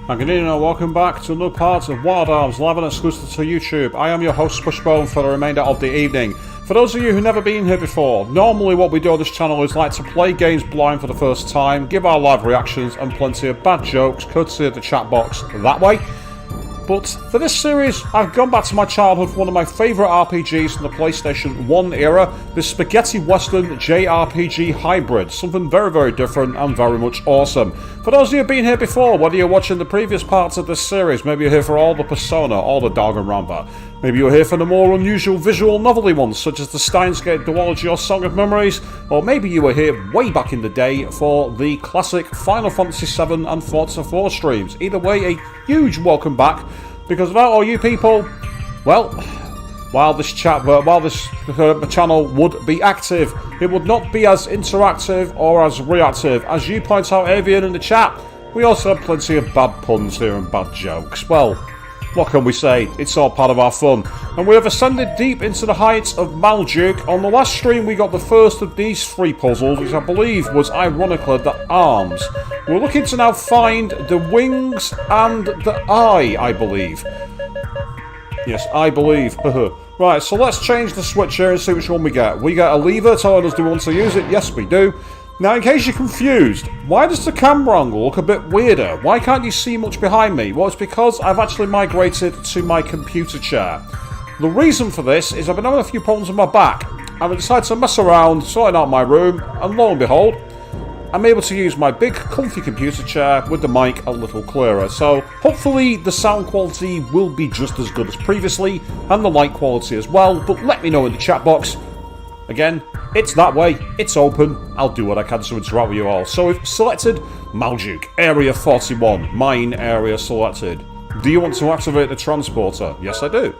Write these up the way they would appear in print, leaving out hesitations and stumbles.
And good evening and welcome back to another part of Wild Arms, live and exclusive to YouTube. I am your host Pushbone for the remainder of the evening. For those of you who've never been here before, normally what we do on this channel is like to play games blind for the first time, give our live reactions and plenty of bad jokes courtesy of the chat box that way. But for this series, I've gone back to my childhood for one of my favourite RPGs from the PlayStation 1 era, this spaghetti western JRPG hybrid, something very, very different and very much awesome. For those of you who've been here before, whether you're watching the previous parts of this series, maybe you're here for all the Persona, all the Danganronpa, maybe you're here for the more unusual visual novelty ones, such as the Steins Gate Duology or Song of Memories, or maybe you were here way back in the day for the classic Final Fantasy VII and Forza 4 streams. Either way, a huge welcome back, because without all you people, well, while this channel would be active, it would not be as interactive or as reactive. As you point out, Avian, in the chat, we also have plenty of bad puns here and bad jokes. Well, what can we say? It's all part of our fun. And we have ascended deep into the heights of Malduk. On the last stream we got the first of these three puzzles, which I believe was ironically the arms. We're looking to now find the wings and the eye, I believe. Yes, I believe. Right, so let's change the switch here and see which one we get. We get a lever telling us do we want to use it? Yes, we do. Now, in case you're confused, why does the camera angle look a bit weirder? Why can't you see much behind me? Well, it's because I've actually migrated to my computer chair. The reason for this is I've been having a few problems with my back, and I decided to mess around, sorting out my room, and lo and behold, I'm able to use my big, comfy computer chair with the mic a little clearer. So, hopefully the sound quality will be just as good as previously, and the light quality as well, but let me know in the chat box. Again, it's that way, it's open, I'll do what I can to interact with you all. So we've selected Malduk, Area 41, mine area selected. Do you want to activate the transporter? Yes, I do.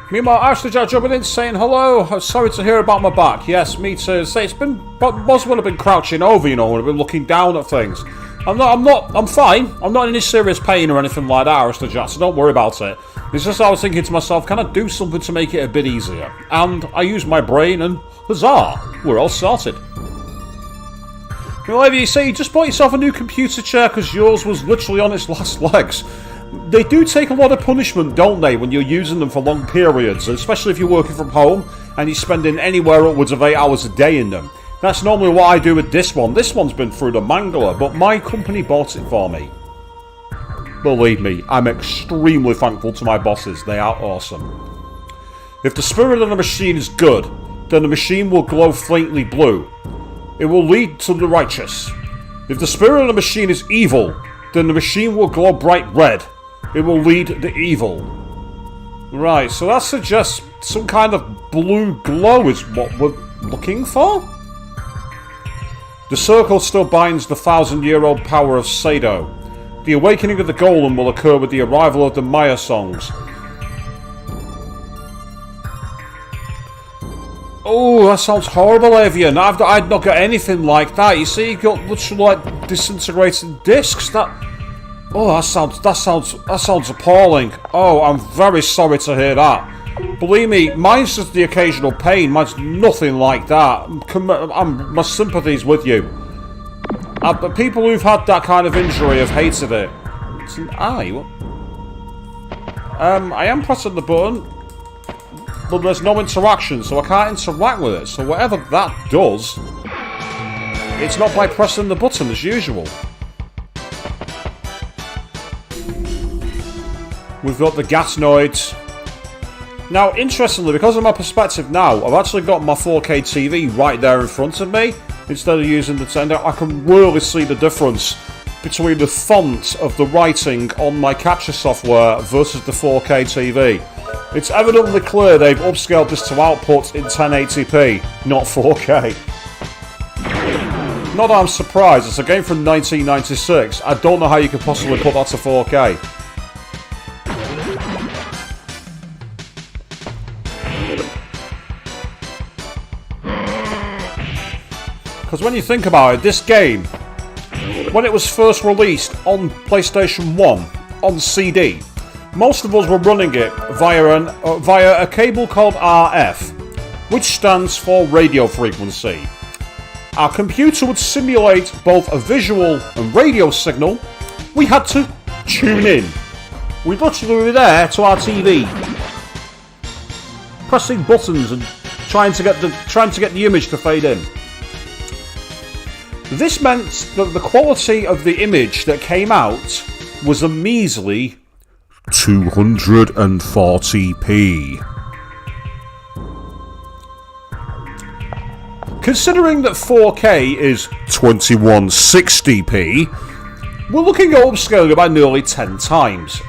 Meanwhile, Ashley jumping in saying hello. Sorry to hear about my back. Yes, me too. Say it's been, but most would have been crouching over, you know, when I've been looking down at things. I'm fine. I'm not in any serious pain or anything like that, Ashley Jackson. Don't worry about it. It's just I was thinking to myself, can I do something to make it a bit easier? And I used my brain, and huzzah, we're all sorted. Well, you say you just bought yourself a new computer chair because yours was literally on its last legs. They do take a lot of punishment, don't they, when you're using them for long periods, especially if you're working from home and you're spending anywhere upwards of 8 hours a day in them. That's normally what I do with this one. This one's been through the mangler, but my company bought it for me. Believe me, I'm extremely thankful to my bosses. They are awesome. If the spirit of the machine is good, then the machine will glow faintly blue. It will lead to the righteous. If the spirit of the machine is evil, then the machine will glow bright red. It will lead the evil. Right, so that suggests some kind of blue glow is what we're looking for? The circle still binds the 1,000-year-old power of Sado. The awakening of the golem will occur with the arrival of the Maya songs. Oh, that sounds horrible, Avian. I've not got anything like that. You see, you got literally like disintegrating discs. Oh, that sounds appalling. Oh, I'm very sorry to hear that. Believe me, mine's just the occasional pain. Mine's nothing like that. My sympathy's with you. But people who've had that kind of injury have hated it. It's an eye. What? I am pressing the button, but there's no interaction, so I can't interact with it. So whatever that does, it's not by pressing the button as usual. We've got the Gasnoids. Now, interestingly, because of my perspective now, I've actually got my 4K TV right there in front of me, instead of using the tender. I can really see the difference between the font of the writing on my capture software versus the 4K TV. It's evidently clear they've upscaled this to output in 1080p, not 4K. Not that I'm surprised, it's a game from 1996. I don't know how you could possibly put that to 4K. Because when you think about it, this game, when it was first released on PlayStation 1, on CD, most of us were running it via a cable called RF, which stands for radio frequency. Our computer would simulate both a visual and radio signal. We had to tune in. We literally were there to our TV, pressing buttons and trying to get the image to fade in. This meant that the quality of the image that came out was a measly 240p. Considering that 4K is 2160p, we're looking at upscaling about nearly 10 times.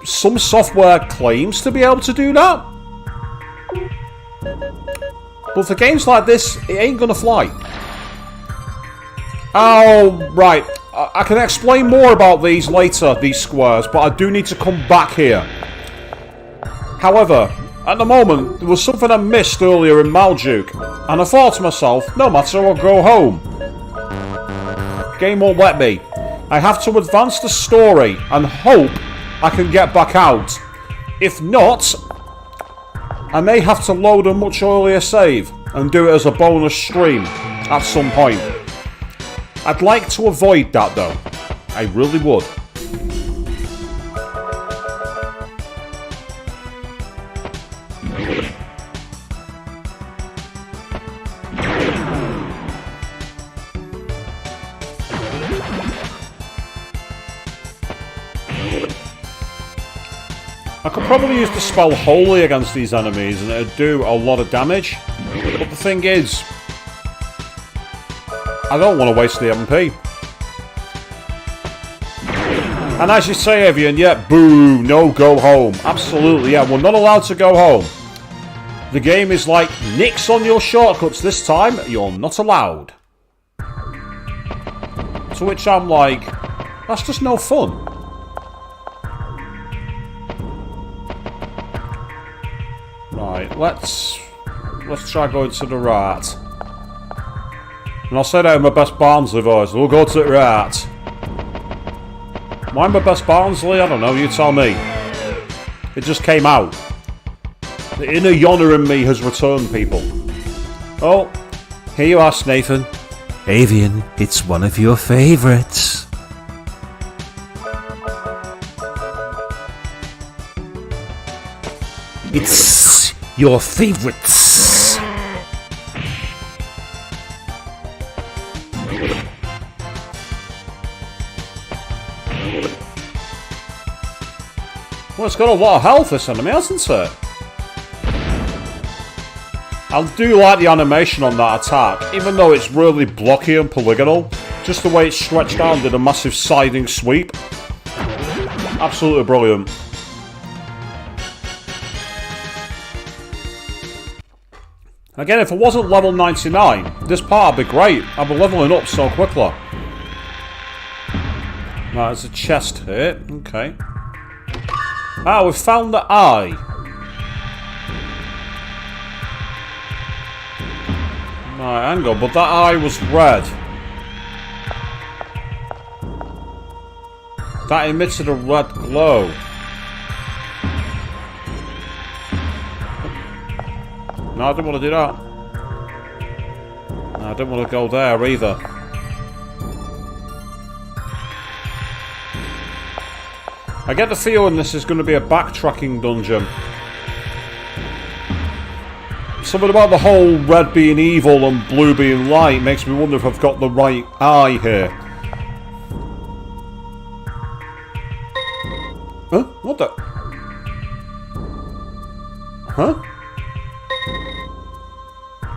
Some software claims to be able to do that, but for games like this, it ain't gonna fly. Oh, right. I can explain more about these later, these squares, but I do need to come back here. However, at the moment, there was something I missed earlier in Maljuk, and I thought to myself, no matter, I'll go home. Game won't let me. I have to advance the story and hope I can get back out. If not, I may have to load a much earlier save and do it as a bonus stream at some point. I'd like to avoid that though. I really would. I could probably use the spell Holy against these enemies and it'd do a lot of damage. But the thing is, I don't want to waste the MP. And as you say, Evian, yeah, boo, no, go home. Absolutely, yeah, we're not allowed to go home. The game is like, nix on your shortcuts this time, you're not allowed. To which I'm like, that's just no fun. Right, let's try going to the right. And I'll say that in my best Barnsley voice. We'll go to the right. Why my best Barnsley? I don't know, you tell me. It just came out. The inner Yonner in me has returned, people. Oh, here you are, Snathan. Avian, it's one of your favourites. It's your favourites. Well, it's got a lot of health, this enemy, hasn't it? I do like the animation on that attack, even though it's really blocky and polygonal. Just the way it's stretched out and did a massive siding sweep. Absolutely brilliant. Again, if I wasn't level 99, this part would be great. I'd be leveling up so quickly. Right, there's a chest here. Okay. Ah, we've found the eye. Right, hang on, but that eye was red. That emitted a red glow. No, I didn't want to do that. No, I didn't want to go there either. I get the feeling this is going to be a backtracking dungeon. Something about the whole red being evil and blue being light makes me wonder if I've got the right eye here. Huh? What the? Huh?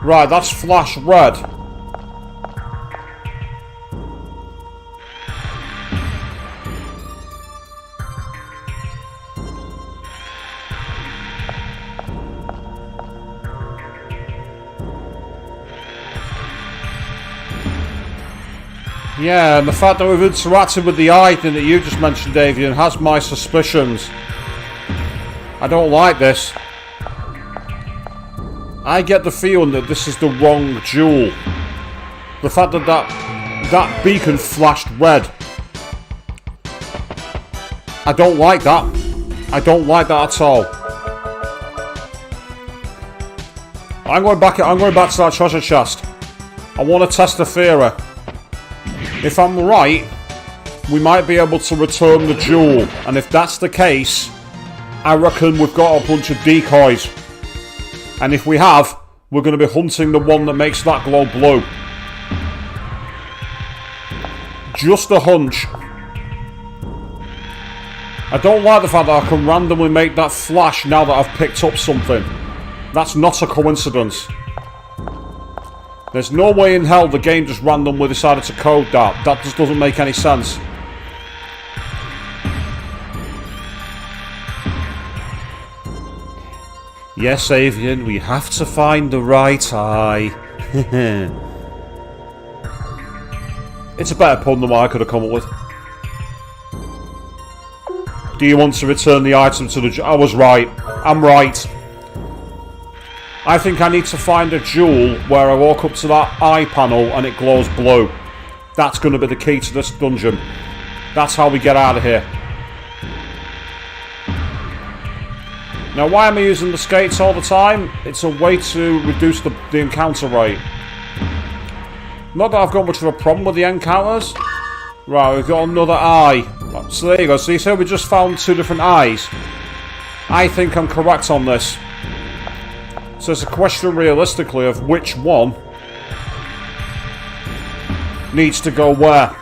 Right, that's flash red. Yeah, and the fact that we've interacted with the eye thing that you just mentioned, Davian, has my suspicions. I don't like this. I get the feeling that this is the wrong jewel. The fact that that beacon flashed red. I don't like that. I don't like that at all. I'm going back to that treasure chest. I want to test the theory. If I'm right, we might be able to return the jewel. And if that's the case, I reckon we've got a bunch of decoys. And if we have, we're going to be hunting the one that makes that glow blue. Just a hunch. I don't like the fact that I can randomly make that flash now that I've picked up something. That's not a coincidence. There's no way in hell the game just randomly decided to code that. That just doesn't make any sense. Yes, Avian, we have to find the right eye. It's a better pun than what I could have come up with. Do you want to return the item to the... I was right. I'm right. I think I need to find a jewel where I walk up to that eye panel and it glows blue. That's going to be the key to this dungeon. That's how we get out of here. Now, why am I using the skates all the time? It's a way to reduce the encounter rate. Not that I've got much of a problem with the encounters. Right, we've got another eye. So there you go. So you say we just found 2 different eyes. I think I'm correct on this. So it's a question realistically of which one needs to go where.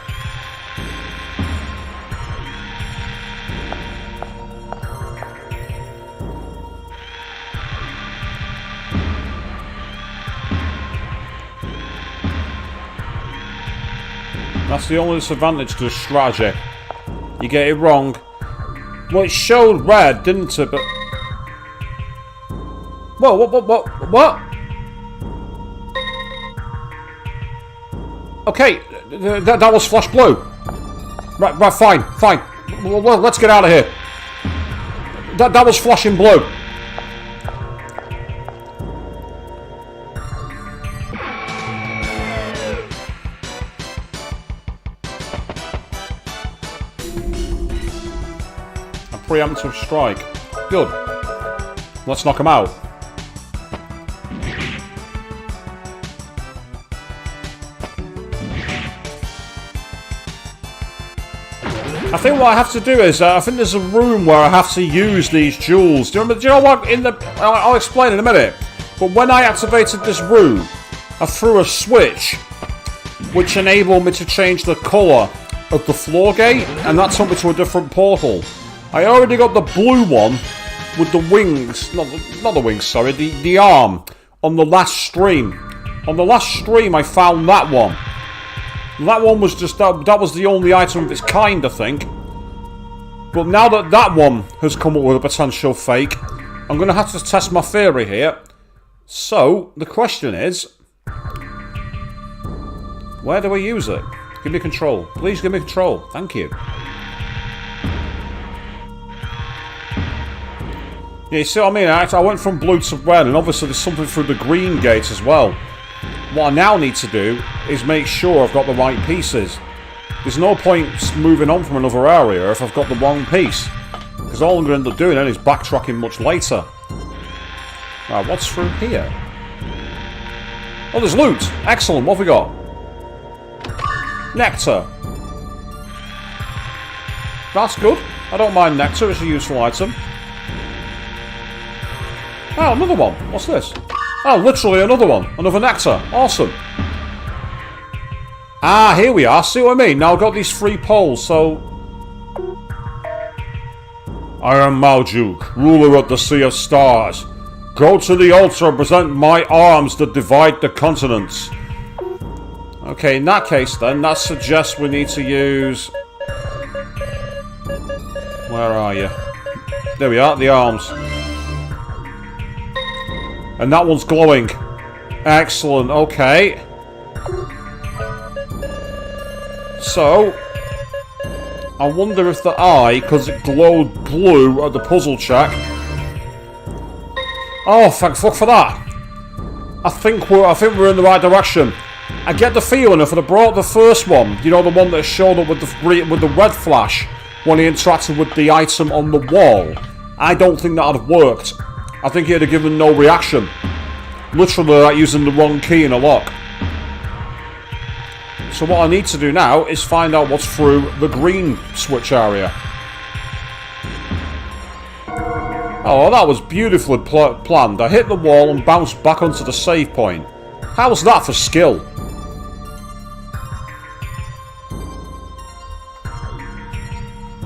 That's the only disadvantage to the strategy. You get it wrong. Well, it showed red, didn't it? But whoa, what? Okay, that was flash blue. Right, fine. Well, let's get out of here. That was flashing blue. Preemptive strike. Good. Let's knock him out. I think what I have to do is, I think there's a room where I have to use these jewels. Do you know what? I'll explain in a minute. But when I activated this room, I threw a switch which enabled me to change the colour of the floor gate, and that took me to a different portal. I already got the blue one with the wings, not the wings, sorry, the arm on the last stream. On the last stream I found that one. That one was just, that was the only item of its kind, I think. But now that that one has come up with a potential fake, I'm going to have to test my theory here. So, the question is, where do I use it? Give me control. Please give me control. Thank you. Yeah, you see what I mean? I went from blue to red, and obviously there's something through the green gate as well. What I now need to do is make sure I've got the right pieces. There's no point moving on from another area if I've got the wrong piece. Because all I'm going to end up doing then is backtracking much later. Right, what's through here? Oh, there's loot! Excellent, what have we got? Nectar. That's good. I don't mind nectar, it's a useful item. Oh, another one. What's this? Oh, literally another one. Another nectar. Awesome. Ah, here we are. See what I mean? Now I've got these 3 poles, so... I am Malduk, ruler of the Sea of Stars. Go to the altar and present my arms that divide the continents. Okay, in that case then, that suggests we need to use... Where are you? There we are, the arms. And that one's glowing. Excellent, okay. So, I wonder if the eye, because it glowed blue at the puzzle check. Oh, thank fuck for that. I think we're in the right direction. I get the feeling if I'd have brought the first one, you know, the one that showed up with the red flash, when he interacted with the item on the wall. I don't think that would have worked. I think he'd have given no reaction. Literally like using the wrong key in a lock. So what I need to do now is find out what's through the green switch area. Oh, that was beautifully planned. I hit the wall and bounced back onto the save point. How's that for skill?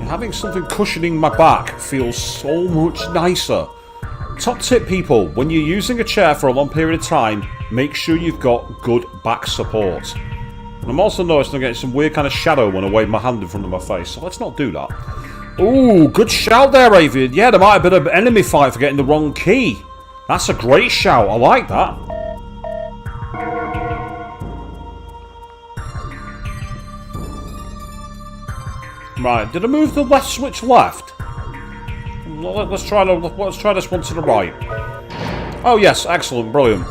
Having something cushioning my back feels so much nicer. Top tip, people, when you're using a chair for a long period of time, make sure you've got good back support. And I'm also noticing I'm getting some weird kind of shadow when I wave my hand in front of my face, so let's not do that. Ooh, good shout there, Avian. Yeah, there might have been an enemy fight for getting the wrong key. That's a great shout, I like that. Right, did I move the left switch left? Let's try this one to the right. Oh yes, excellent, brilliant.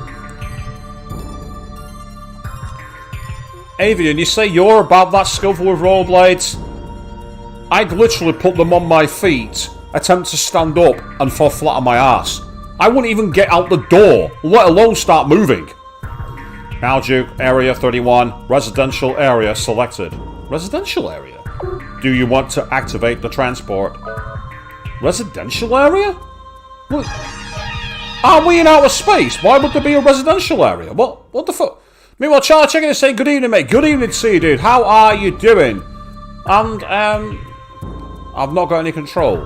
Avian, you say you're about that skillful with rollerblades? I'd literally put them on my feet, attempt to stand up, and fall flat on my ass. I wouldn't even get out the door, let alone start moving. Now, Duke, Area 31, residential area selected. Residential area? Do you want to activate the transport? Residential area? What? Aren't we in outer space? Why would there be a residential area? What the fuck? Meanwhile, Charlie checking and saying, good evening, mate. Good evening to you, dude. How are you doing? And, I've not got any control.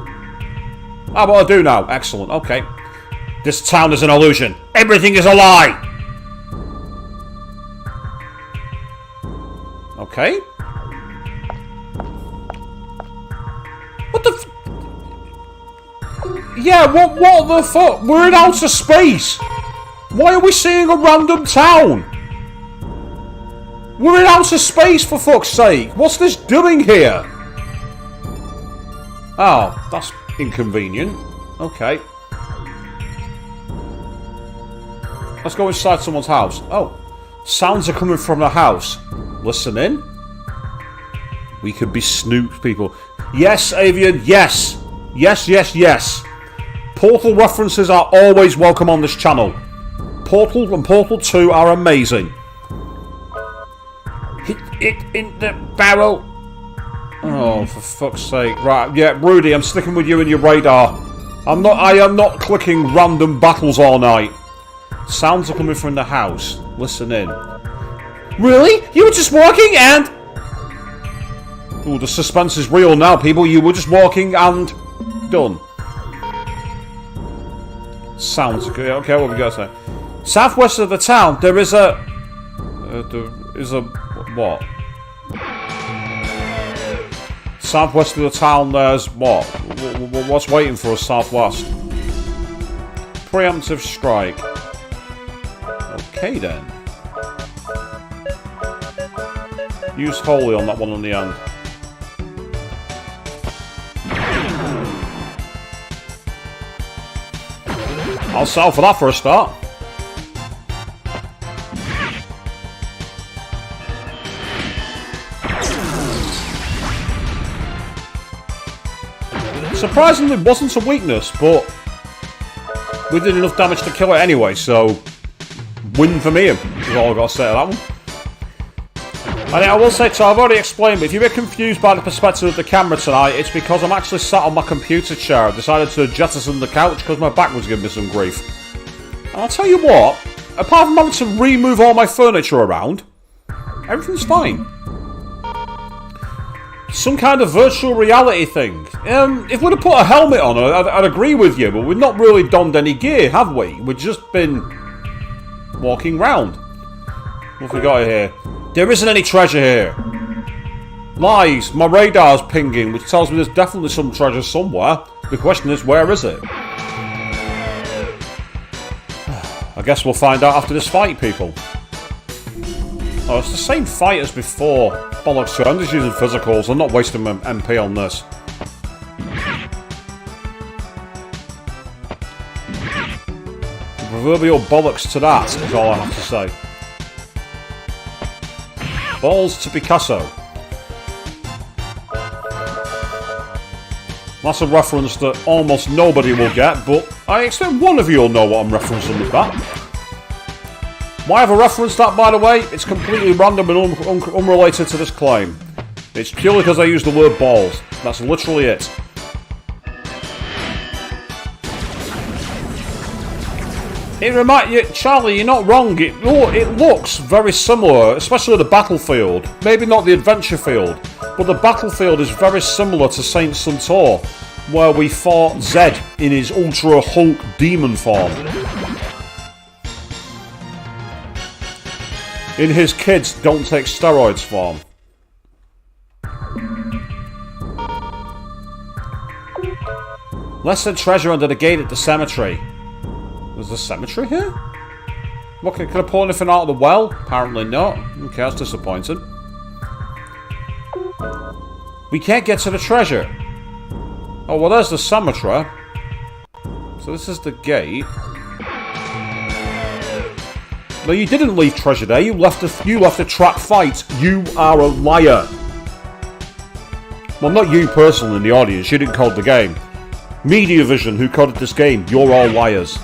Ah, but I do now. Excellent. Okay. This town is an illusion. Everything is a lie. Okay. What the yeah, what the fuck? We're in outer space. Why are we seeing a random town? We're in outer space, for fuck's sake. What's this doing here? Oh, that's inconvenient. Okay. Let's go inside someone's house. Oh, sounds are coming from the house. Listen in. We could be Snoop people. Yes, Avian, yes. Yes, yes, yes. Portal references are always welcome on this channel. Portal and Portal 2 are amazing. Hit it in the barrel. Oh, for fuck's sake. Right, yeah, Rudy, I'm sticking with you in your radar. I am not clicking random battles all night. Sounds are coming from the house. Listen in. Really? You were just walking and... Ooh, the suspense is real now, people. You were just walking and... Done. Sounds good. Okay, what we got to say? Southwest of the town, there is a... What? Southwest of the town, there's what? What's waiting for us southwest? Preemptive strike. Okay, then. Use holy on that one on the end. I'll sell for that for a start. Surprisingly, it wasn't a weakness, but we did enough damage to kill it anyway, so win for me, is all I've got to say to that one. And I will say, so I've already explained, but if you're a bit confused by the perspective of the camera tonight, it's because I'm actually sat on my computer chair. I decided to jettison the couch because my back was giving me some grief. And I'll tell you what, apart from having to remove all my furniture around, everything's fine. Some kind of virtual reality thing. If we'd have put a helmet on, I'd agree with you, but we've not really donned any gear, have we? We've just been walking round. What have we got here? There isn't any treasure here. Lies. My radar's pinging, which tells me there's definitely some treasure somewhere. The question is, where is it? I guess we'll find out after this fight, people. Oh, it's the same fight as before. Bollocks to it. I'm just using physicals. I'm not wasting my MP on this. Proverbial bollocks to that is all I have to say. Balls to Picasso. That's a reference that almost nobody will get, but I expect one of you will know what I'm referencing with that. Why have I referenced that, by the way? It's completely random and unrelated to this claim. It's purely because I used the word balls. That's literally it. It reminds you, Charlie, you're not wrong. It looks very similar, especially the battlefield. Maybe not the adventure field, but the battlefield is very similar to Saint Centaur, where we fought Zed in his Ultra Hulk demon form. In his kids don't take steroids form. Less than treasure under the gate at the cemetery. There's a cemetery here? What, can I pull anything out of the well? Apparently not. Okay, that's disappointing. We can't get to the treasure. Oh, well, there's the cemetery. So this is the gate. No, you didn't leave treasure there. You left a trap fight. You are a liar. Well, not you personally in the audience. You didn't code the game. Media Vision, who coded this game, you're all liars.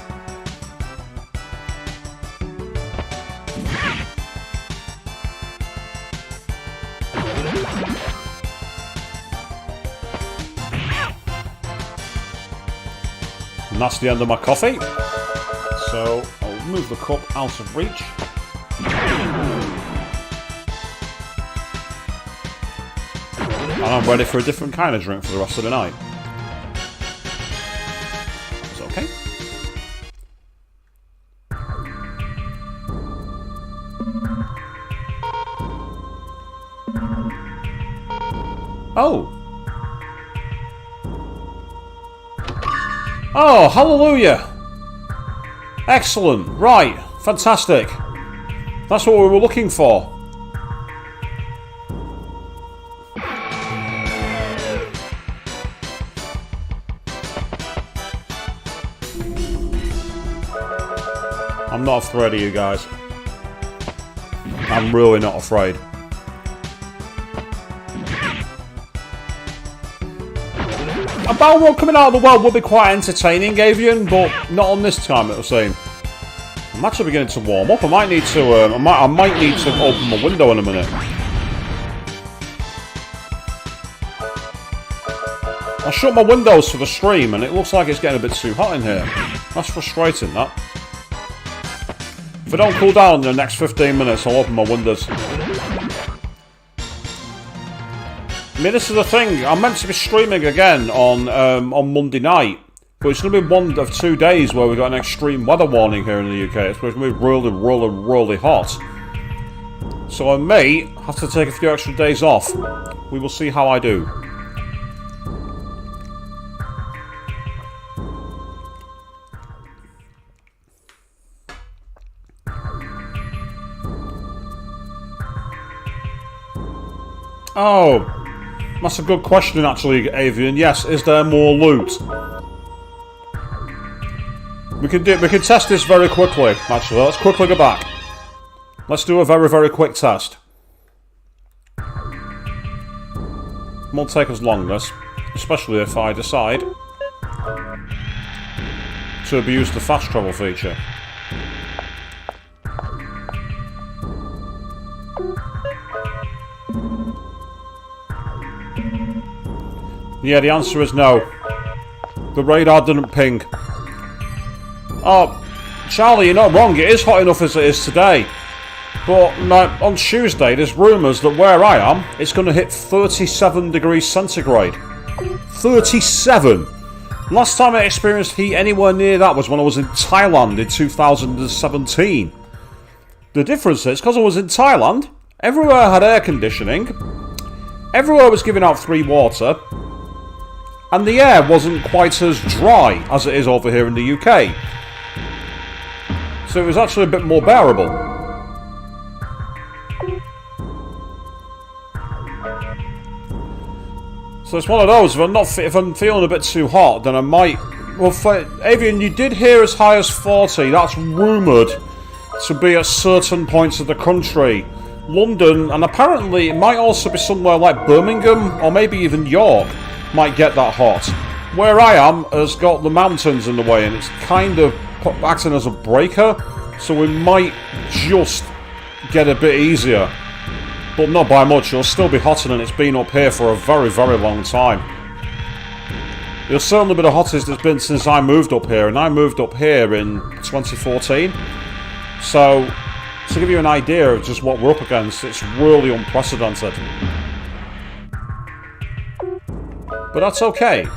And that's the end of my coffee. So I'll move the cup out of reach. And I'm ready for a different kind of drink for the rest of the night. Is that okay? Oh! Oh, hallelujah! Excellent, right, fantastic. That's what we were looking for. I'm not afraid of you guys. I'm really not afraid. A Balrog coming out of the well would be quite entertaining, Avian, but not on this time, it was saying. I'm actually beginning to warm up. I might need to. I might need to open my window in a minute. I shut my windows for the stream, and it looks like it's getting a bit too hot in here. That's frustrating, that. If I don't cool down in the next 15 minutes, I'll open my windows. I mean, this is the thing. I'm meant to be streaming again on Monday night, but it's going to be one of 2 days where we've got an extreme weather warning here in the UK. It's going to be really, really, really hot. So I may have to take a few extra days off. We will see how I do. Oh. That's a good question, actually, Avian. Yes, is there more loot? We can test this very quickly. Actually, let's quickly go back. Let's do a very, very quick test. It won't take us long, this, especially if I decide to abuse the fast travel feature. Yeah, the answer is no. The radar didn't ping. Oh, Charlie, you're not wrong. It is hot enough as it is today. But on Tuesday, there's rumours that where I am, it's going to hit 37 degrees centigrade. 37! Last time I experienced heat anywhere near that was when I was in Thailand in 2017. The difference is, because I was in Thailand, everywhere had air conditioning, everywhere was giving out free water, and the air wasn't quite as dry as it is over here in the UK. So it was actually a bit more bearable. So it's one of those, if I'm feeling a bit too hot, then I might... Well, Avian, you did hear as high as 40. That's rumoured to be at certain points of the country. London, and apparently it might also be somewhere like Birmingham, or maybe even York, might get that hot. where I am has got the mountains in the way, and it's kind of acting as a breaker, so we might just get a bit easier. But not by much. It'll still be hotter than it's been up here for a very, very long time. It'll certainly be the hottest it's been since I moved up here, and I moved up here in 2014. So, to give you an idea of just what we're up against, it's really unprecedented. But that's okay.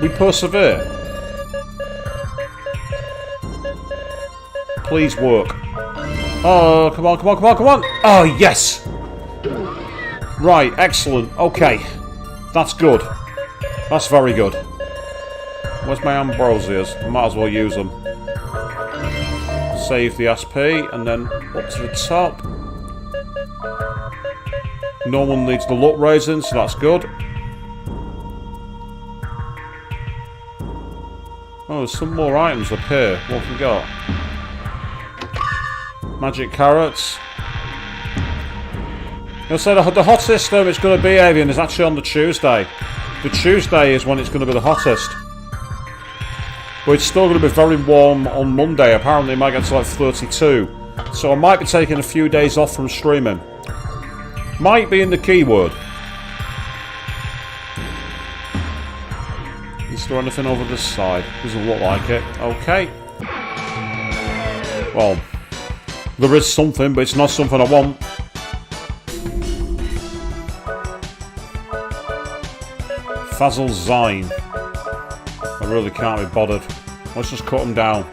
We persevere. Please work. Oh, come on, come on, come on, come on! Oh, yes! Right, excellent. Okay. That's good. That's very good. Where's my ambrosias? I might as well use them. Save the SP, and then up to the top. No one needs the luck raising, so that's good. Oh, there's some more items up here. What have we got? Magic carrots. I'll say the hottest it's going to be, Avian, is actually on the Tuesday. The Tuesday is when it's going to be the hottest. But it's still going to be very warm on Monday. Apparently it might get to like 32. So I might be taking a few days off from streaming. Might be in the keyword. Is there anything over this side? Doesn't look like it. Okay. Well, there is something, but it's not something I want. Fazl Zine. I really can't be bothered. Let's just cut them down.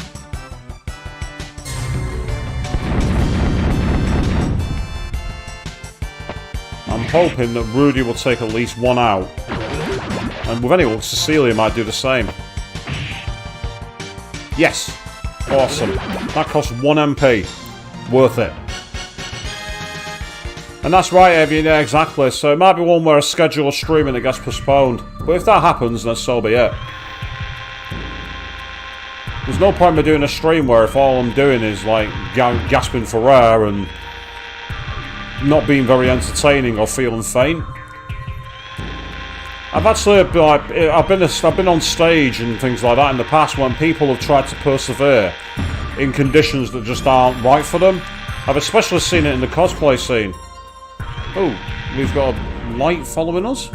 I'm hoping that Rudy will take at least one out. And with any luck, Cecilia might do the same. Yes! Awesome. That costs 1 MP. Worth it. And that's right, Evian, yeah, exactly. So it might be one where a schedule of streaming that gets postponed. But if that happens, then so be it. There's no point in me doing a stream where if all I'm doing is like gasping for air and not being very entertaining or feeling faint. I've actually like I've been on stage and things like that in the past when people have tried to persevere in conditions that just aren't right for them. I've especially seen it in the cosplay scene. Oh, we've got a light following us.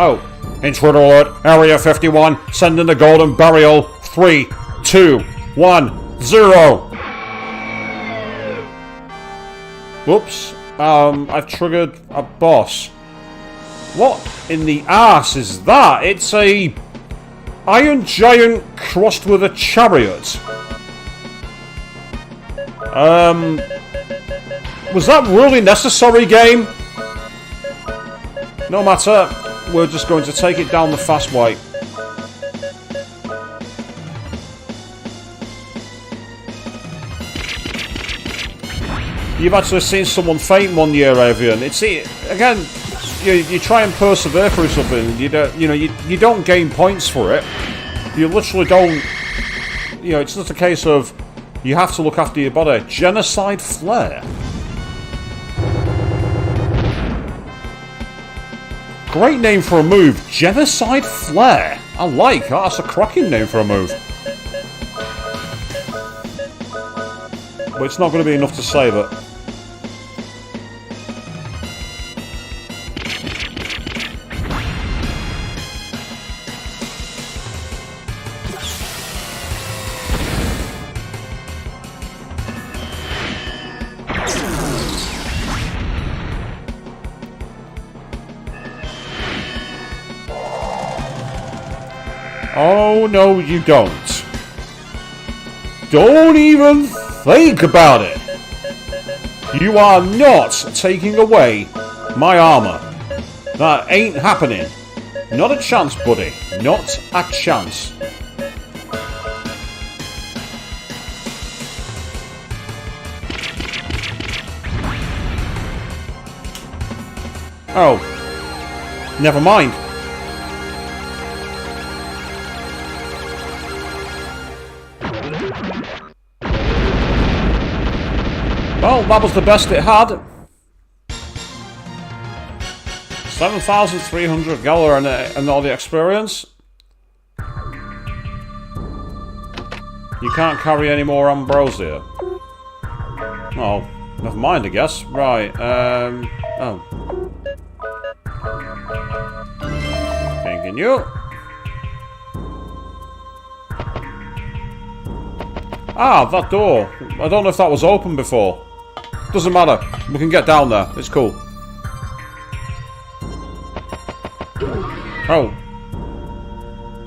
Oh, intruder alert, Area 51, sending the golden burial. 3, 2, 1, 0. Whoops. I've triggered a boss. What in the arse is that? It's a iron giant crossed with a chariot. Was that really necessary, game? No matter, we're just going to take it down the fast way. You've actually seen someone faint one year, Avian. It's again, you try and persevere through something, and you don't gain points for it. You literally don't. It's just a case of you have to look after your body. Genocide Flare. Great name for a move, Genocide Flare. I like that. That's a cracking name for a move. But it's not going to be enough to save it. Oh, no, you don't. Don't even think about it. You are not taking away my armor. That ain't happening. Not a chance, buddy. Not a chance. Oh. Never mind. Well, that was the best it had. 7,300 Gala and all the experience. You can't carry any more ambrosia. Oh, never mind, I guess. Right, oh. Continue. Ah, that door. I don't know if that was open before. Doesn't matter. We can get down there. It's cool. Oh.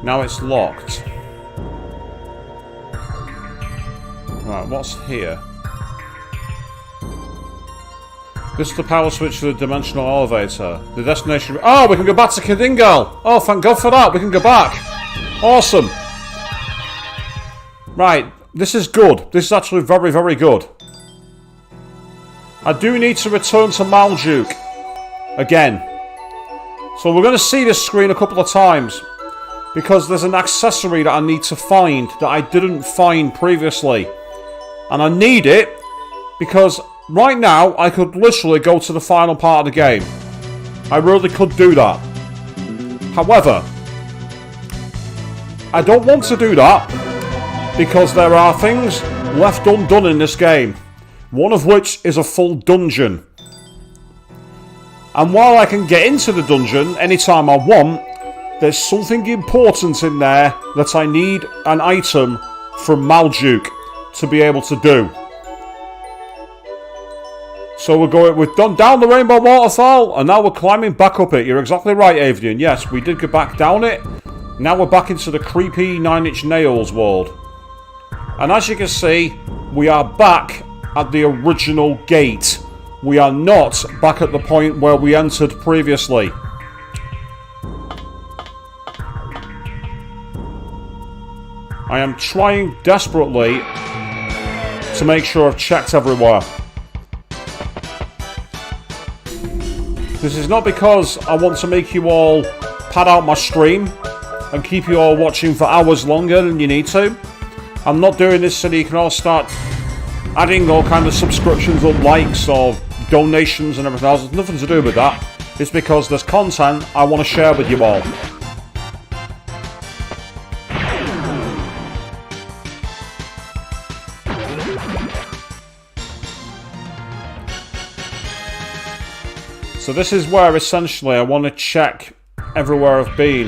Now it's locked. Right, what's here? This is the power switch to the dimensional elevator. The destination... Oh, we can go back to Kadingal! Oh, thank God for that! We can go back! Awesome! Right, this is good. This is actually very, very good. I do need to return to Maljuk. Again. So we're going to see this screen a couple of times. Because there's an accessory that I need to find that I didn't find previously. And I need it because right now I could literally go to the final part of the game. I really could do that. However, I don't want to do that because there are things left undone in this game. One of which is a full dungeon. And while I can get into the dungeon anytime I want, there's something important in there that I need an item from Maljuk to be able to do. So we've gone down the Rainbow Waterfall and now we're climbing back up it. You're exactly right, Avian. Yes, we did go back down it. Now we're back into the creepy Nine Inch Nails world. And as you can see, we are back at the original gate. We are not back at the point where we entered previously. I am trying desperately to make sure I've checked everywhere. This is not because I want to make you all pad out my stream and keep you all watching for hours longer than you need to. I'm not doing this so that you can all start adding all kind of subscriptions or likes or donations and everything else. There's nothing to do with that. It's because there's content I want to share with you all. So this is where essentially I want to check everywhere I've been.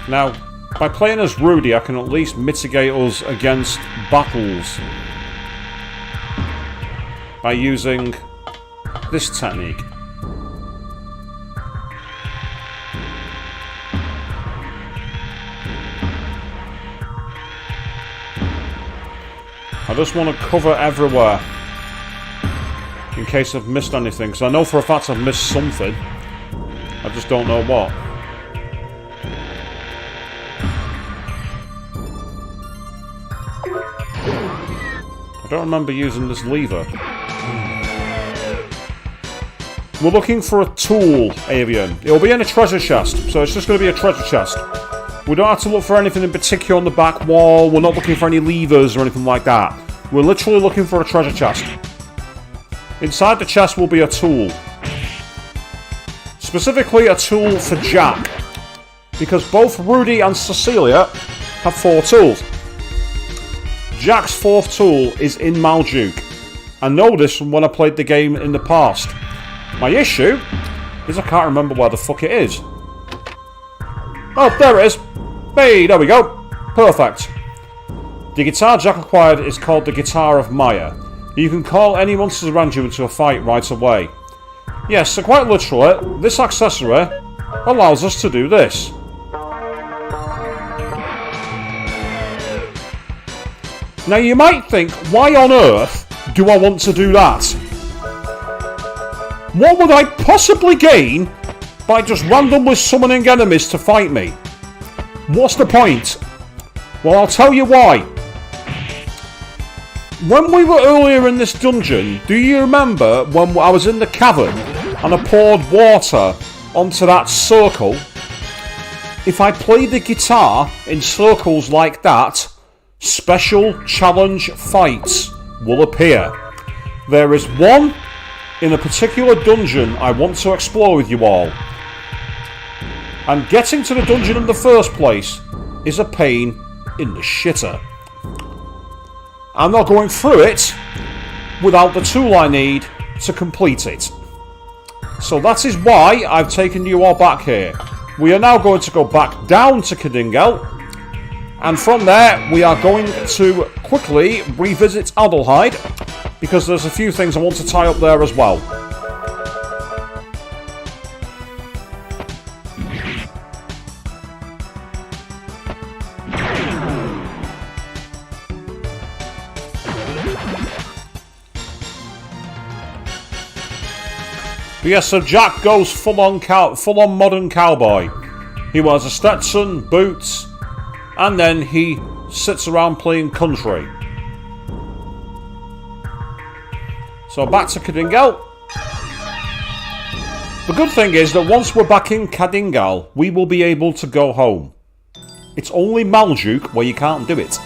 Now, by playing as Rudy, I can at least mitigate us against battles by using this technique. I just want to cover everywhere in case I've missed anything, because I know for a fact I've missed something. I just don't know what. I don't remember using this lever. We're looking for a tool, Avian. It'll be in a treasure chest, so it's just going to be a treasure chest. We don't have to look for anything in particular on the back wall. We're not looking for any levers or anything like that. We're literally looking for a treasure chest. Inside the chest will be a tool. Specifically a tool for Jack. Because both Rudy and Cecilia have 4 tools. Jack's 4th tool is in Maljuk. I know this from when I played the game in the past. My issue is I can't remember where the fuck it is. Oh, there it is. Hey, there we go. Perfect. The guitar Jack acquired is called the Guitar of Maya. You can call any monsters around you into a fight right away. Yes, so quite literally, this accessory allows us to do this. Now you might think, why on earth do I want to do that? What would I possibly gain by just randomly summoning enemies to fight me? What's the point? Well, I'll tell you why. When we were earlier in this dungeon, do you remember when I was in the cavern and I poured water onto that circle? If I play the guitar in circles like that, special challenge fights will appear. There is one in a particular dungeon I want to explore with you all. And getting to the dungeon in the first place is a pain in the shitter. I'm not going through it without the tool I need to complete it. So that is why I've taken you all back here. We are now going to go back down to Kadingel. And from there, we are going to quickly revisit Adelheid, because there's a few things I want to tie up there as well. But yes, so Jack goes full-on modern cowboy. He wears a Stetson, boots, and then he sits around playing country. So back to Kadingel. The good thing is that once we're back in Kadingel, we will be able to go home. It's only Maljuk where you can't do it.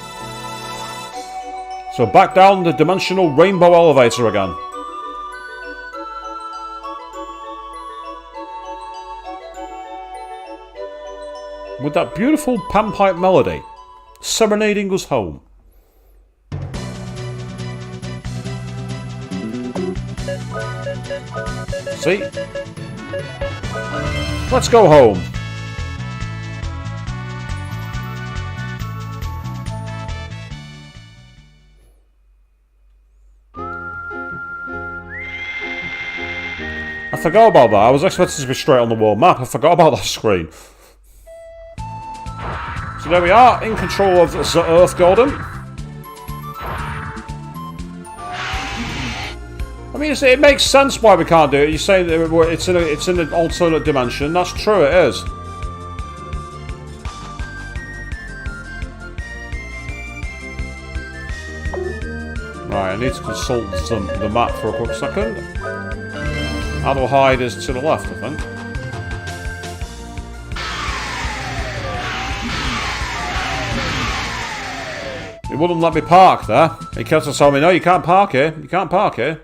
So back down the dimensional rainbow elevator again. With that beautiful panpipe melody, serenading us home. See? Let's go home. I forgot about that. I was expecting to be straight on the world map. I forgot about that screen. So there we are, in control of the Earth Golden. I mean, it makes sense why we can't do it. You say that it's in an alternate dimension. That's true, it is. Right, I need to consult the map for a quick second. Adelheid is to the left, I think. He wouldn't let me park there. He kept on telling me, no, you can't park here. You can't park here.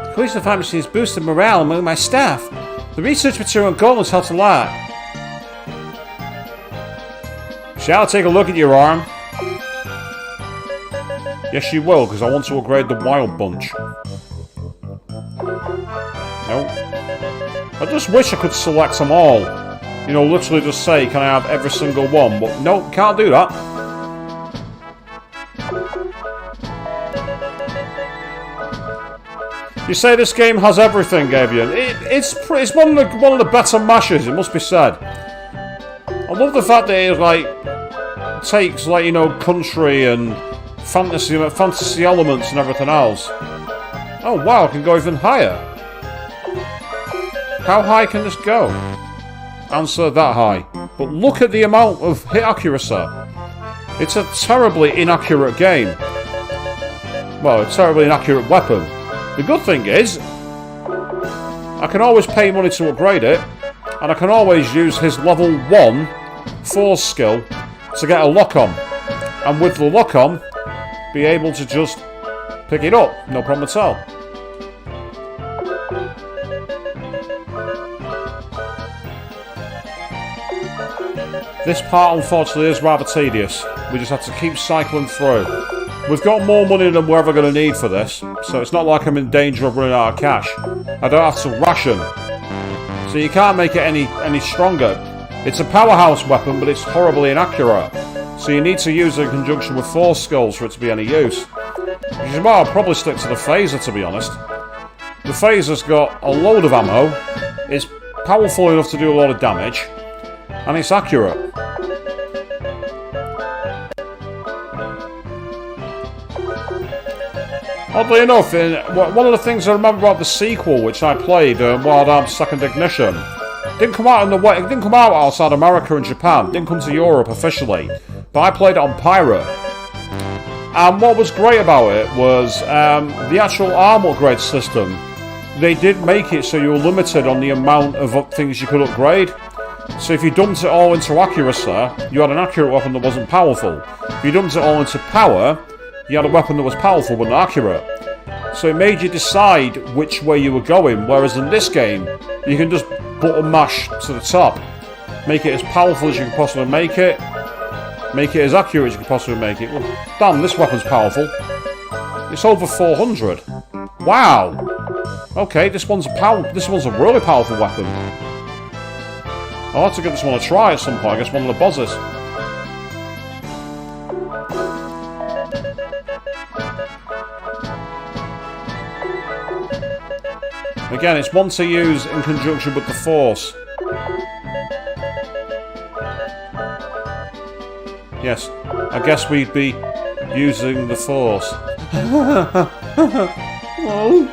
The collection of fantasy has boosted morale among my staff. The research material on golems helps a lot. Shall I take a look at your arm? Yes, you will, because I want to upgrade the Wild Bunch. No. I just wish I could select them all. You know, literally just say, can I have every single one? But no, can't do that. You say this game has everything, Gavian. It's one of the better mashes, it must be said. I love the fact that it like takes like, you know, country and fantasy elements and everything else. Oh wow, I can go even higher. How high can this go? Answer, that high. But look at the amount of hit accuracy. It's a terribly inaccurate game. Well, a terribly inaccurate weapon. The good thing is, I can always pay money to upgrade it, and I can always use his level 1 force skill to get a lock-on. And with the lock-on, be able to just pick it up, no problem at all. This part unfortunately is rather tedious. We just have to keep cycling through. We've got more money than we're ever going to need for this, so it's not like I'm in danger of running out of cash. I don't have to ration. So you can't make it any stronger. It's a powerhouse weapon, but it's horribly inaccurate. So you need to use it in conjunction with force skills for it to be any use. Which is why I'll probably stick to the phaser, to be honest. The phaser's got a load of ammo, it's powerful enough to do a lot of damage, and it's accurate. Oddly enough, one of the things I remember about the sequel, which I played, Wild Arms Second Ignition, didn't come out it didn't come out outside America and Japan. Didn't come to Europe officially, but I played it on pirate. And what was great about it was the actual arm upgrade system. They did make it so you were limited on the amount of things you could upgrade. So if you dumped it all into accuracy, you had an accurate weapon that wasn't powerful. If you dumped it all into power, you had a weapon that was powerful but not accurate. So it made you decide which way you were going, whereas in this game, you can just button mash to the top. Make it as powerful as you can possibly make it as accurate as you can possibly make it. Well, damn, this weapon's powerful. It's over 400. Wow! Okay, this one's a really powerful weapon. I'll have to give this one a try at some point, I guess one of the bosses. Again, it's one to use in conjunction with the Force. Yes, I guess we'd be using the Force. Oh.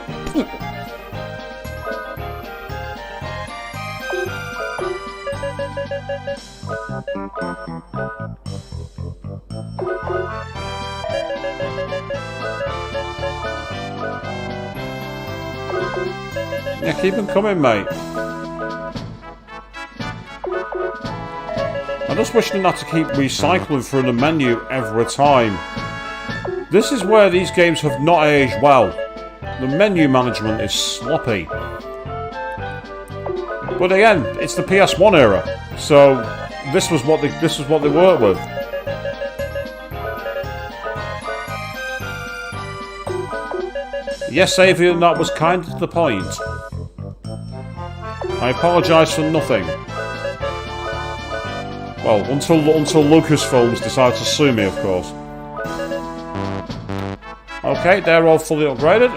Yeah, keep them coming, mate. I just wish they not to keep recycling through the menu every time. This is where these games have not aged well. The menu management is sloppy. But again, it's the PS1 era, so this was what they worked with. Yes, Avian, that was kind of the point. I apologise for nothing. Well, until Lucasfilms decide to sue me, of course. Okay, they're all fully upgraded.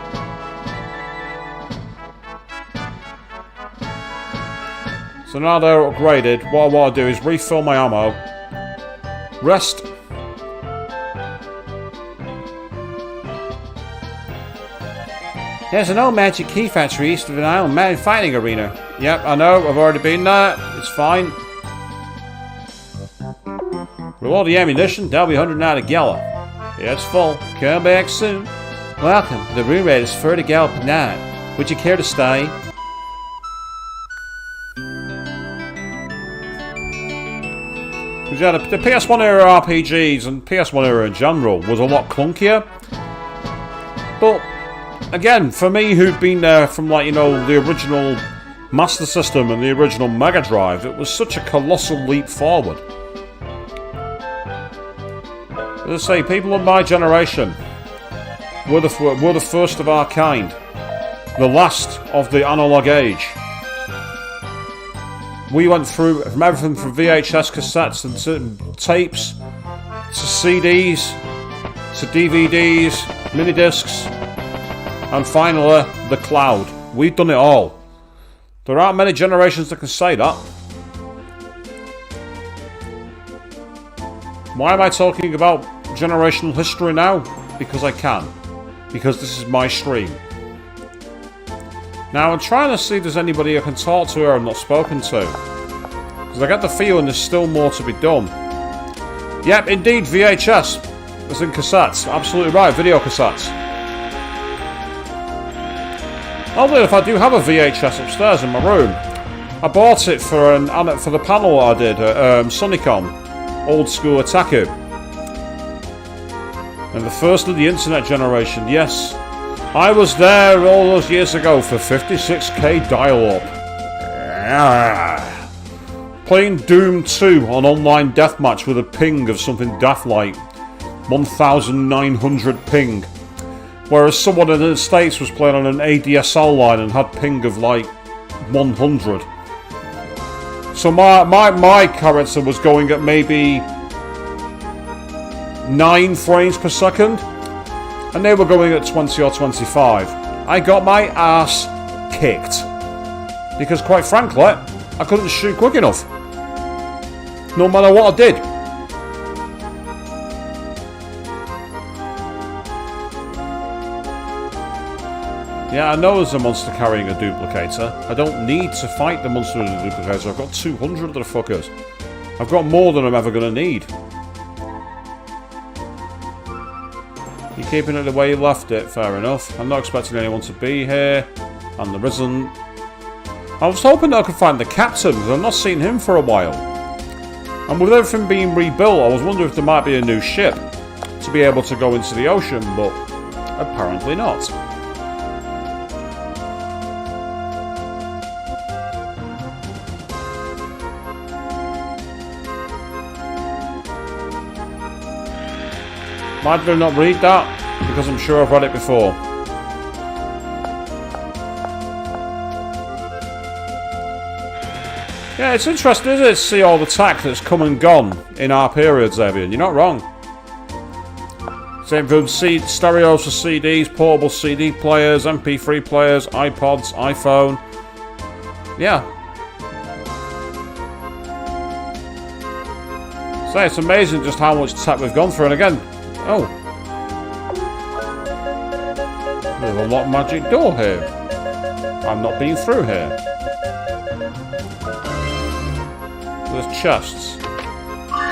So now they're upgraded, what I want to do is refill my ammo. Rest. There's an old magic key factory east of an Iron Man fighting arena. Yep, I know, I've already been there. It's fine. With all the ammunition, that'll be 100 out a gallon. Yeah, it's full. Come back soon. Welcome. The room rate is 30 gallon per night. Would you care to stay? Yeah, the PS1 era RPGs and PS1 era in general was a lot clunkier. But again, for me, who've been there from, like, you know, the original Master System and the original Mega Drive, it was such a colossal leap forward. As I say, people of my generation were the first of our kind, the last of the analog age. We went through from everything from VHS cassettes and to tapes, to CDs, to DVDs, mini discs, and finally the cloud. We've done it all. There aren't many generations that can say that. Why am I talking about generational history now? Because I can. Because this is my stream. Now, I'm trying to see if there's anybody I can talk to who I've not spoken to. Because I get the feeling there's still more to be done. Yep, indeed, VHS. As in cassettes. Absolutely right, video cassettes. Oddly enough, I do have a VHS upstairs in my room. I bought it for the panel I did at Sunnycon. Old School Attacker. And the first of the internet generation, yes. I was there all those years ago for 56k dial-up. Playing Doom 2 on online deathmatch with a ping of something daft like 1900 ping. Whereas someone in the States was playing on an ADSL line and had ping of like 100. So my character was going at maybe 9 frames per second, and they were going at 20 or 25. I got my ass kicked. Because quite frankly, I couldn't shoot quick enough. No matter what I did. Yeah, I know there's a monster carrying a duplicator. I don't need to fight the monster with a duplicator. I've got 200 of the fuckers. I've got more than I'm ever going to need. You're keeping it the way you left it, fair enough. I'm not expecting anyone to be here. And there isn't. I was hoping that I could find the captain, because I've not seen him for a while. And with everything being rebuilt, I was wondering if there might be a new ship to be able to go into the ocean, but apparently not. Why did I not read that? Because I'm sure I've read it before. Yeah, it's interesting, isn't it, to see all the tech that's come and gone in our periods, Evian. You're not wrong. Same from stereos for CDs, portable CD players, MP3 players, iPods, iPhone. Yeah. So it's amazing just how much tech we've gone through. And again, oh. There's a locked magic door here. I've not been through here. There's chests.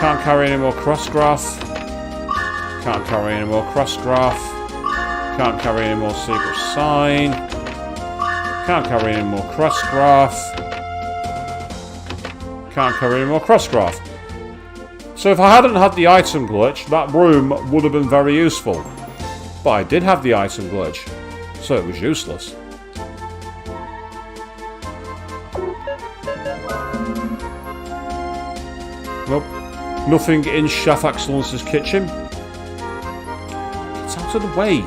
Can't carry any more crossgraph. Can't carry any more crossgraph. Can't carry any more secret sign. Can't carry any more crossgraph. Can't carry any more crossgraph. So if I hadn't had the item glitch, that room would have been very useful. But I did have the item glitch, so it was useless. Nope. Nothing in Chef Excellence's kitchen. Get out of the way.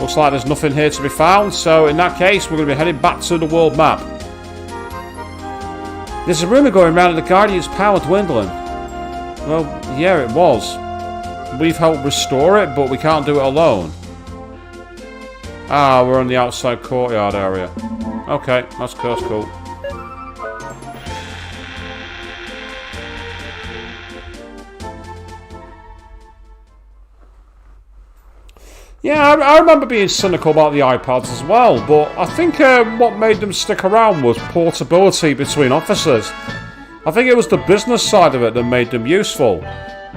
Looks like there's nothing here to be found, so in that case, we're going to be heading back to the world map. There's a rumour going around that the Guardian's power dwindling. Well, yeah, it was. We've helped restore it, but we can't do it alone. Ah, we're in the outside courtyard area. Okay, that's cool. Yeah, I remember being cynical about the iPods as well, but I think what made them stick around was portability between officers. I think it was the business side of it that made them useful.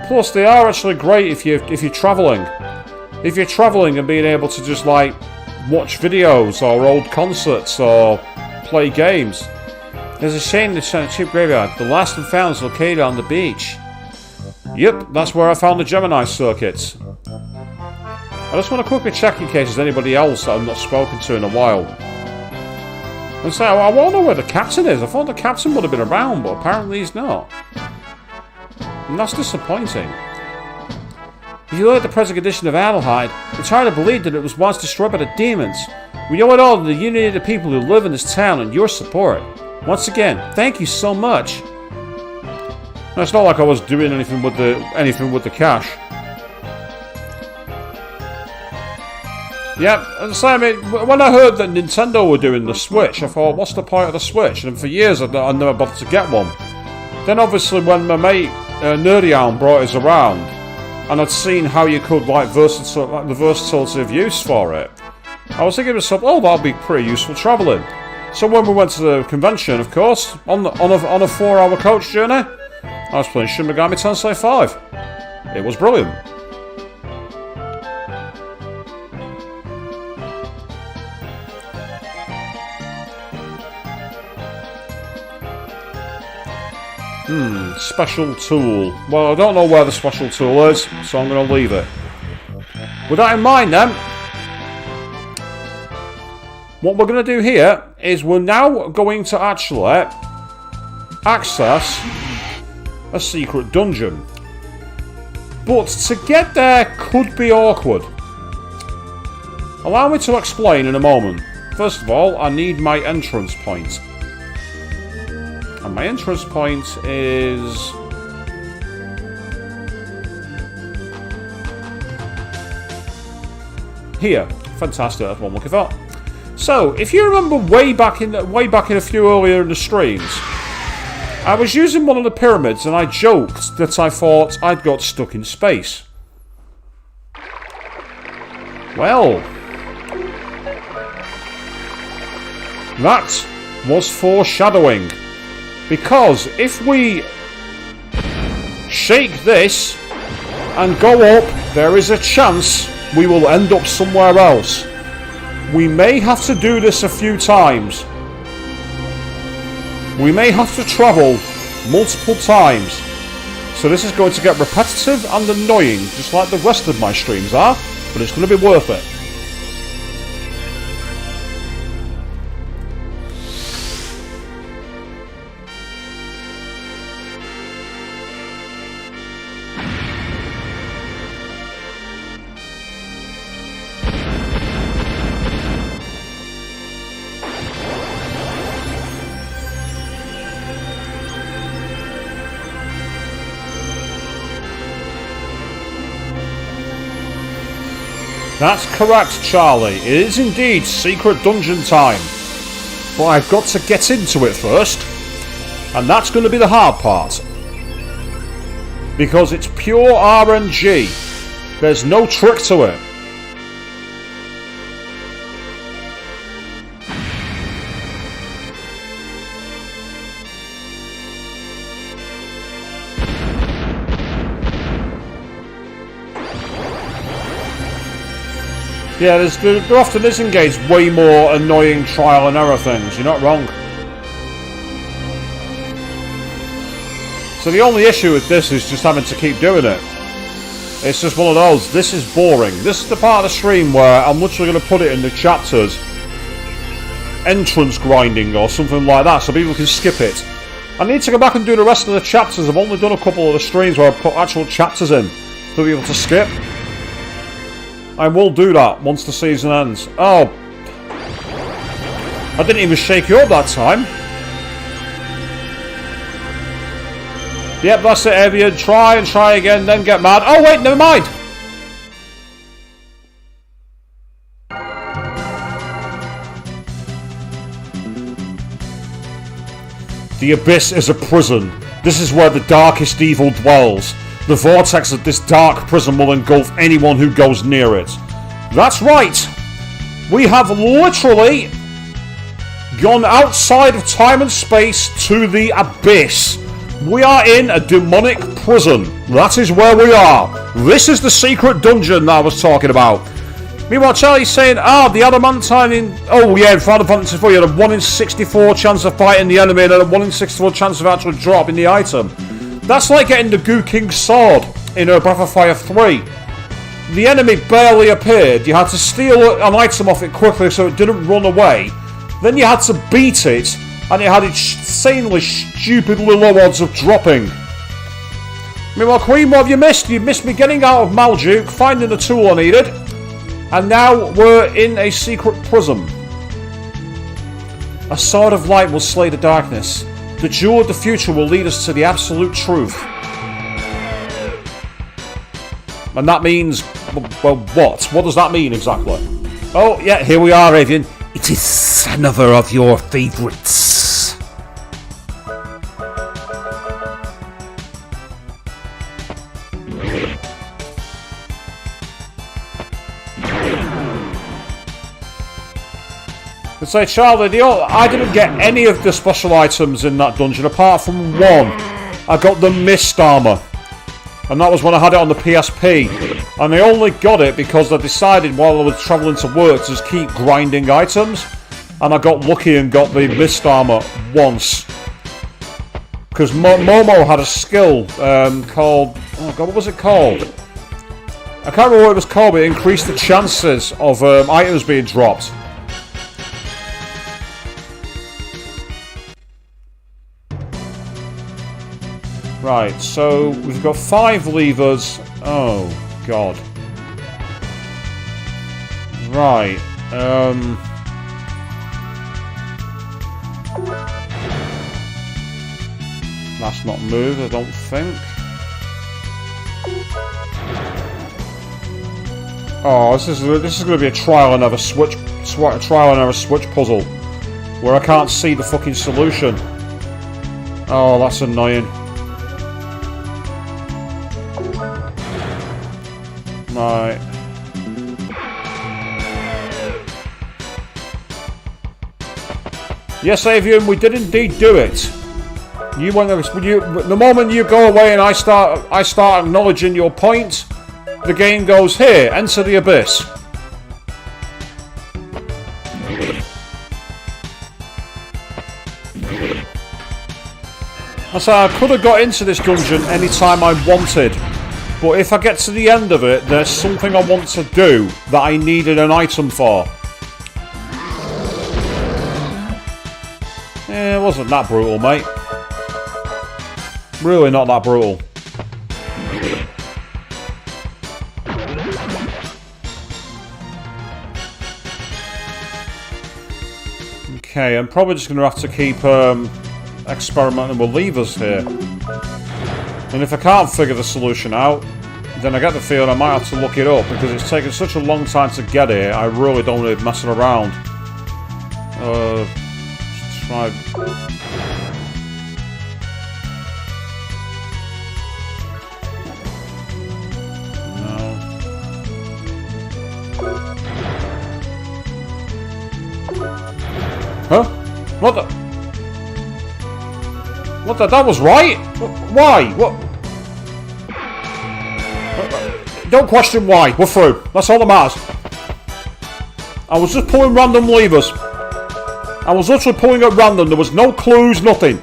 Plus, they are actually great if you're travelling. If you're travelling and being able to just like watch videos or old concerts or play games. There's a shame this cheap graveyard. The last and found is located on the beach. Yep, that's where I found the Gemini circuits. I just want to quickly check in case there's anybody else that I've not spoken to in a while. And say, I want to know where the captain is. I thought the captain would have been around, but apparently he's not. And that's disappointing. If you look at the present condition of Adelheid, it's hard to believe that it was once destroyed by the demons. We owe it all to the unity of the people who live in this town and your support. Once again, thank you so much. Now, it's not like I was doing anything with the cash. Yep, and so I mean, when I heard that Nintendo were doing the Switch, I thought, what's the point of the Switch? And for years I never bothered to get one. Then obviously when my mate Nerdy Owl brought us around, and I'd seen how you could like the versatility of use for it, I was thinking to myself, oh, that'll be pretty useful travelling. So when we went to the convention, of course, on a 4-hour coach journey, I was playing Shin Megami Tensei 5. It was brilliant. Special tool. Well, I don't know where the special tool is, so I'm going to leave it. With that in mind then, what we're going to do here is we're now going to actually access a secret dungeon. But to get there could be awkward. Allow me to explain in a moment. First of all, I need my entrance point. And my entrance point is here. Fantastic, that's what I'm looking for. So, if you remember way back in a few earlier in the streams, I was using one of the pyramids and I joked that I thought I'd got stuck in space. Well, that was foreshadowing. Because if we shake this and go up there is a chance we will end up somewhere else. We may have to do this a few times. We may have to travel multiple times. So this is going to get repetitive and annoying, just like the rest of my streams are, but it's going to be worth it. That's correct, Charlie. It is indeed secret dungeon time. But I've got to get into it first. And that's going to be the hard part. Because it's pure RNG. There's no trick to it. Yeah, there often is engaged way more annoying trial and error things. You're not wrong. So the only issue with this is just having to keep doing it. It's just one of those. This is boring. This is the part of the stream where I'm literally going to put it in the chapters. Entrance grinding or something like that so people can skip it. I need to go back and do the rest of the chapters. I've only done a couple of the streams where I put actual chapters in for people to skip. I will do that once the season ends. Oh. I didn't even shake you up that time. Yep, that's it, Evian. Try and try again, then get mad. Oh, wait, never mind. The Abyss is a prison. This is where the darkest evil dwells. The vortex of this dark prison will engulf anyone who goes near it. That's right! We have literally gone outside of time and space to the Abyss. We are in a demonic prison. That is where we are. This is the secret dungeon that I was talking about. Meanwhile, Charlie's saying, the adamantine in... Oh, yeah, in Final Fantasy IV, you had a 1 in 64 chance of fighting the enemy and a 1 in 64 chance of actually dropping the item. That's like getting the Goo King's sword in Breath of Fire 3. The enemy barely appeared. You had to steal an item off it quickly so it didn't run away. Then you had to beat it, and it had insanely stupidly low odds of dropping. Meanwhile, Queen, what have you missed? You missed me getting out of Malduke, finding the tool I needed, and now we're in a secret prison. A sword of light will slay the darkness. The jewel of the future will lead us to the absolute truth. And that means... well, what? What does that mean exactly? Oh, yeah, here we are, Avian. It is another of your favorites. I'd say, Charlie, I didn't get any of the special items in that dungeon apart from one. I got the mist armor. And that was when I had it on the PSP. And I only got it because I decided while I was travelling to work to just keep grinding items. And I got lucky and got the mist armor once. Because Momo had a skill called... Oh god, what was it called? I can't remember what it was called, but it increased the chances of items being dropped. Right, so we've got 5 levers. Oh, God. Right, that's not moved, I don't think. Oh, this is going to be a trial and error switch puzzle where I can't see the fucking solution. Oh, that's annoying. Right. Yes, Avian, we did indeed do it. The moment you go away and I start acknowledging your point, the game goes, here, enter the abyss. I said I could have got into this dungeon anytime I wanted, but if I get to the end of it, there's something I want to do that I needed an item for. It wasn't that brutal, mate. Really not that brutal. Okay, I'm probably just going to have to keep experimenting with levers here. And if I can't figure the solution out, then I get the feeling I might have to look it up, because it's taken such a long time to get here. I really don't need messing around. Let's try. No. Huh? What the? What the? That was right? Why? What? Don't question why. We're through. That's all that matters. I was just pulling random levers. I was literally pulling at random. There was no clues, nothing.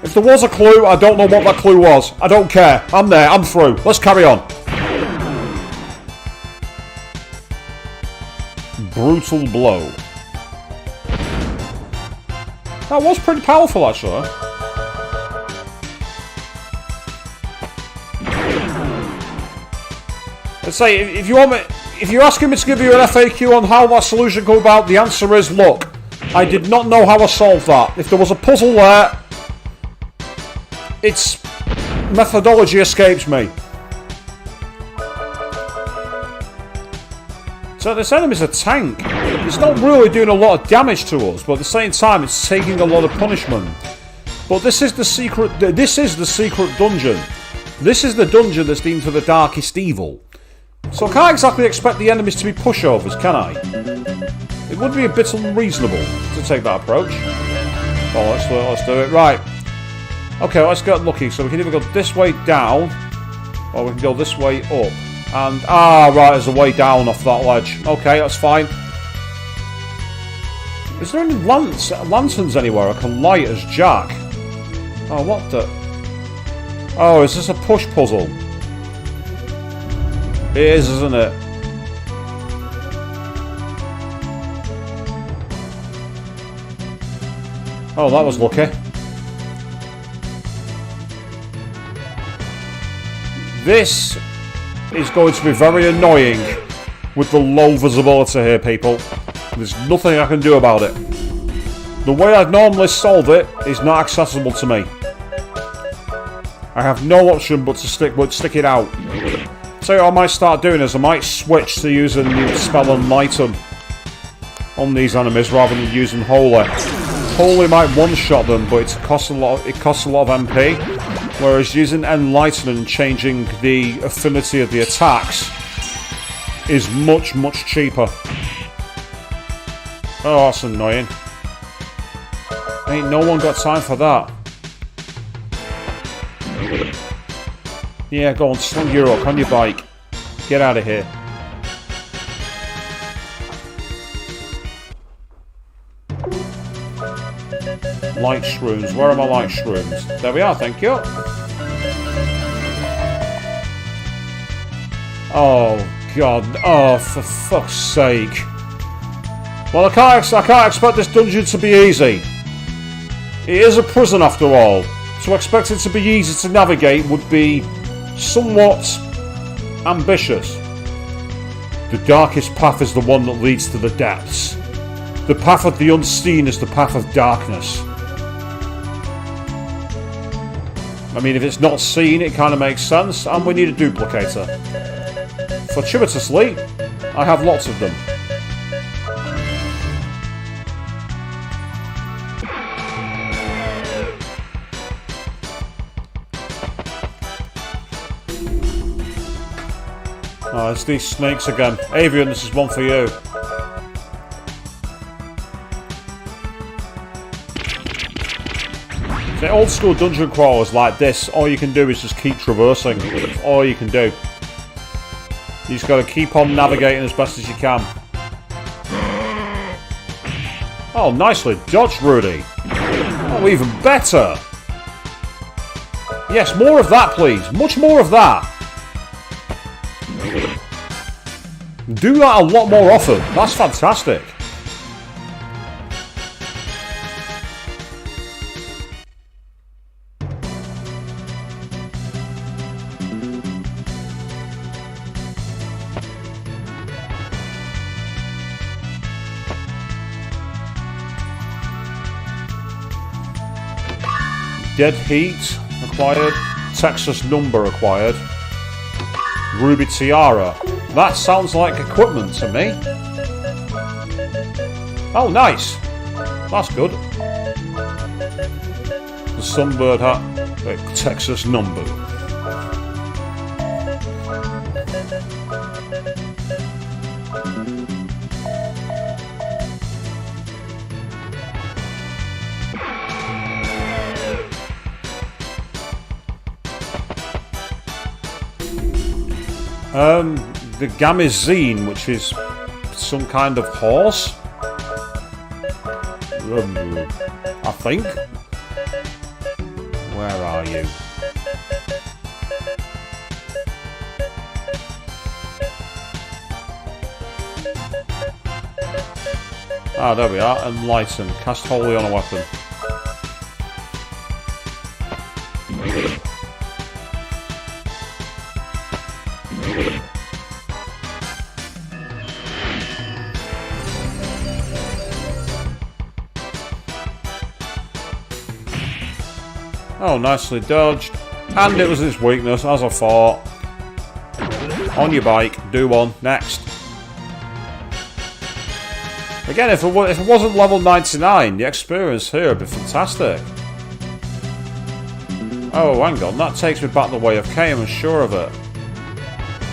If there was a clue, I don't know what that clue was. I don't care. I'm there. I'm through. Let's carry on. Brutal blow. That was pretty powerful, actually. Let's say, if you want me, if you're asking me to give you an FAQ on how that solution came about, the answer is, look, I did not know how I solved that. If there was a puzzle there, its methodology escapes me. So this enemy's a tank. It's not really doing a lot of damage to us, but at the same time, it's taking a lot of punishment. But this is the secret. This is the secret dungeon. This is the dungeon that's deemed for the darkest evil. So I can't exactly expect the enemies to be pushovers, can I? It would be a bit unreasonable to take that approach. Oh, let's do it. Right. Okay, let's get lucky. So we can either go this way down, or we can go this way up. And, right, there's a way down off that ledge. Okay, that's fine. Is there any lanterns anywhere I can light as Jack? Oh, what the? Oh, is this a push puzzle? It is, isn't it? Oh, that was lucky. This is going to be very annoying with the low visibility here, people. There's nothing I can do about it. The way I'd normally solve it is not accessible to me. I have no option but to stick it out. So what I might start doing is I might switch to using the spell Enlighten on these enemies rather than using Holy. Holy might one-shot them, but it costs a lot of MP. Whereas using Enlighten and changing the affinity of the attacks is much, much cheaper. Oh, that's annoying. Ain't no one got time for that. Yeah, go on, sling your hook on your bike. Get out of here. Light shrooms. Where are my light shrooms? There we are, thank you. Oh, God. Oh, for fuck's sake. Well, I can't expect this dungeon to be easy. It is a prison, after all. So expect it to be easy to navigate would be somewhat ambitious. The darkest path is the one that leads to the depths. The path of the unseen is the path of darkness. I mean, if it's not seen, it kind of makes sense, and we need a duplicator. Fortuitously, I have lots of them. Oh, it's these snakes again. Avian, this is one for you. The old school dungeon crawlers like this, all you can do is just keep traversing. That's all you can do. You just gotta keep on navigating as best as you can. Oh, nicely dodged, Rudy. Oh, even better. Yes, more of that, please. Much more of that. Do that a lot more often. That's fantastic. Dead Heat acquired. Texas Number acquired. Ruby Tiara. That sounds like equipment to me. Oh, nice. That's good. The Sunbird hat. Texas Number. The Gamazine, which is some kind of horse. I think. Where are you? Ah, there we are. Enlighten. Cast wholly on a weapon. Oh, nicely dodged. And it was his weakness, as I thought. On your bike, do one. Next. Again, if it wasn't level 99, the experience here would be fantastic. Oh, hang on. That takes me back the way I've came, I'm sure of it.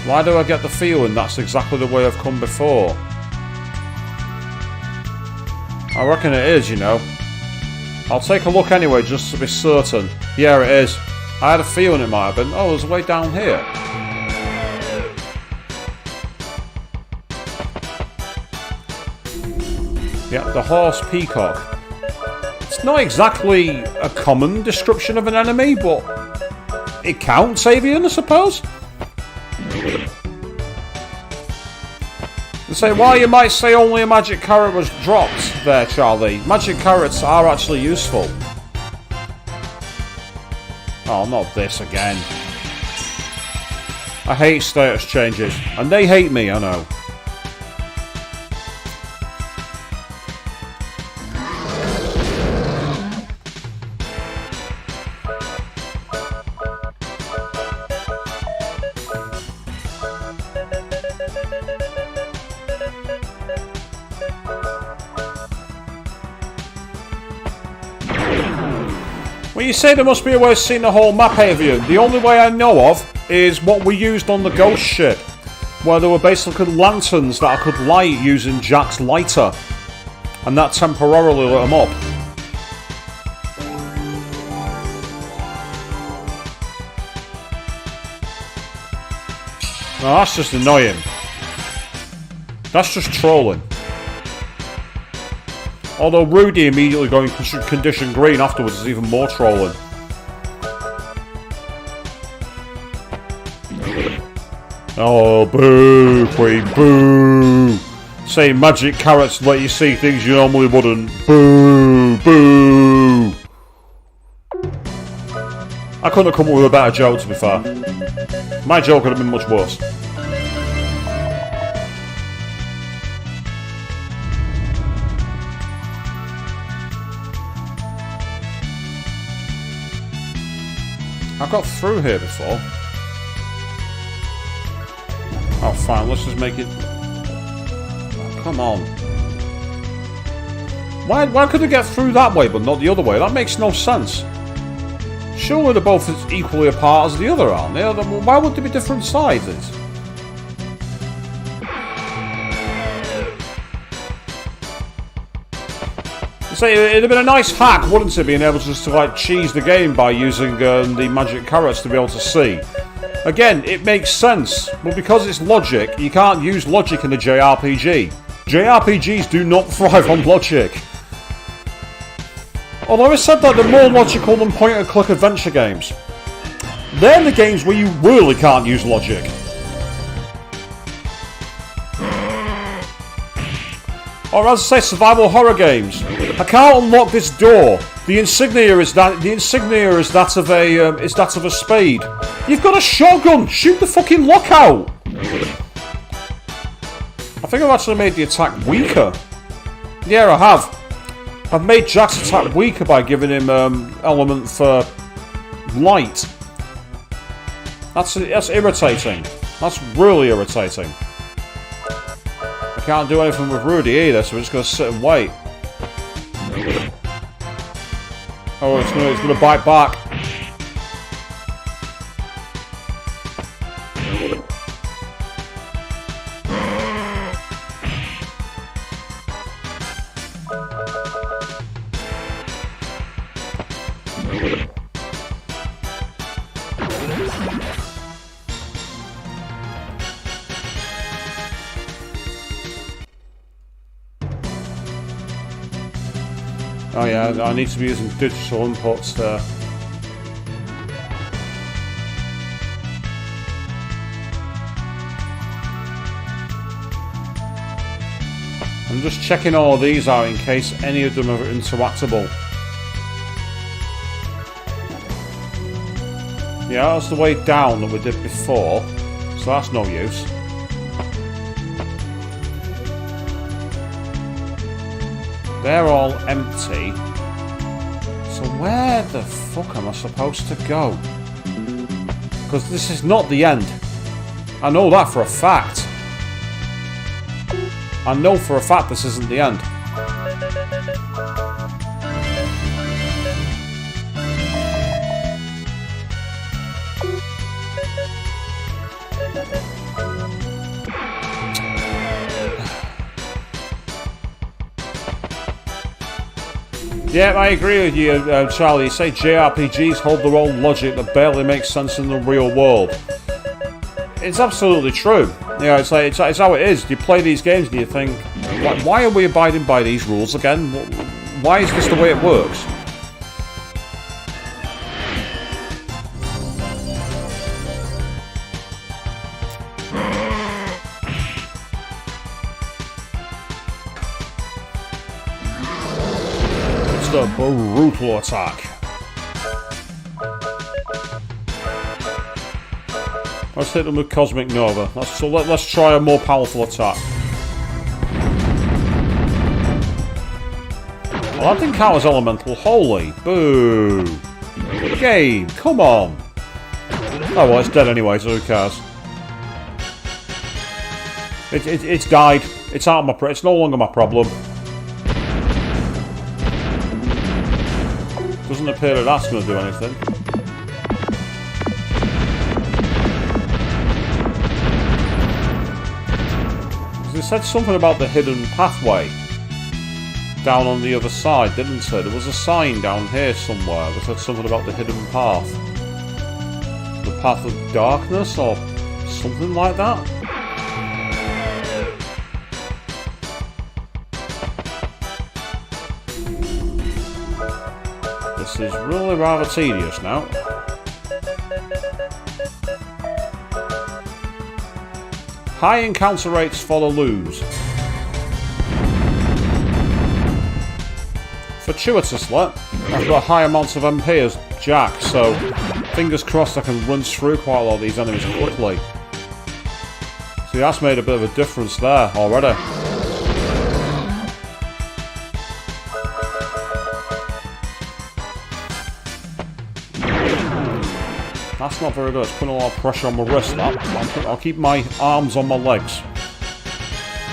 Why do I get the feeling that's exactly the way I've come before? I reckon it is, you know. I'll take a look anyway, just to be certain. Yeah, it is. I had a feeling it might have been. Oh, there's a way down here. Yeah, the horse peacock. It's not exactly a common description of an enemy, but it counts, Avian, I suppose? So while you might say only a magic carrot was dropped there, Charlie, magic carrots are actually useful. Oh, not this again. I hate status changes, and they hate me, I know. Well, you say there must be a way of seeing the whole map, Avian. The only way I know of is what we used on the ghost ship, where there were basically lanterns that I could light using Jack's lighter, and that temporarily lit them up. No, that's just annoying. That's just trolling. Although Rudy immediately going condition green afterwards is even more trolling. Oh, boo, Queen, boo! Saying magic carrots let you see things you normally wouldn't. Boo, boo! I couldn't have come up with a better joke, to be fair. My joke would have been much worse. I've got through here before. Oh, fine. Let's just make it... Oh, come on. Why could they get through that way but not the other way? That makes no sense. Surely they're both as equally apart as the other, aren't they? Why would there be different sizes? So it'd have been a nice hack, wouldn't it, being able just to like cheese the game by using the magic carrots to be able to see. Again, it makes sense, but because it's logic, you can't use logic in a JRPG. JRPGs do not thrive on logic. Although I said that they're more logical than point-and-click adventure games. They're the games where you really can't use logic. Or as I say, survival horror games. I can't unlock this door. The insignia is that of a spade. You've got a shotgun. Shoot the fucking lock out. I think I've actually made the attack weaker. Yeah, I have. I've made Jack's attack weaker by giving him element for light. That's irritating. That's really irritating. I can't do anything with Rudy either, so we're just gonna sit and wait. Oh, it's gonna bite back. Oh yeah, I need to be using digital inputs there. I'm just checking all of these out in case any of them are interactable. Yeah, that's the way down that we did before, so that's no use. They're all empty. So where the fuck am I supposed to go? Because this is not the end. I know that for a fact. I know for a fact this isn't the end. Yeah, I agree with you, Charlie. You say JRPGs hold their own logic that barely makes sense in the real world. It's absolutely true. You know, it's how it is. You play these games and you think, why are we abiding by these rules again? Why is this the way it works? It's a brutal attack. Let's hit them with Cosmic Nova. Let's try a more powerful attack. Well, that didn't count as elemental. Holy boo! Game, come on! Oh well, it's dead anyway, so who cares? It's died. It's out of my. It's no longer my problem. Doesn't appear that that's going to do anything. It said something about the hidden pathway down on the other side, didn't it? There was a sign down here somewhere that said something about the hidden path. The path of darkness or something like that. This is really rather tedious now. High encounter rates for the lose. Fortuitously, I've got high amounts of MP as Jack, so fingers crossed I can run through quite a lot of these enemies quickly. See, that's made a bit of a difference there already. That's not very good. It's putting a lot of pressure on my wrist, that. I'll keep my arms on my legs.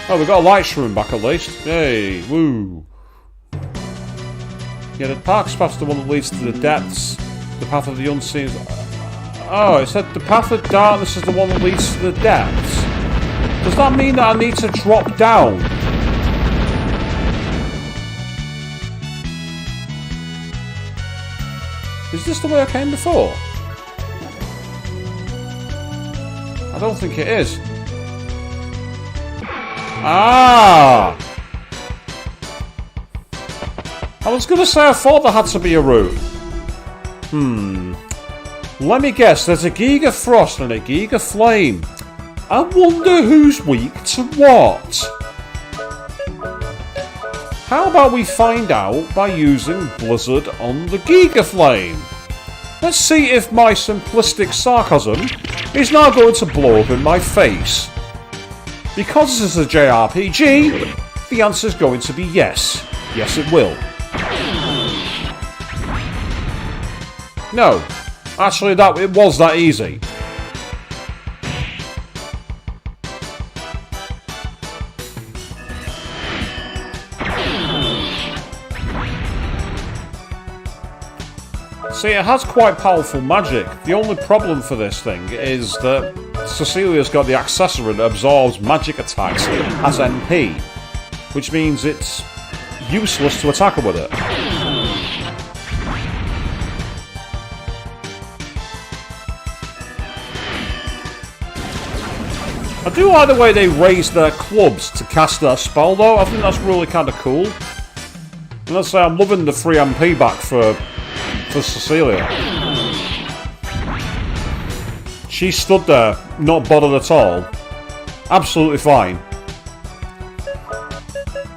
Oh, we've got a light shroom back at least. Yay, woo. Yeah, the park's path's the one that leads to the depths. The path of the unseen. Oh, it said the path of darkness is the one that leads to the depths. Does that mean that I need to drop down? Is this the way I came before? I don't think it is. Ah! I was going to say I thought there had to be a route. Let me guess, there's a Giga Frost and a Giga Flame. I wonder who's weak to what? How about we find out by using Blizzard on the Giga Flame? Let's see if my simplistic sarcasm is now going to blow up in my face. Because this is a JRPG, the answer is going to be yes. Yes, it will. No. Actually, it was that easy. See, it has quite powerful magic. The only problem for this thing is that Cecilia's got the accessory that absorbs magic attacks as MP, which means it's useless to attack her with it. I do like the way they raise their clubs to cast their spell though. I think that's really kind of cool. And let's say I'm loving the free MP back for Cecilia. She stood there, not bothered at all. Absolutely fine.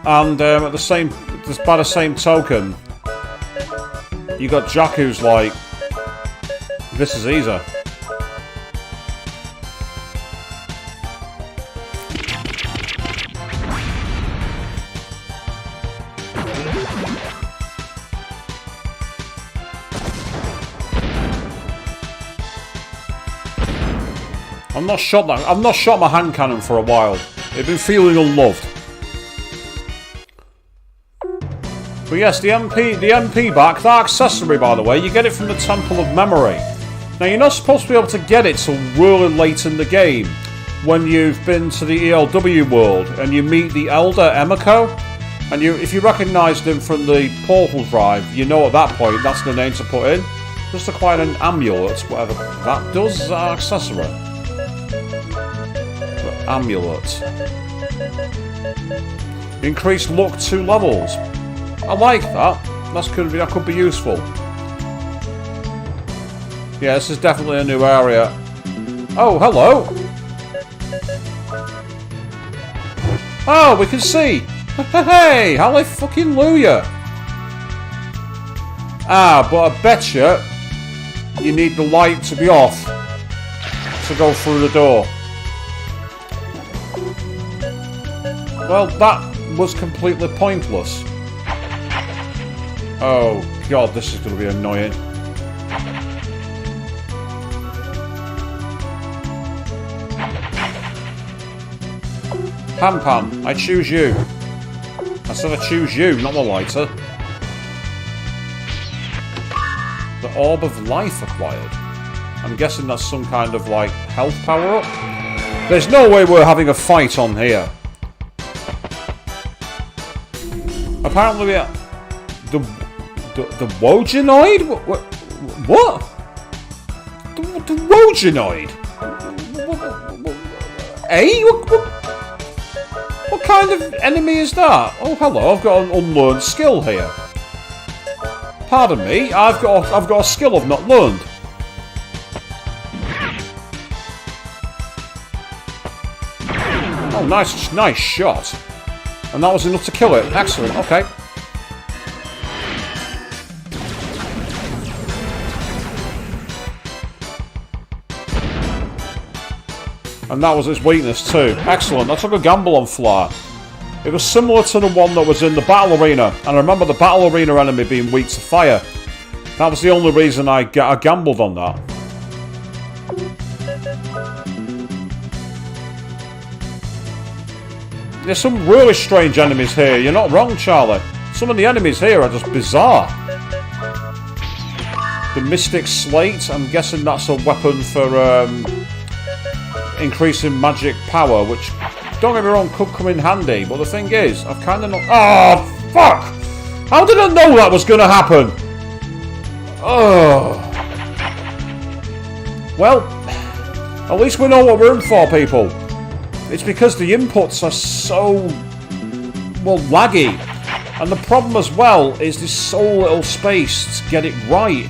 And by the same token, you got Jack who's like, this is easy. I've not shot my hand cannon for a while. I've been feeling unloved. But yes, the MP back, that accessory by the way, you get it from the Temple of Memory. Now you're not supposed to be able to get it till really late in the game, when you've been to the ELW world and you meet the Elder Emiko, and if you recognise him from the Portal Drive, you know at that point that's the name to put in. Just acquire an amulet, whatever that does, is that accessory? Amulet. Increase luck 2 levels. I like that. That could be useful. Yeah, this is definitely a new area. Oh, hello. Oh, we can see. Hey, hallelujah. Ah, but I betcha you need the light to be off to go through the door. Well, that was completely pointless. Oh, God, this is going to be annoying. Pan, I choose you. I said I choose you, not the lighter. The Orb of Life acquired. I'm guessing that's some kind of, like, health power-up. There's no way we're having a fight on here. Apparently, the Wojanoid? What? The Wojanoid? Eh? What kind of enemy is that? Oh, hello! I've got an unlearned skill here. Pardon me. I've got a skill I've not learned. Oh, nice shot. And that was enough to kill it. Excellent, okay. And that was its weakness too. Excellent, I took a gamble on Flower. It was similar to the one that was in the battle arena. And I remember the battle arena enemy being weak to fire. That was the only reason I gambled on that. There's some really strange enemies here. You're not wrong, Charlie. Some of the enemies here are just bizarre. The Mystic Slate, I'm guessing that's a weapon for increasing magic power, which, don't get me wrong, could come in handy. But the thing is, I've kind of not... Oh, fuck! How did I know that was going to happen? Oh. Well, at least we know what we're in for, people. It's because the inputs are so, well, laggy. And the problem as well is there's so little space to get it right.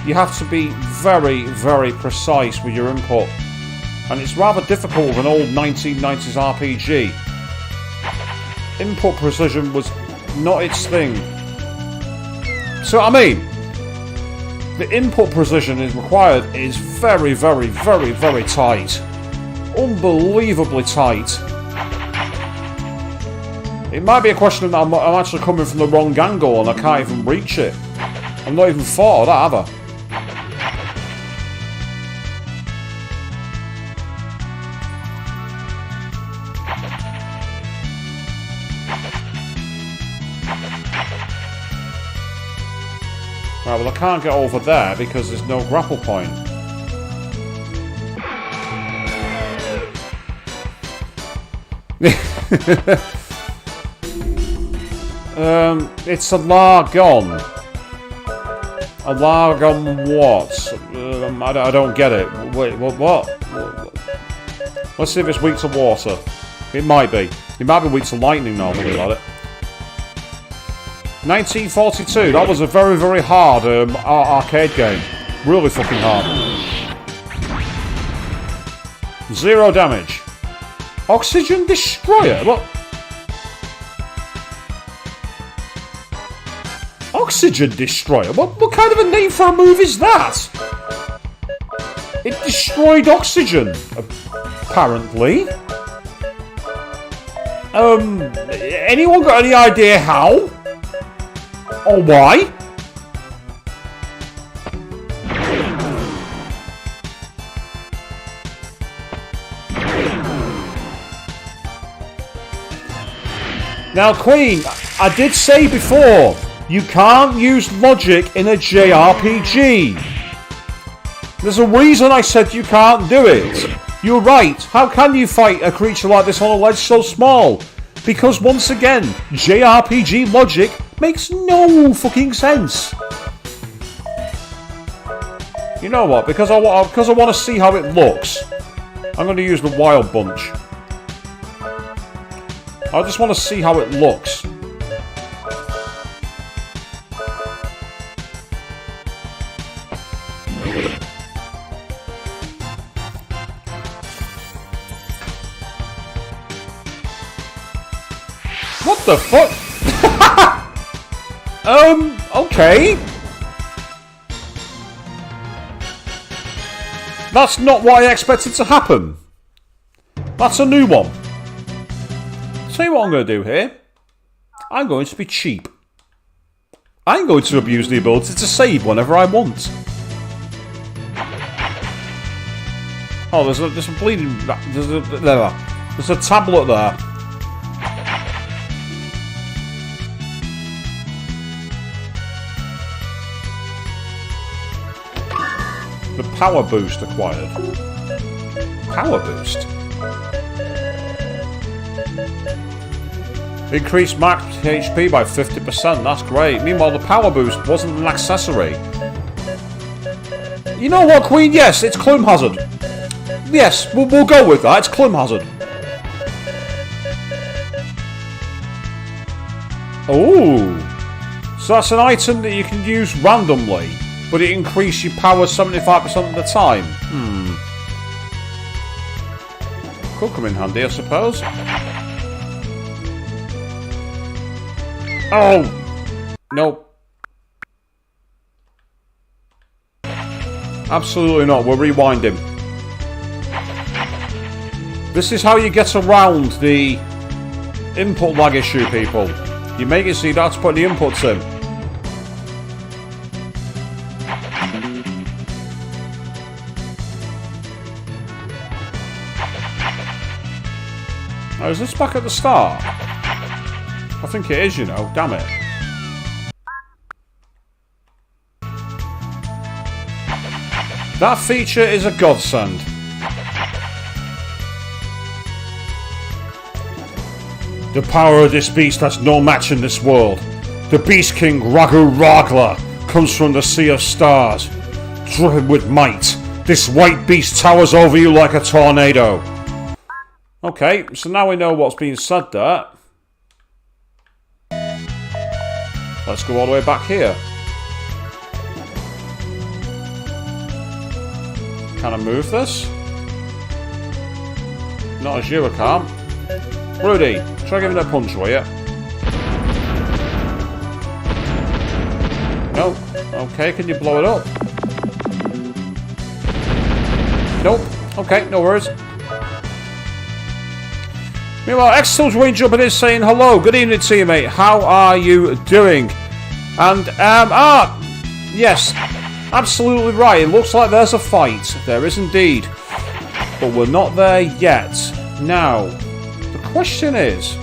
You have to be very, very precise with your input. And it's rather difficult with an old 1990s RPG. Input precision was not its thing. So, I mean, the input precision is required is very, very, very, very tight. Unbelievably tight. It might be a question that I'm actually coming from the wrong angle and I can't even reach it. I've not even thought of that, have I? Right, well I can't get over there because there's no grapple point. It's a Largon. A Largon what? I don't get it. Wait, what? Let's see if it's weak to water. It might be. It might be weak to lightning now, think about it. 1942. That was a very, very hard arcade game. Really fucking hard. 0 damage. Oxygen Destroyer? What? Oxygen Destroyer? What kind of a name for a move is that? It destroyed oxygen, apparently. Anyone got any idea how? Or why? Now, Queen, I did say before, you can't use logic in a JRPG. There's a reason I said you can't do it. You're right. How can you fight a creature like this on a ledge so small? Because once again, JRPG logic makes no fucking sense. You know what? Because I want to see how it looks, I'm going to use the Wild Bunch. I just want to see how it looks. What the fuck? Okay. That's not what I expected to happen. That's a new one. Tell you what I'm going to do here. I'm going to be cheap. I'm going to abuse the ability to save whenever I want. Oh, there's a bleeding... There's a tablet there. The power boost acquired. Power boost? Increased max HP by 50%, that's great. Meanwhile, the power boost wasn't an accessory. You know what, Queen? Yes, it's Clume Hazard. Yes, we'll go with that. It's Clume Hazard. Oh, so that's an item that you can use randomly, but it increases your power 75% of the time. Could come in handy, I suppose. Oh! Nope. Absolutely not. We're rewinding. This is how you get around the input lag issue, people. You make it so you don't have to put the inputs in. Oh, is this back at the start? I think it is, you know. Damn it. That feature is a godsend. The power of this beast has no match in this world. The Beast King Ragu Ragla comes from the sea of stars. Driven with might, this white beast towers over you like a tornado. Okay, so now we know what's being said there. Let's go all the way back here. Can I move this? Not as you, I can't. Rudy, try giving it a punch, will you? No. Okay, can you blow it up? Nope. Okay, no worries. Meanwhile, Excel's Wayne jumping in saying hello. Good evening, teammate. How are you doing? And, yes, absolutely right. It looks like there's a fight. There is indeed. But we're not there yet. Now, the question is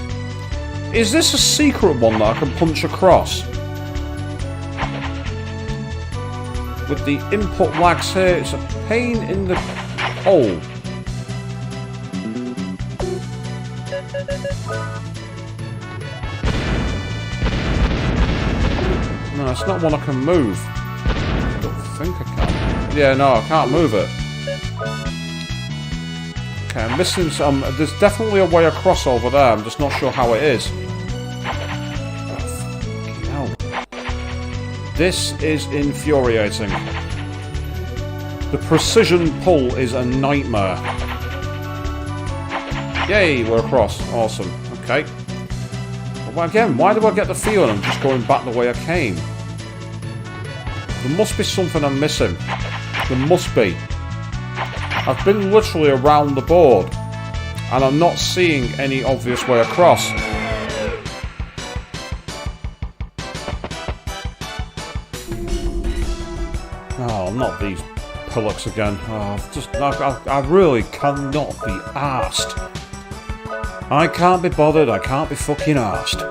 this a secret one that I can punch across? With the input lags here, it's a pain in the hole. No, it's not one I can move. I don't think I can. Yeah, no, I can't move it. Okay, I'm missing some. There's definitely a way across over there. I'm just not sure how it is. Oh, this is infuriating. The precision pull is a nightmare. Yay, we're across. Awesome. Okay. But again, why do I get the feeling I'm just going back the way I came? There must be something I'm missing. There must be. I've been literally around the board, and I'm not seeing any obvious way across. Oh, not these pillocks again. Oh, I really cannot be arsed. I can't be bothered, I can't be fucking arsed.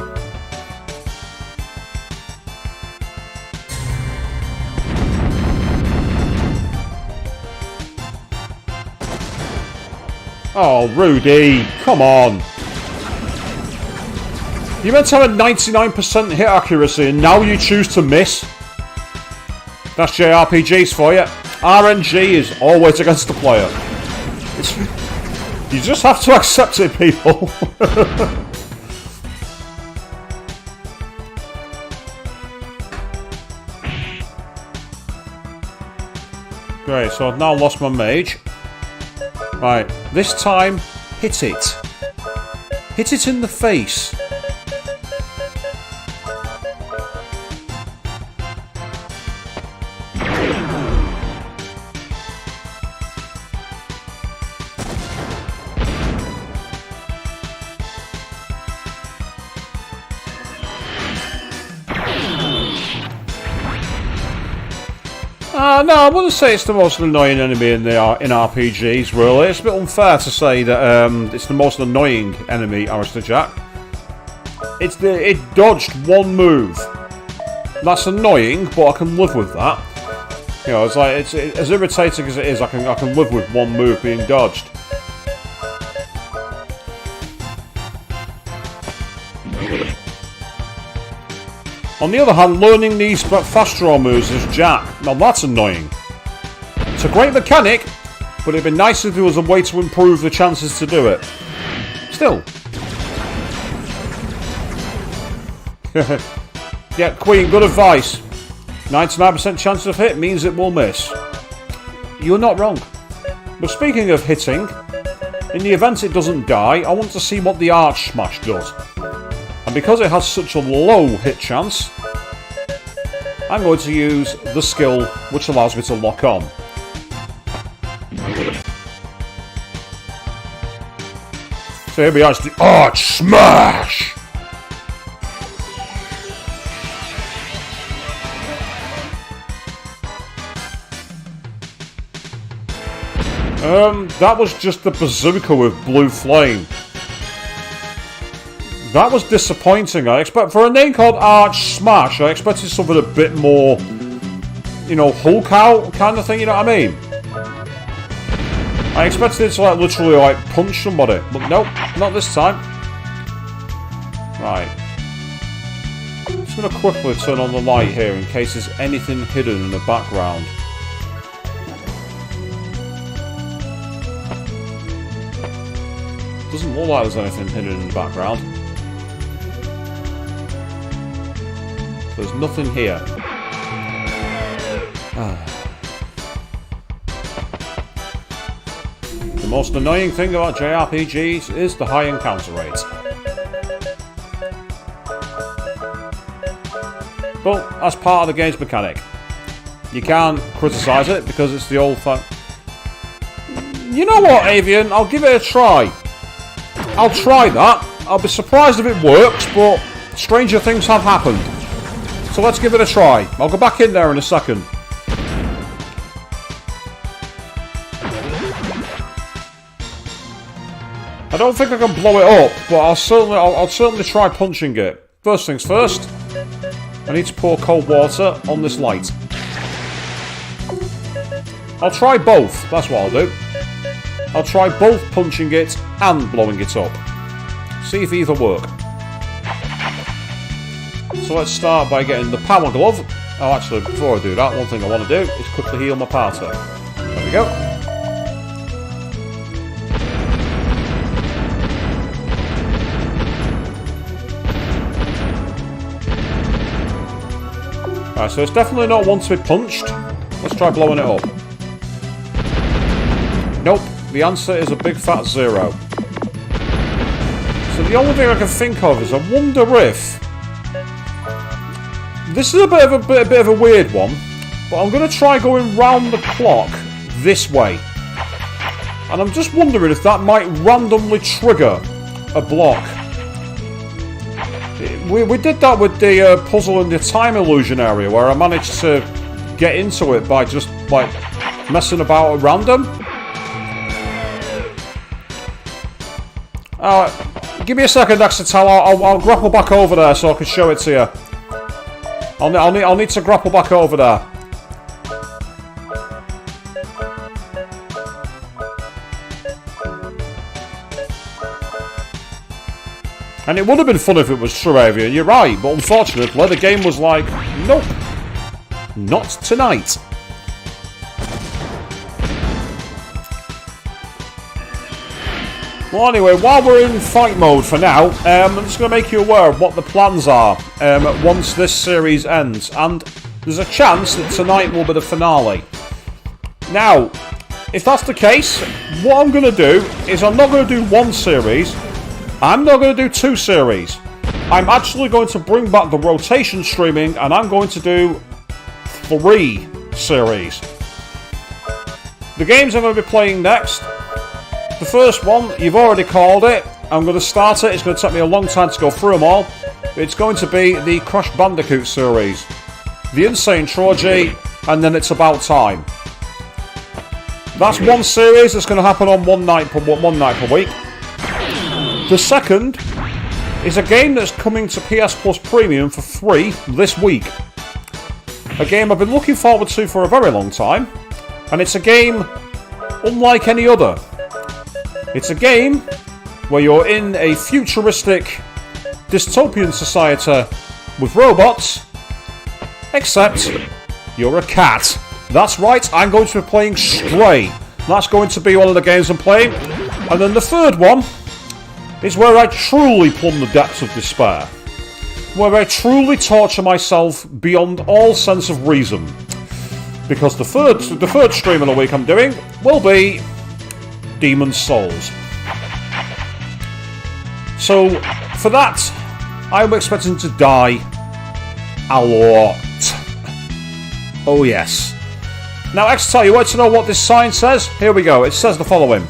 Oh, Rudy, come on. You meant to have a 99% hit accuracy and now you choose to miss? That's JRPGs for you. RNG is always against the player. You just have to accept it, people. Great, so I've now lost my mage. Right, this time, hit it. Hit it in the face. No, I wouldn't say it's the most annoying enemy in RPGs, really. It's a bit unfair to say that it's the most annoying enemy, Alistair Jack. It dodged one move. That's annoying, but I can live with that. You know, it's like it's as irritating as it is. I can live with one move being dodged. On the other hand, learning these fast draw moves is Jack. Now that's annoying. It's a great mechanic, but it'd be nice if there was a way to improve the chances to do it. Still. Yeah, Queen, good advice. 99% chance of hit means it will miss. You're not wrong. But speaking of hitting, in the event it doesn't die, I want to see what the Arch Smash does. And because it has such a low hit chance, I'm going to use the skill which allows me to lock on. So here we are, it's the Arch Smash! That was just the bazooka with blue flame. That was disappointing. I expect for a name called Arch Smash, I expected something a bit more, you know, Hulk out kind of thing. You know what I mean? I expected it to like literally like punch somebody, but nope, not this time. Right. just going to quickly turn on the light here in case there's anything hidden in the background. Doesn't look like there's anything hidden in the background. There's nothing here. The most annoying thing about JRPGs is the high encounter rate. But that's part of the game's mechanic. You can't criticise it because it's the old thing. You know what, Avian? I'll give it a try. I'll try that. I'll be surprised if it works, but stranger things have happened. So let's give it a try. I'll go back in there in a second. I don't think I can blow it up, but I'll certainly try punching it. First things first, I need to pour cold water on this light. I'll try both, that's what I'll do. I'll try both punching it and blowing it up. See if either work. So let's start by getting the power glove. Oh, actually, before I do that, one thing I want to do is quickly heal my party. There we go. Alright, so it's definitely not one to be punched. Let's try blowing it up. Nope, the answer is a big fat 0. So the only thing I can think of is I wonder if... This is a bit of a weird one, but I'm going to try going round the clock this way. And I'm just wondering if that might randomly trigger a block. We did that with the puzzle in the time illusion area, where I managed to get into it by just, like, messing about at random. Give me a second, Axetal. I'll grapple back over there so I can show it to you. I'll need to grapple back over there. And it would have been fun if it was true, Avian, you're right, but unfortunately the game was like, nope, not tonight. Well, anyway, while we're in fight mode for now, I'm just going to make you aware of what the plans are once this series ends. And there's a chance that tonight will be the finale. Now, if that's the case, what I'm going to do is I'm not going to do one series. I'm not going to do 2 series. I'm actually going to bring back the rotation streaming and I'm going to do 3 series. The games I'm going to be playing next, the first one, you've already called it. I'm going to start it. It's going to take me a long time to go through them all. It's going to be the Crash Bandicoot series, the Insane Trilogy, and then It's About Time. That's one series that's going to happen on one night per week. The second is a game that's coming to PS Plus Premium for free this week. A game I've been looking forward to for a very long time, and it's a game unlike any other. It's a game where you're in a futuristic dystopian society with robots, except you're a cat. That's right, I'm going to be playing Stray. That's going to be one of the games I'm playing. And then the third one is where I truly plumb the depths of despair. Where I truly torture myself beyond all sense of reason. Because the third stream of the week I'm doing will be Demon's Souls. So, for that, I'm expecting to die a lot. Oh yes. Now, Exeter, you want to know what this sign says? Here we go. It says the following.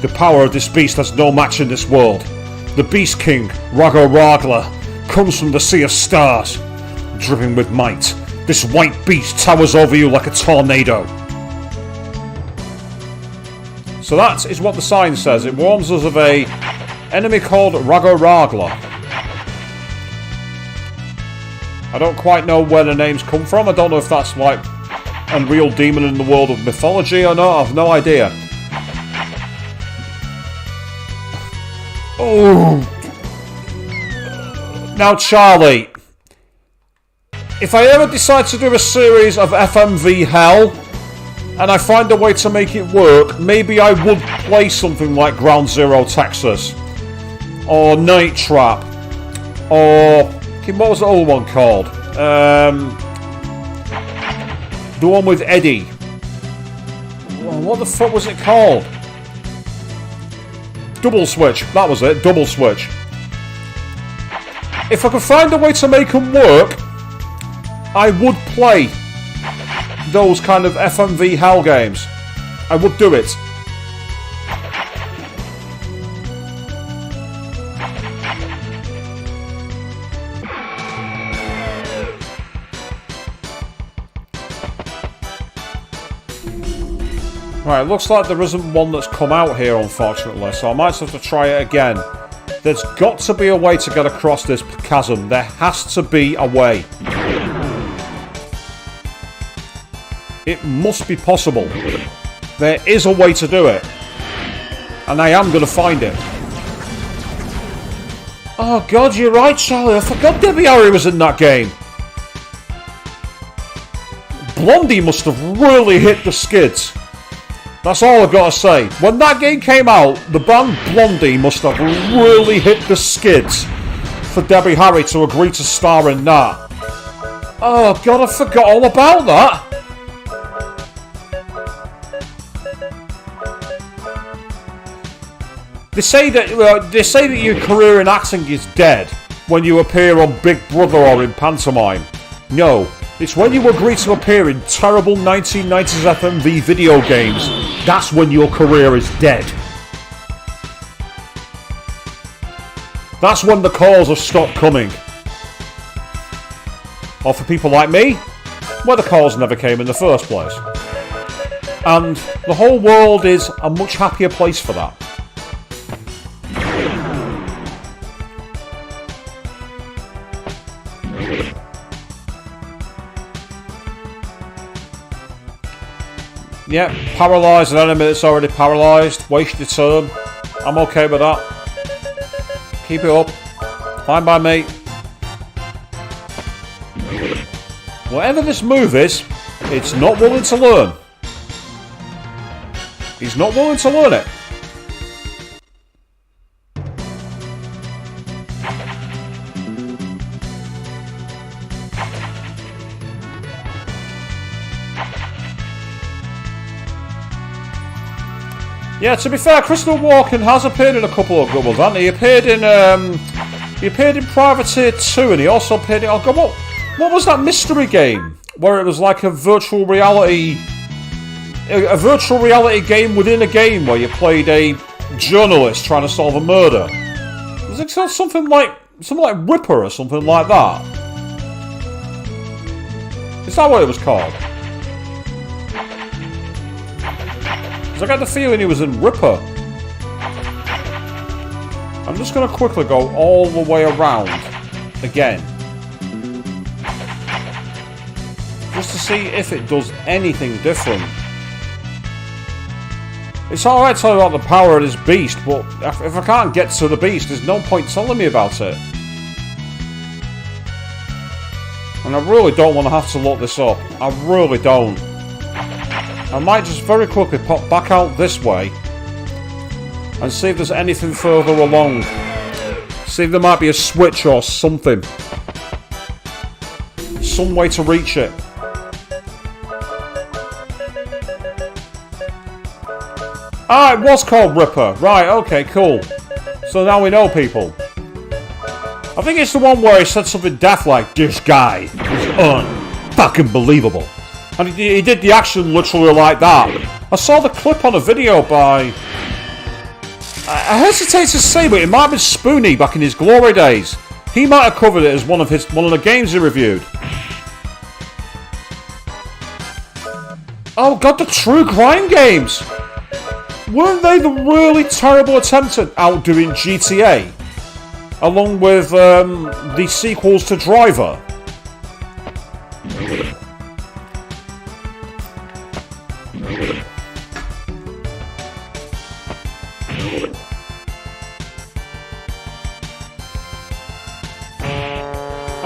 The power of this beast has no match in this world. The Beast King, Rago Ragla, comes from the sea of stars. Dripping with might, this white beast towers over you like a tornado. So that is what the sign says. It warns us of a enemy called Rago Ragla. I don't quite know where the names come from. I don't know if that's like a real demon in the world of mythology or not. I have no idea. Oh. Now, Charlie, if I ever decide to do a series of FMV Hell, and I find a way to make it work, maybe I would play something like Ground Zero Texas, or Night Trap, or what was the other one called? The one with Eddie. What the fuck was it called? Double Switch. That was it. Double Switch. If I could find a way to make them work, I would play those kind of FMV Hell games. I would do it. Right, looks like there isn't one that's come out here, unfortunately, so I might have to try it again. There's got to be a way to get across this chasm. There has to be a way. It must be possible. There is a way to do it. And I am going to find it. Oh god, you're right, Charlie. I forgot Debbie Harry was in that game. Blondie must have really hit the skids. That's all I've got to say. When that game came out, the band Blondie must have really hit the skids for Debbie Harry to agree to star in that. Oh god, I forgot all about that. They say that your career in acting is dead when you appear on Big Brother or in pantomime. No, it's when you agree to appear in terrible 1990s FMV video games. That's when your career is dead. That's when the calls have stopped coming. Or for people like me, where the calls never came in the first place. And the whole world is a much happier place for that. Yeah, paralysed an enemy that's already paralysed. Waste your turn. I'm okay with that. Keep it up. Fine by me. Whatever this move is, it's not willing to learn. He's not willing to learn it. Yeah, to be fair, Crystal Walken has appeared in a couple of good ones, hasn't he? He appeared in Privateer 2, and he also appeared in... Oh god, what was that mystery game? Where it was like a virtual reality... A virtual reality game within a game where you played a journalist trying to solve a murder. Was it something like Ripper or something like that? Is that what it was called? I got the feeling he was in Ripper. I'm just going to quickly go all the way around again. Just to see if it does anything different. It's alright telling about the power of this beast, but if I can't get to the beast, there's no point telling me about it. And I really don't want to have to look this up. I really don't. I might just very quickly pop back out this way and see if there's anything further along. See if there might be a switch or something. Some way to reach it. Ah, it was called Ripper. Right, okay, cool. So now we know, people. I think it's the one where he said something daft like, "This guy is unfucking believable." And he did the action literally like that. I saw the clip on a video by... I hesitate to say, but it might have been Spoonie back in his glory days. He might have covered it as one of the games he reviewed. Oh god, the True Crime games! Weren't they the really terrible attempt at outdoing GTA? Along with the sequels to Driver.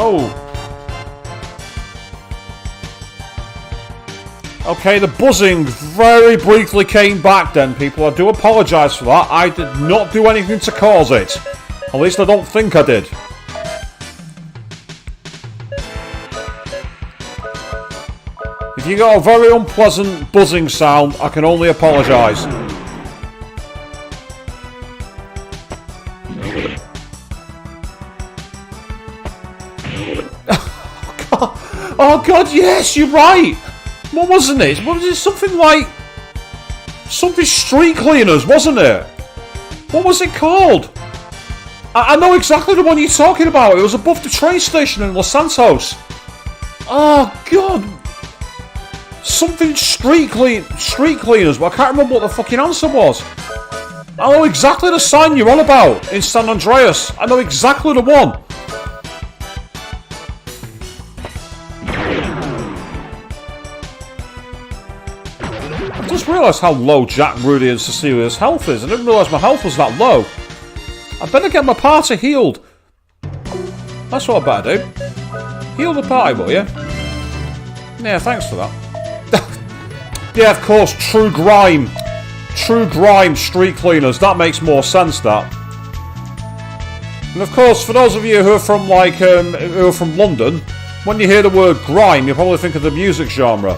Oh. Okay, the buzzing very briefly came back then, people. I do apologise for that. I did not do anything to cause it. At least I don't think I did. If you got a very unpleasant buzzing sound, I can only apologise. Oh god, yes, you're right! What wasn't it? What was it? Something like... Something street cleaners, wasn't it? What was it called? I know exactly the one you're talking about. It was above the train station in Los Santos. Oh god. Something street cleaners, but I can't remember what the fucking answer was. I know exactly the sign you're on about in San Andreas. I know exactly the one. I just realised how low Jack, Rudy and Cecilia's health is. I didn't realise my health was that low. I better get my party healed. That's what I better do. Heal the party, will you? Yeah, thanks for that. Yeah, of course, True Grime. True Grime street cleaners. That makes more sense, that. And of course, for those of you who are from, like, who are from London, when you hear the word grime, you probably think of the music genre.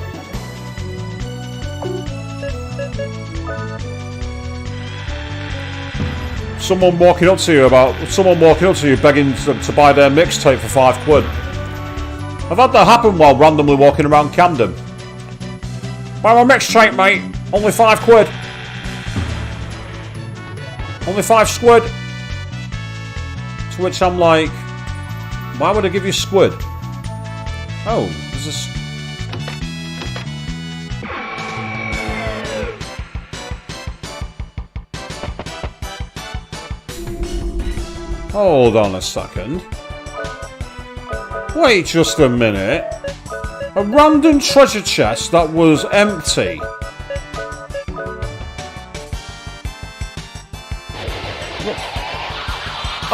Someone walking up to you begging to buy their mixtape for £5. I've had that happen while randomly walking around Camden. Buy my mixtape, mate. Only £5. Only 5 squid. To which I'm like, why would I give you squid? Oh, is this... Hold on a second. Wait just a minute. A random treasure chest that was empty.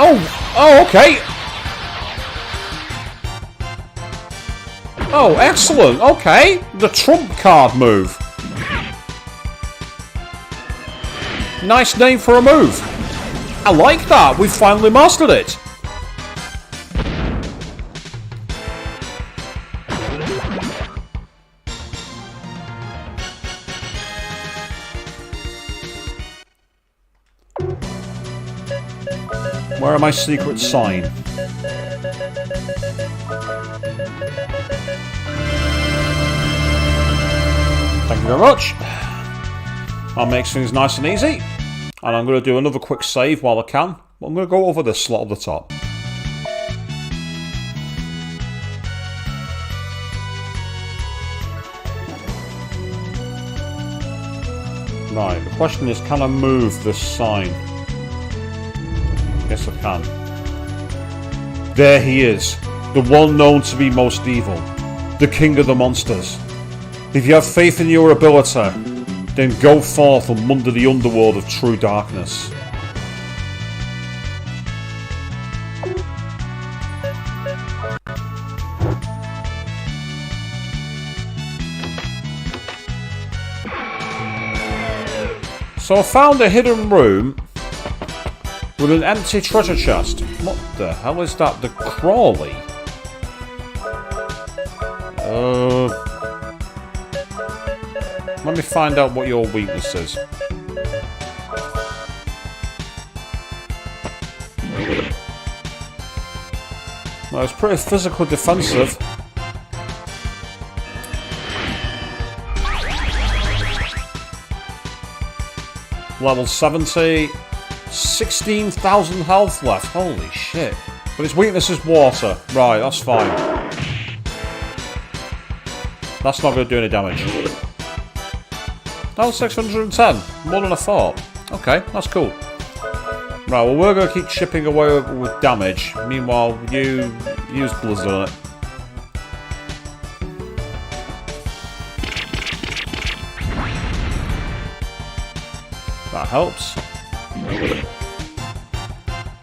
Oh, okay. Oh, excellent. Okay. The trump card move. Nice name for a move. I like that. We've finally mastered it. Where are my secret sign? Thank you very much. That makes things nice and easy. And I'm going to do another quick save while I can. I'm going to go over this slot at the top. Right, the question is, can I move this sign? Yes, I can. There he is, the one known to be most evil, the king of the monsters. If you have faith in your ability, then go forth from under the underworld of true darkness. So I found a hidden room with an empty treasure chest. What the hell is that? The Crawley? Let me find out what your weakness is. Well, it's pretty physical defensive. Level 70. 16,000 health left. Holy shit. But his weakness is water. Right, that's fine. That's not going to do any damage. That was 610. More than I thought. Okay, that's cool. Right, well, we're going to keep chipping away with damage. Meanwhile, you use Blizzard on it. That helps.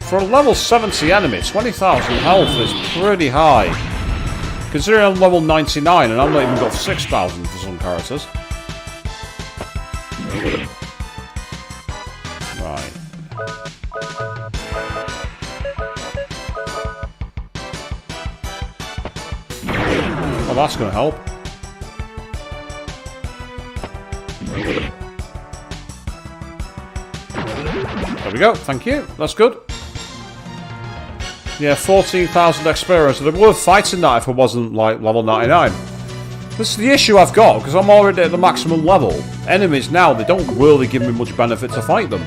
For a level 70 enemy, 20,000 health is pretty high. Considering I'm level 99 and I've not even got 6,000 for some characters. Right. Well, that's going to help. There we go, thank you. That's good. Yeah, 14,000 experience. It'd be worth fighting that if it wasn't, like, level 99. This is the issue I've got, because I'm already at the maximum level. Enemies now, they don't really give me much benefit to fight them.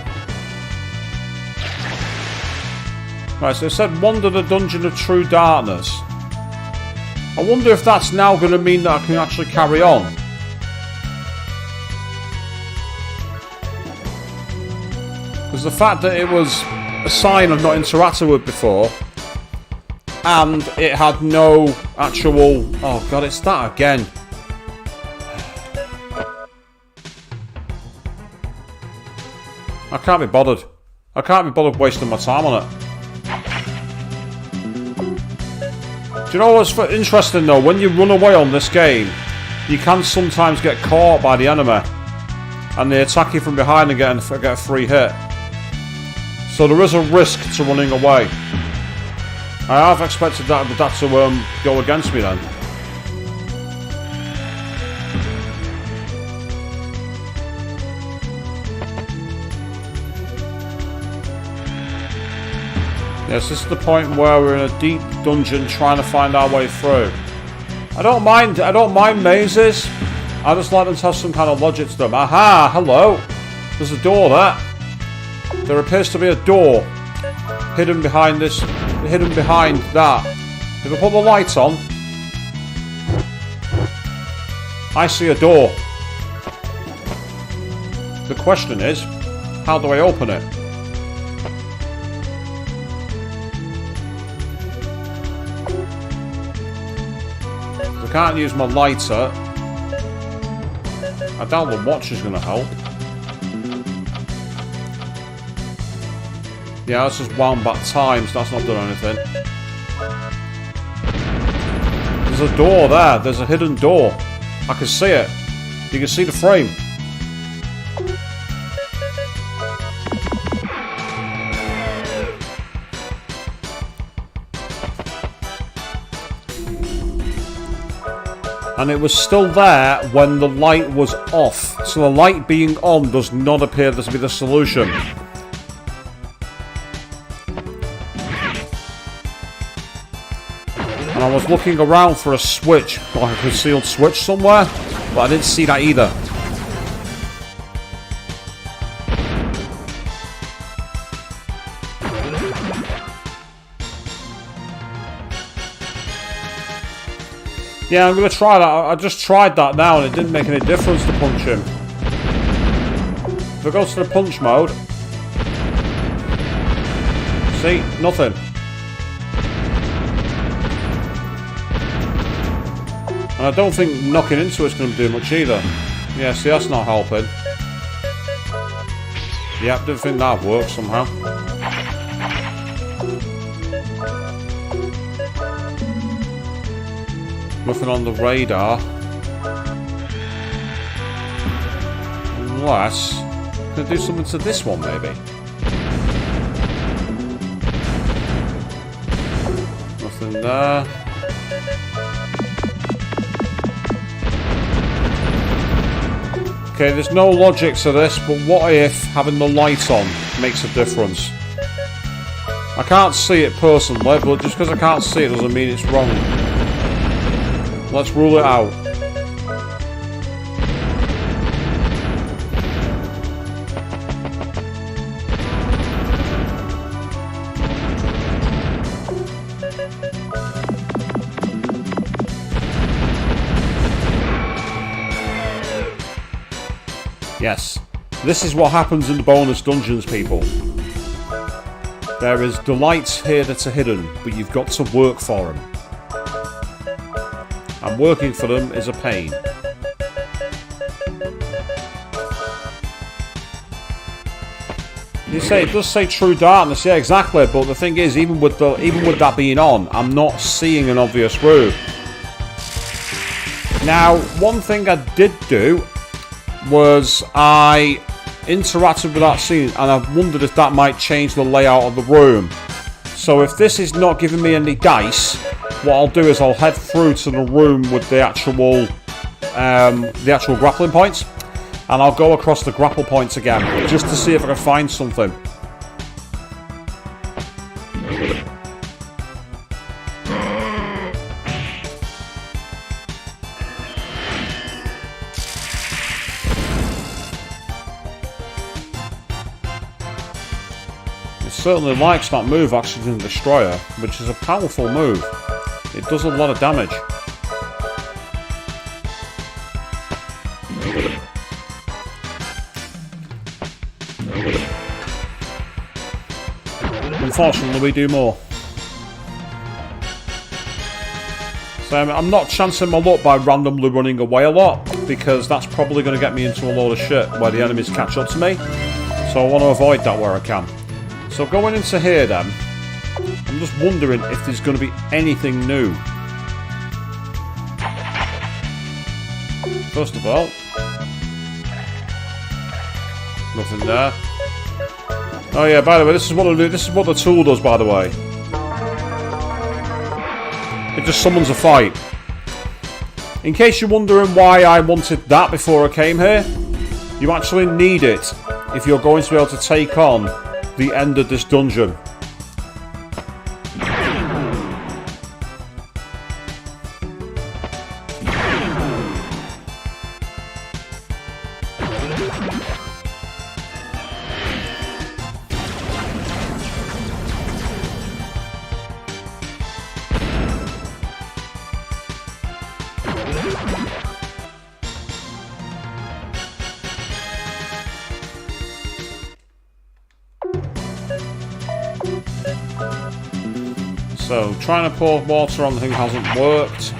Right, so it said, wander the dungeon of true darkness. I wonder if that's now going to mean that I can actually carry on. Because the fact that it was a sign I've not interacted with before, and it had no actual... Oh god, it's that again. I can't be bothered. I can't be bothered wasting my time on it. Do you know what's interesting though? When you run away on this game, you can sometimes get caught by the enemy, and they attack you from behind and get a free hit. So there is a risk to running away. I have expected that to go against me then. Yes, this is the point where we're in a deep dungeon trying to find our way through. I don't mind mazes. I just like them to have some kind of logic to them. Aha, hello. There's a door there. There appears to be a door hidden behind that. If I put the lights on, I see a door. The question is, how do I open it? I can't use my lighter. I doubt the watch is going to help. Yeah, that's just wound back times. That's not done anything. There's a door there. There's a hidden door. I can see it. You can see the frame. And it was still there when the light was off. So the light being on does not appear to be the solution. And I was looking around for a switch, like a concealed switch somewhere, but I didn't see that either. Yeah, I'm going to try that. I just tried that now and it didn't make any difference to punch him. If I go to the punch mode... See? Nothing. And I don't think knocking into it's going to do much either. Yeah, see, that's not helping. Yep, didn't think that worked somehow. Nothing on the radar. Unless... Can I do something to this one, maybe? Nothing there. Okay, there's no logic to this, but what if having the light on makes a difference? I can't see it personally, but just because I can't see it doesn't mean it's wrong. Let's rule it out. Yes, this is what happens in the bonus dungeons, people. There is delights here that are hidden, but you've got to work for them. And working for them is a pain. You say it does say true darkness, yeah, exactly. But the thing is, even with that being on, I'm not seeing an obvious route. Now, one thing I did do was I interacted with that scene, and I wondered if that might change the layout of the room. So if this is not giving me any dice, what I'll do is I'll head through to the room with the actual grappling points, and I'll go across the grapple points again just to see if I can find something. It certainly likes that move, Oxygen Destroyer, which is a powerful move. It does a lot of damage. Unfortunately, we do more. So I'm not chancing my luck by randomly running away a lot, because that's probably going to get me into a load of shit where the enemies catch up to me. So I want to avoid that where I can. So going into here then, I'm just wondering if there's going to be anything new. First of all, nothing there. Oh yeah, by the way, this is what the tool does, by the way. It just summons a fight. In case you're wondering why I wanted that before I came here, you actually need it if you're going to be able to take on the end of this dungeon. So, trying to pour water on the thing hasn't worked.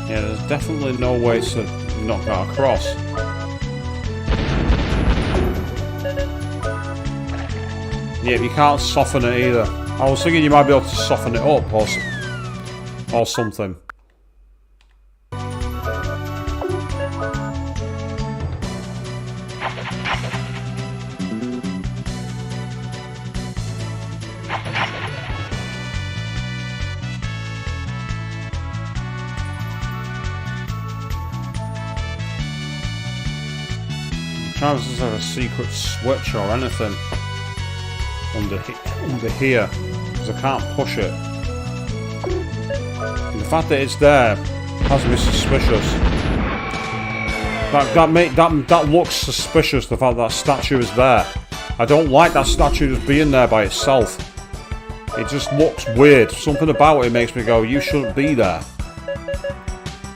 Yeah, there's definitely no way to knock that across. Yeah, you can't soften it either. I was thinking you might be able to soften it up or something. I'm trying to have a secret switch or anything under here, because I can't push it. And the fact that it's there has me suspicious. That looks suspicious, the fact that statue is there. I don't like that statue just being there by itself. It just looks weird. Something about it makes me go, you shouldn't be there.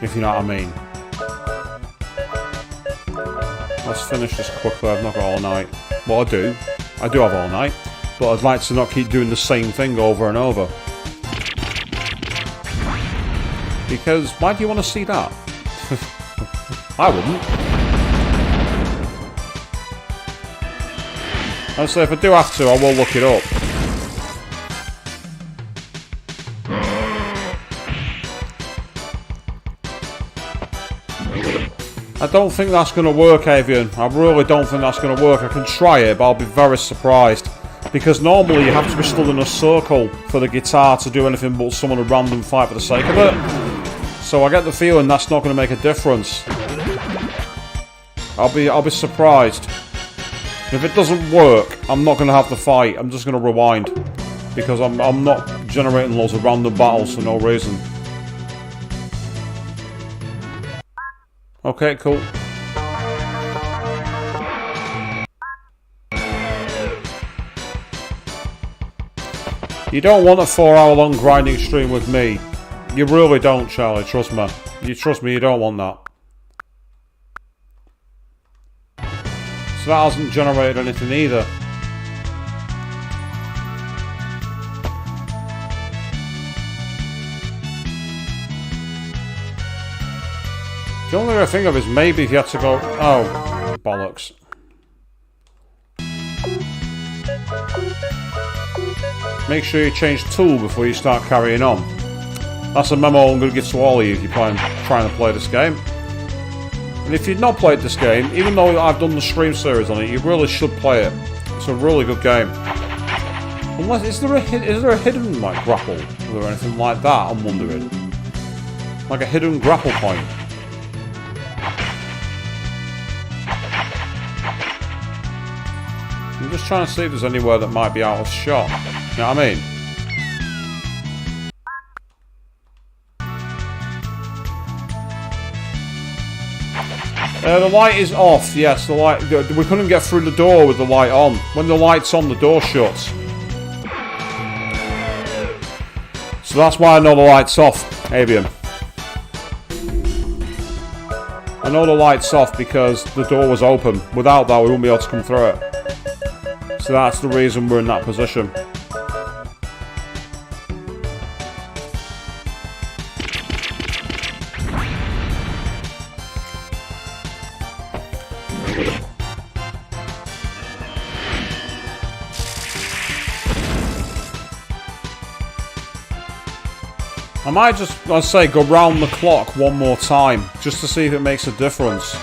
If you know what I mean. Let's finish this quickly, I've not got all night. Well, I do have all night. But I'd like to not keep doing the same thing over and over. Because, why do you want to see that? I wouldn't. And so if I do have to, I will look it up. I don't think that's going to work, Avian. I really don't think that's going to work. I can try it, but I'll be very surprised. Because normally you have to be stood in a circle for the guitar to do anything but summon a random fight for the sake of it. So I get the feeling that's not going to make a difference. I'll be surprised. If it doesn't work, I'm not going to have the fight. I'm just going to rewind. Because I'm not generating loads of random battles for no reason. Okay, cool. You don't want a 4-hour-long grinding stream with me. You really don't, Charlie, trust me. You trust me, you don't want that. So that hasn't generated anything either. The only thing I think of is maybe if you had to go... Oh, bollocks. Make sure you change tool before you start carrying on. That's a memo I'm going to give to all of you if you're trying to play this game. And if you've not played this game, even though I've done the stream series on it, you really should play it. It's a really good game. Unless, is there a hidden like grapple or anything like that? I'm wondering. Like a hidden grapple point. I'm just trying to see if there's anywhere that might be out of shot. You know what I mean? The light is off. Yes, the light. We couldn't get through the door with the light on. When the light's on, the door shuts. So that's why I know the light's off, Avian. I know the light's off because the door was open. Without that, we wouldn't be able to come through it. So that's the reason we're in that position. I might just, let's say, go round the clock one more time, just to see if it makes a difference.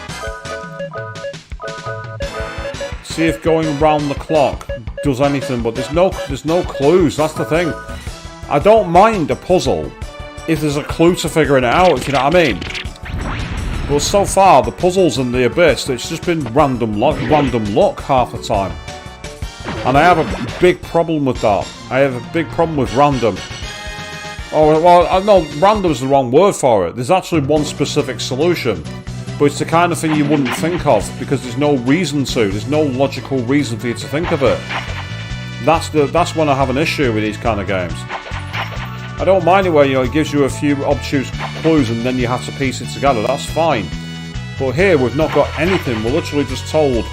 See if going round the clock does anything, but there's no clues, that's the thing. I don't mind a puzzle if there's a clue to figuring it out, if you know what I mean. But so far, the puzzles in the Abyss, it's just been random luck half the time. And I have a big problem with that. I have a big problem with random. Oh, well, no, random's the wrong word for it. There's actually one specific solution. But it's the kind of thing you wouldn't think of, because there's no reason to. There's no logical reason for you to think of it. That's when I have an issue with these kind of games. I don't mind it where, you know, it gives you a few obtuse clues and then you have to piece it together. That's fine. But here, we've not got anything. We're literally just told,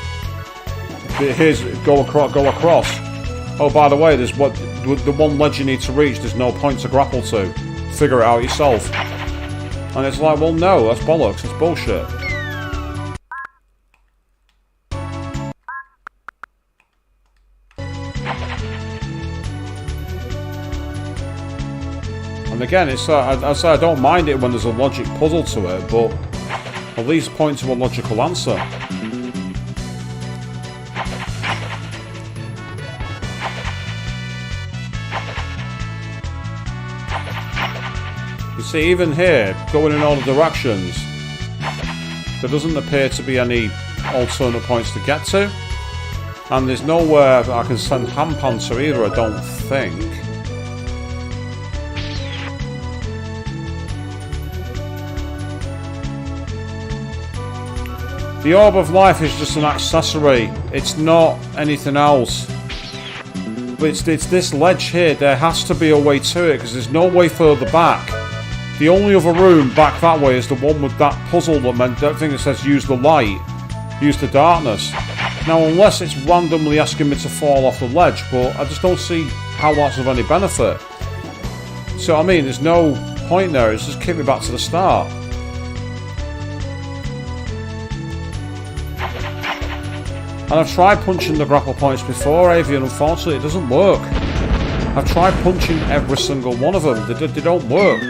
here's, go across. Oh, by the way, there's the one ledge you need to reach, there's no point to grapple to. Figure it out yourself. And it's like, well, no, that's bollocks, it's bullshit. And again, it's I say I don't mind it when there's a logic puzzle to it, but at least point to a logical answer. See, even here, going in all the directions, there doesn't appear to be any alternate points to get to. And there's nowhere that I can send Hampan to either, I don't think. The Orb of Life is just an accessory. It's not anything else. But it's this ledge here. There has to be a way to it, because there's no way further back. The only other room back that way is the one with that puzzle that thing that says use the light, use the darkness. Now, unless it's randomly asking me to fall off the ledge, but I just don't see how that's of any benefit. So, I mean, there's no point there, it's just kick me back to the start. And I've tried punching the grapple points before, Avian, unfortunately it doesn't work. I've tried punching every single one of them, they don't work.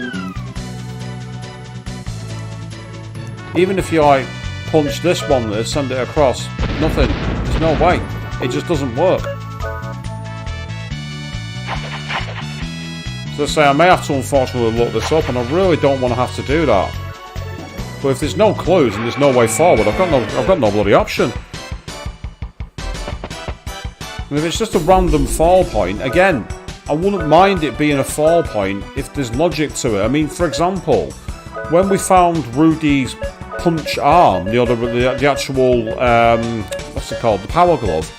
Even if you like punch this one there, send it across, nothing. There's no way. It just doesn't work. So I say, I may have to unfortunately look this up, and I really don't want to have to do that. But if there's no clues and there's no way forward, I've got no bloody option. And if it's just a random fall point, again, I wouldn't mind it being a fall point if there's logic to it. I mean, for example, when we found Rudy's punch arm, the actual, what's it called, the power glove,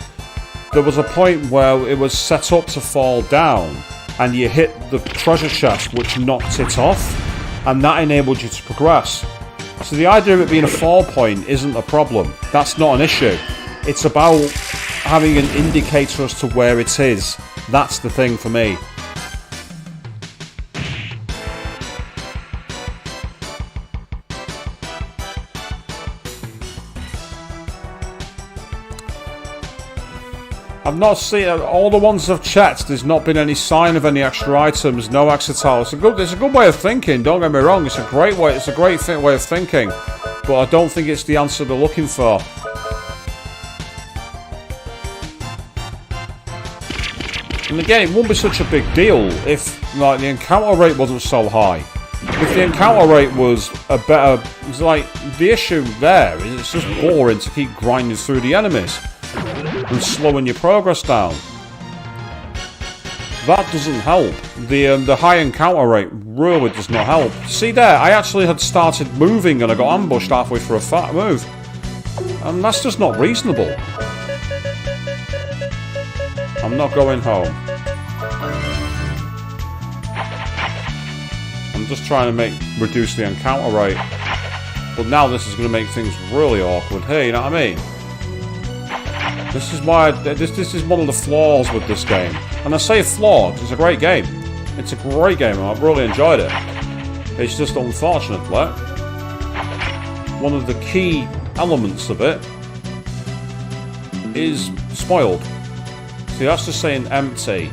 there was a point where it was set up to fall down, and you hit the treasure chest, which knocked it off, and that enabled you to progress. So the idea of it being a fall point isn't a problem. That's not an issue. It's about having an indicator as to where it is. That's the thing for me. I've not seen all the ones I've checked. There's not been any sign of any extra items, no extra tile. It's a good way of thinking. Don't get me wrong. It's a great way. It's a great way of thinking, but I don't think it's the answer they're looking for. And again, it wouldn't be such a big deal if like the encounter rate wasn't so high. If the encounter rate was a better, it's like the issue there is it's just boring to keep grinding through the enemies and slowing your progress down. That doesn't help. The high encounter rate really does not help. See there, I actually had started moving and I got ambushed halfway through a fat move, and that's just not reasonable. I'm not going home. I'm just trying to reduce the encounter rate. But now this is going to make things really awkward here, you know what I mean? This is why this is one of the flaws with this game. And I say flawed, it's a great game. It's a great game and I've really enjoyed it. It's just unfortunately one of the key elements of it is spoiled. See, that's just saying empty.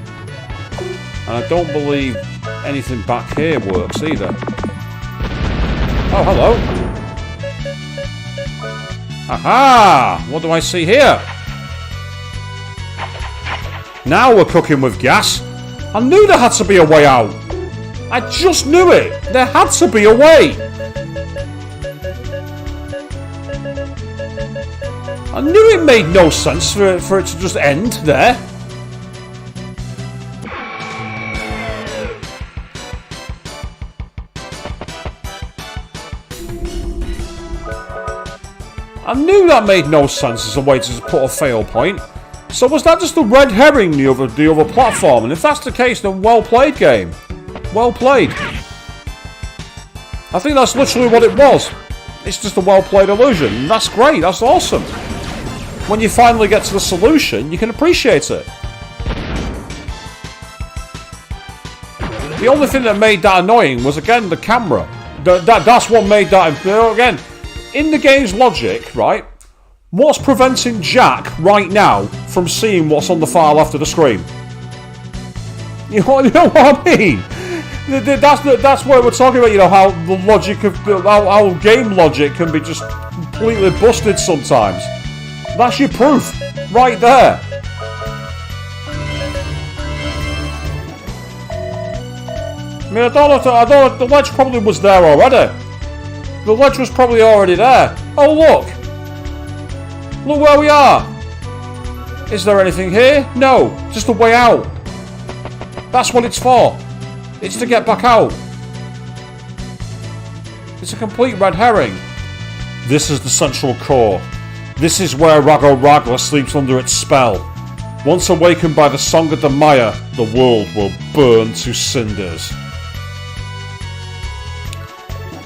And I don't believe anything back here works either. Oh, hello. Aha! What do I see here? Now we're cooking with gas. I knew there had to be a way out. I just knew it. There had to be a way. I knew it made no sense for it to just end there. I knew that made no sense as a way to just put a fail point. So was that just a red herring, the other platform? And if that's the case, then well played, game. Well played. I think that's literally what it was. It's just a well played illusion. And that's great. That's awesome. When you finally get to the solution, you can appreciate it. The only thing that made that annoying was, again, the camera. That's what made that... Again, in the game's logic, right? What's preventing Jack right now from seeing what's on the far left of the screen? You know what I mean? That's what we're talking about. You know how the logic of how game logic can be just completely busted sometimes. That's your proof right there. I mean, I don't know. The ledge probably was there already. The ledge was probably already there. Oh look. Look where we are! Is there anything here? No, just a way out. That's what it's for. It's to get back out. It's a complete red herring. This is the central core. This is where Rago Ragla sleeps under its spell. Once awakened by the Song of the Maya, the world will burn to cinders.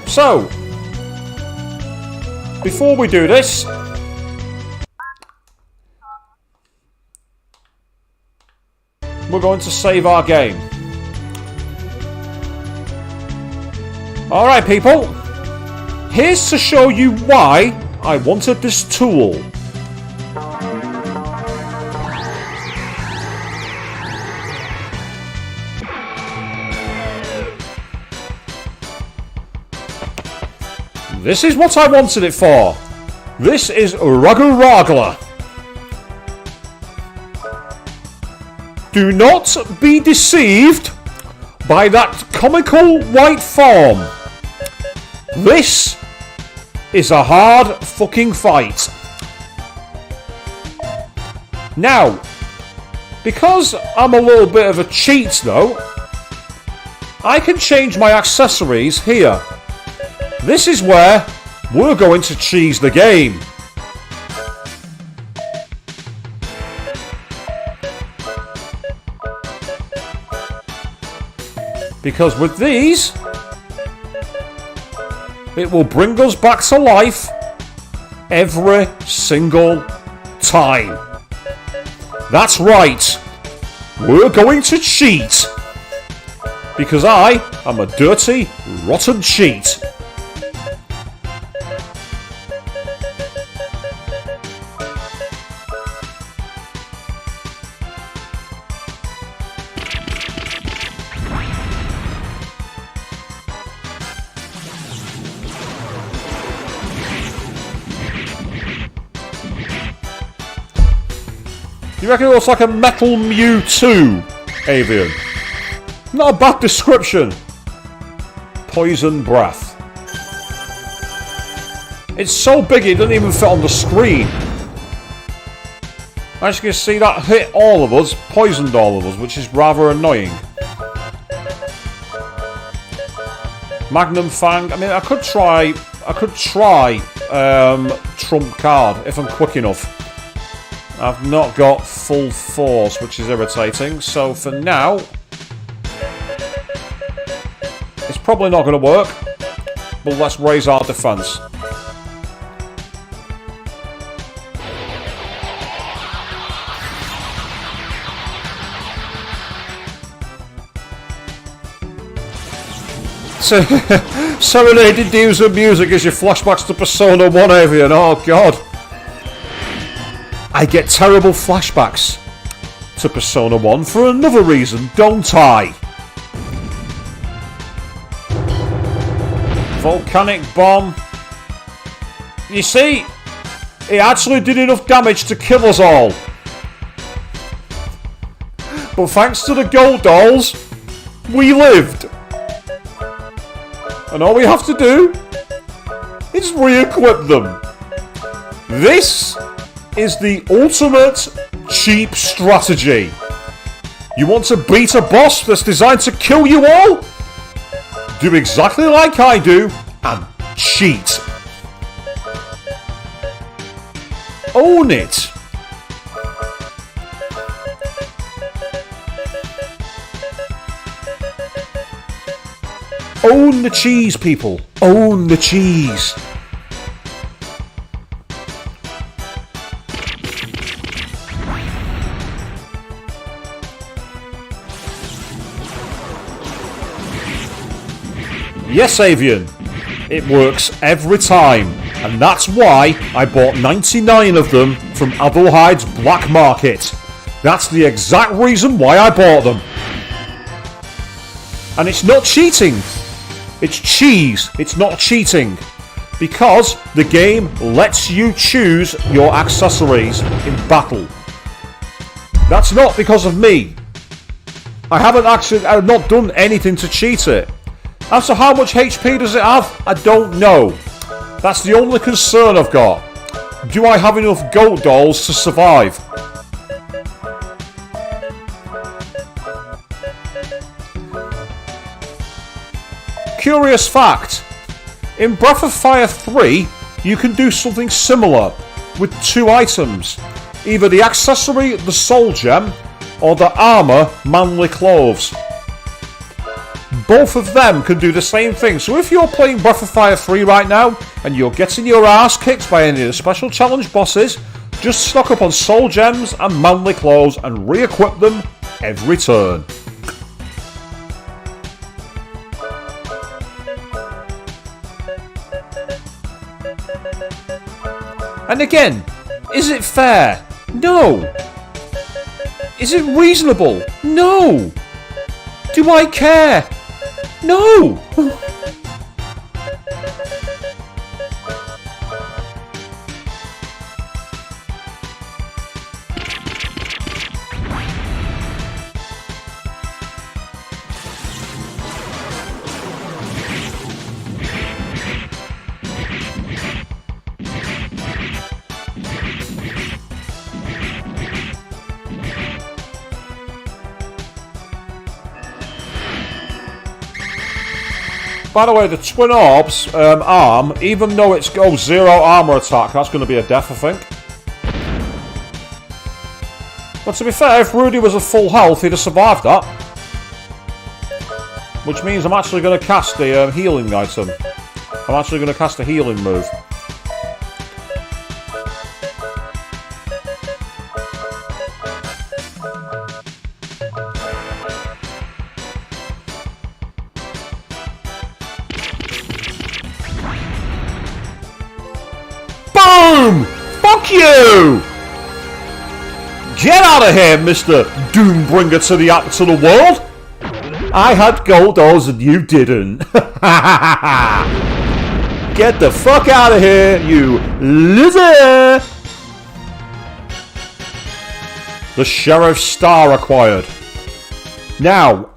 So, before we do this, we're going to save our game. Alright people, here's to show you why I wanted this tool. This is what I wanted it for. This is Ragu Ragla. Do not be deceived by that comical white form. This is a hard fucking fight. Now, because I'm a little bit of a cheat though, I can change my accessories here. This is where we're going to cheese the game. Because with these, it will bring us back to life every single time. That's right. We're going to cheat. Because I am a dirty, rotten cheat. You reckon it looks like a Metal Mewtwo, Avian? Not a bad description. Poison breath. It's so big it doesn't even fit on the screen. As you can see, that hit all of us, poisoned all of us, which is rather annoying. Magnum Fang. I mean, I could try Trump Card if I'm quick enough. I've not got full force, which is irritating. So for now, it's probably not going to work. But let's raise our defense. Serenading Dews of music as your flashbacks to Persona 1, Avian. Oh god. I get terrible flashbacks to Persona 1 for another reason, don't I? Volcanic Bomb. You see, it actually did enough damage to kill us all. But thanks to the gold dolls, we lived. And all we have to do is re-equip them. This is the ultimate cheap strategy. You want to beat a boss that's designed to kill you all? Do exactly like I do and cheat. Own it. Own the cheese, people. Own the cheese. Yes, Avian. It works every time. And that's why I bought 99 of them from Adelheide's black market. That's the exact reason why I bought them. And it's not cheating. It's cheese. It's not cheating. Because the game lets you choose your accessories in battle. That's not because of me. I've not done anything to cheat it. As to how much HP does it have, I don't know. That's the only concern I've got. Do I have enough goat dolls to survive? Curious fact, in Breath of Fire 3, you can do something similar with two items. Either the accessory, the soul gem, or the armor, manly clothes. Both of them can do the same thing. So if you're playing Breath of Fire 3 right now, and you're getting your ass kicked by any of the special challenge bosses, just stock up on soul gems and manly clothes and re-equip them every turn. And again, is it fair? No. Is it reasonable? No. Do I care? No. By the way, the Twin Orbs arm, even though it's got 0 armor attack, that's going to be a death, I think. But to be fair, if Rudy was at full health, he'd have survived that. Which means I'm actually going to cast the healing item. I'm actually going to cast a healing move. Boom! Fuck you! Get out of here, Mr. Doombringer to the world! I had gold dolls and you didn't. Get the fuck out of here, you loser! The Sheriff's Star acquired. Now,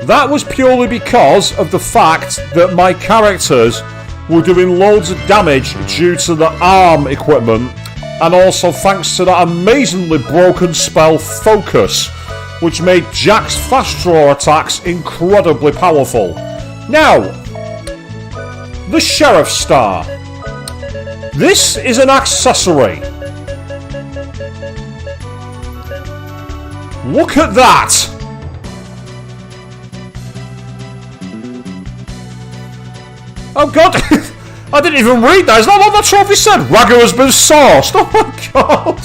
that was purely because of the fact that my characters were doing loads of damage due to the arm equipment, and also thanks to that amazingly broken spell Focus, which made Jack's fast draw attacks incredibly powerful. Now, the Sheriff's Star. This is an accessory. Look at that! Oh god! I didn't even read that. Is that what the trophy said? Ragu has been sourced. Oh my god!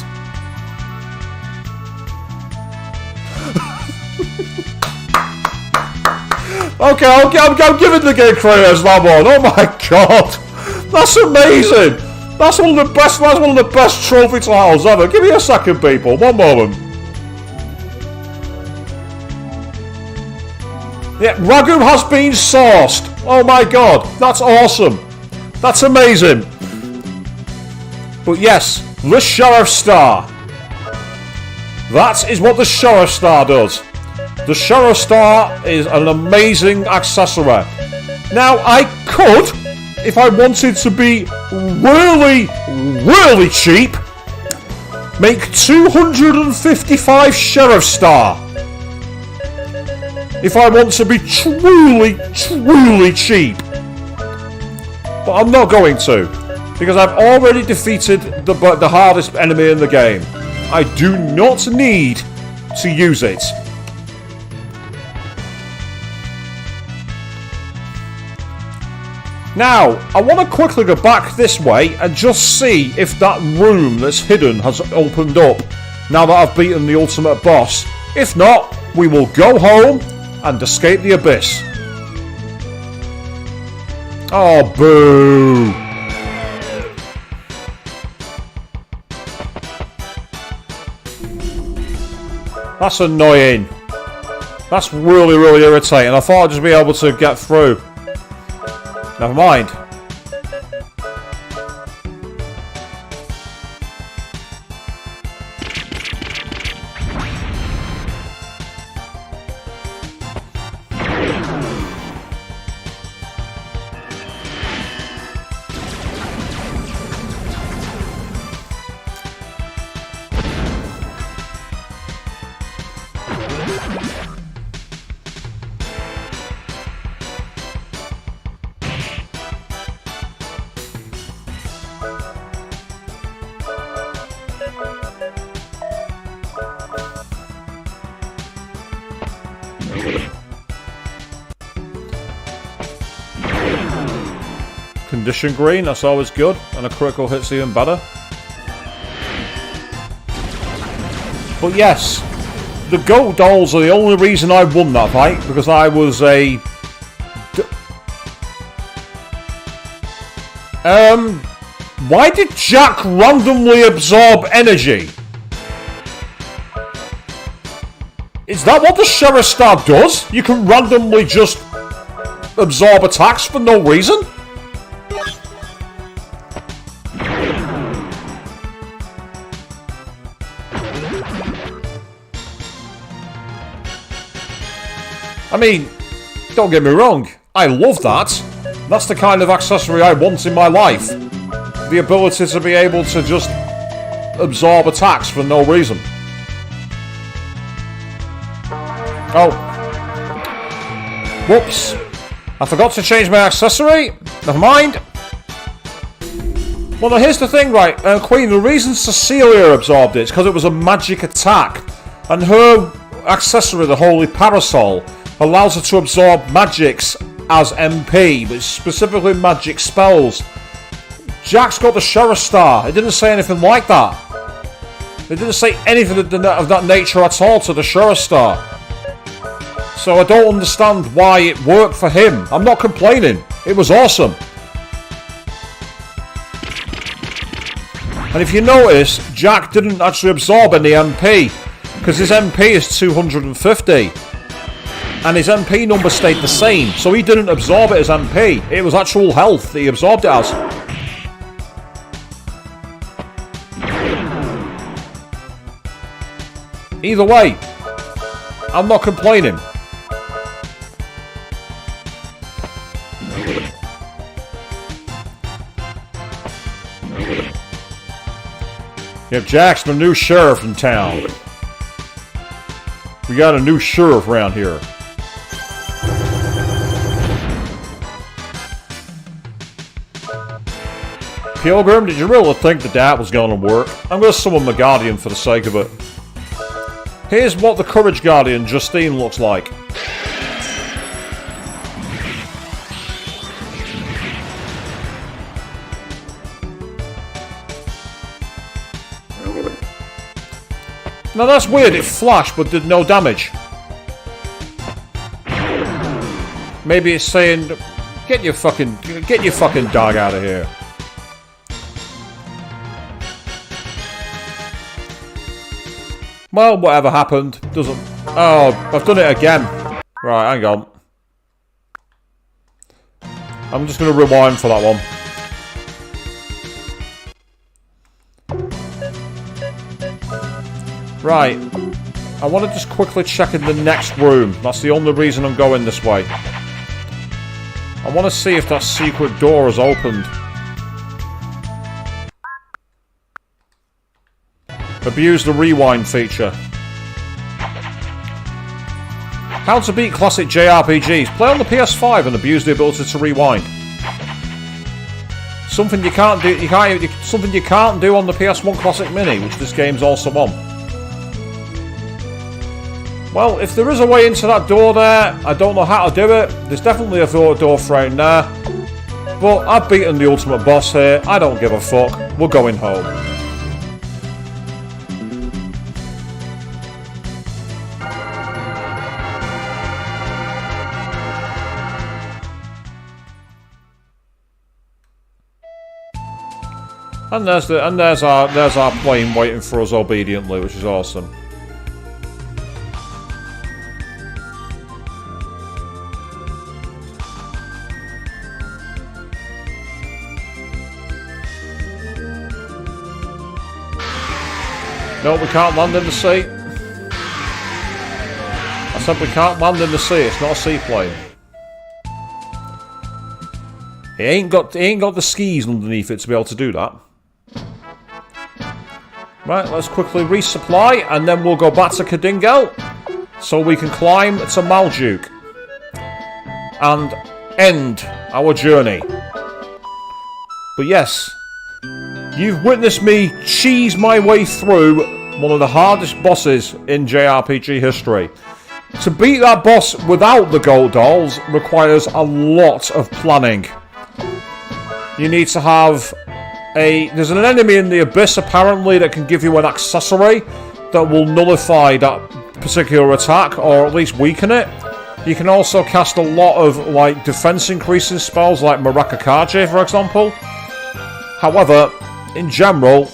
Okay, I'm giving the game creators that one. Oh my god! That's amazing! That's one of the best trophy titles ever. Give me a second, people. One moment. Yeah, Ragu has been sourced. Oh my god, that's awesome. That's amazing. But yes, the Sheriff's Star. That is what the Sheriff's Star does. The Sheriff's Star is an amazing accessory. Now, I could, if I wanted to be really, really cheap, make 255 Sheriff's Star. If I want to be truly, truly cheap. But I'm not going to, because I've already defeated the hardest enemy in the game. I do not need to use it. Now, I want to quickly go back this way and just see if that room that's hidden has opened up now that I've beaten the ultimate boss. If not, we will go home and escape the abyss. Oh, boo! That's annoying. That's really, really irritating. I thought I'd just be able to get through. Never mind. Condition green, that's always good, and a critical hit's even better. But yes, the goat dolls are the only reason I won that fight, because I was a... Why did Jack randomly absorb energy? Is that what the Sheriff's Star does? You can randomly just absorb attacks for no reason? I mean, don't get me wrong, I love that. That's the kind of accessory I want in my life. The ability to be able to just absorb attacks for no reason. Oh. Whoops. I forgot to change my accessory. Never mind. Well, now here's the thing, right, Queen, the reason Cecilia absorbed it is because it was a magic attack. And her accessory, the Holy Parasol, allows her to absorb magics as MP, but specifically magic spells. Jack's got the Sheriff's Star. It didn't say anything like that. It didn't say anything of that nature at all to the Sheriff's Star. So I don't understand why it worked for him. I'm not complaining. It was awesome. And if you notice, Jack didn't actually absorb any MP, because his MP is 250. and his MP number stayed the same, so he didn't absorb it as MP. It was actual health that he absorbed it as. Either way, I'm not complaining. You have Jackson, the new sheriff in town. We got a new sheriff around here. Pilgrim, did you really think that was going to work? I'm going to summon my Guardian for the sake of it. Here's what the Courage Guardian, Justine, looks like. Now that's weird, it flashed but did no damage. Maybe it's saying, get your fucking dog out of here. Well, whatever happened, doesn't... Oh, I've done it again. Right, hang on. I'm just going to rewind for that one. Right. I want to just quickly check in the next room. That's the only reason I'm going this way. I want to see if that secret door is opened. Abuse the rewind feature. How to beat classic JRPGs. Play on the PS5 and abuse the ability to rewind. Something you can't do. Something you can't do on the PS1 Classic Mini, which this game's also on. Well, if there is a way into that door there, I don't know how to do it. There's definitely a door frame there. But I've beaten the ultimate boss here. I don't give a fuck. We're going home. And there's our plane waiting for us obediently, which is awesome. No, we can't land in the sea. I said we can't land in the sea. It's not a seaplane. It ain't got the skis underneath it to be able to do that. Right, let's quickly resupply, and then we'll go back to Kadingo, so we can climb to Maljuk and end our journey. But yes, you've witnessed me cheese my way through one of the hardest bosses in JRPG history. To beat that boss without the gold dolls requires a lot of planning. You need to have there's an enemy in the abyss apparently that can give you an accessory that will nullify that particular attack, or at least weaken it. You can also cast a lot of like defense increasing spells like Marakakaji, for example. However, in general,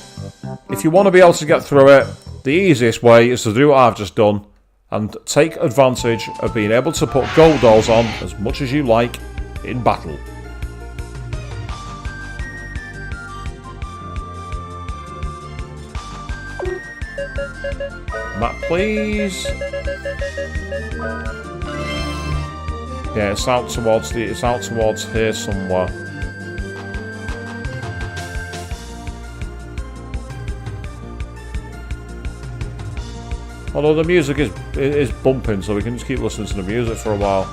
if you want to be able to get through it, the easiest way is to do what I've just done and take advantage of being able to put gold dolls on as much as you like in battle. Map, please. Yeah, it's out towards here somewhere. Although the music is bumping, so we can just keep listening to the music for a while.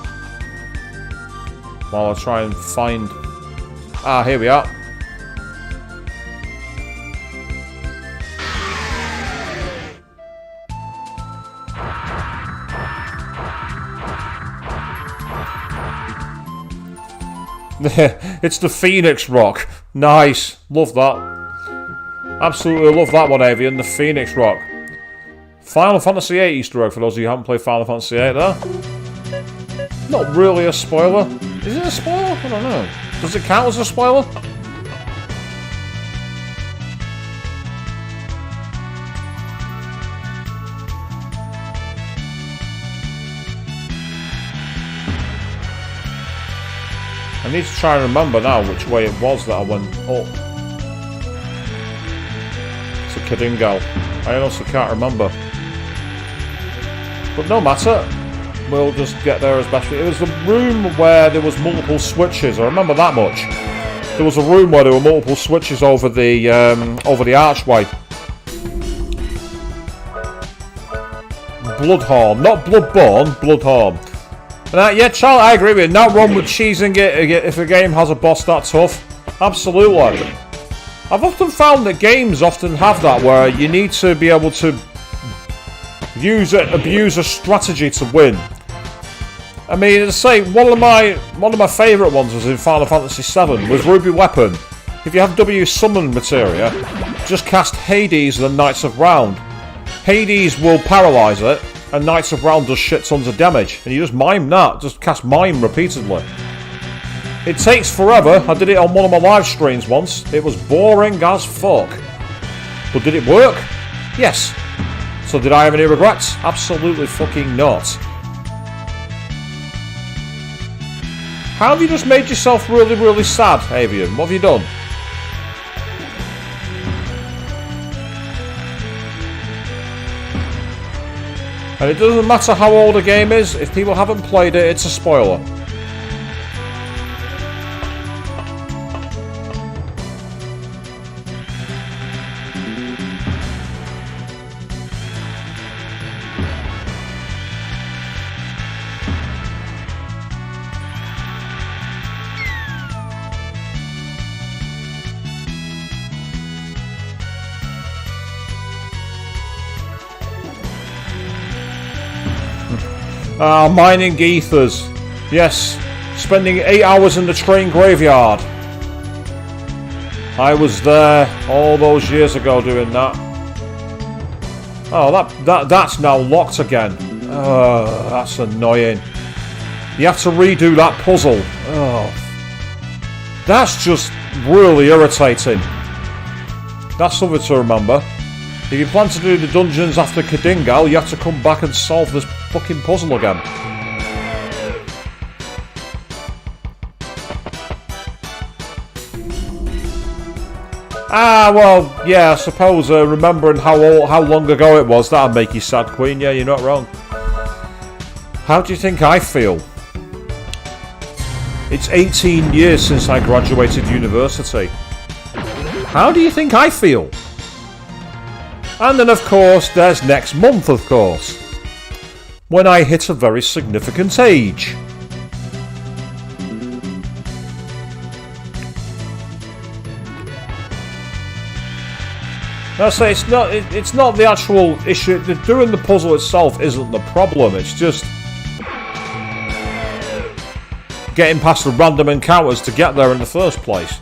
While I try and find... Ah, here we are. It's the Phoenix Rock. Nice. Love that. Absolutely love that one, Avian. The Phoenix Rock. Final Fantasy VIII Easter egg for those of you who haven't played Final Fantasy VIII there. Not really a spoiler. Is it a spoiler? I don't know. Does it count as a spoiler? I need to try and remember now which way it was that I went up. To Kadingal. I honestly can't remember. But no matter. We'll just get there as best we... It was the room where there was multiple switches. I remember that much. There was a room where there were multiple switches over the archway. Bloodhorn. Not Bloodborne, Bloodhorn. Yeah, Charlie, I agree with you. Not wrong with cheesing it if a game has a boss that tough. Absolutely. I've often found that games often have that, where you need to be able to abuse a strategy to win. I mean, to say one of my favourite ones was in Final Fantasy VII with Ruby Weapon. If you have W summon materia, just cast Hades and Knights of Round. Hades will paralyse it, and Knights of Round does shit tons of damage. And you just mime that, just cast mime repeatedly. It takes forever. I did it on one of my live streams once. It was boring as fuck. But did it work? Yes. So did I have any regrets? Absolutely fucking not. How have you just made yourself really, really sad, Avian? What have you done? And it doesn't matter how old a game is, if people haven't played it, it's a spoiler. Mining ethers. Yes, spending 8 hours in the train graveyard. I was there all those years ago doing that. Oh, that's now locked again. Oh, that's annoying. You have to redo that puzzle. Oh, that's just really irritating. That's something to remember. If you plan to do the dungeons after Kadingal, you have to come back and solve this fucking puzzle again. Well, yeah, I suppose remembering how long ago it was, that'll make you sad, Queen. Yeah, you're not wrong. How do you think I feel? It's 18 years since I graduated university. How do you think I feel? And then, of course, there's next month, of course, when I hit a very significant age. I say it's not the actual issue. Doing the puzzle itself isn't the problem. It's just getting past the random encounters to get there in the first place.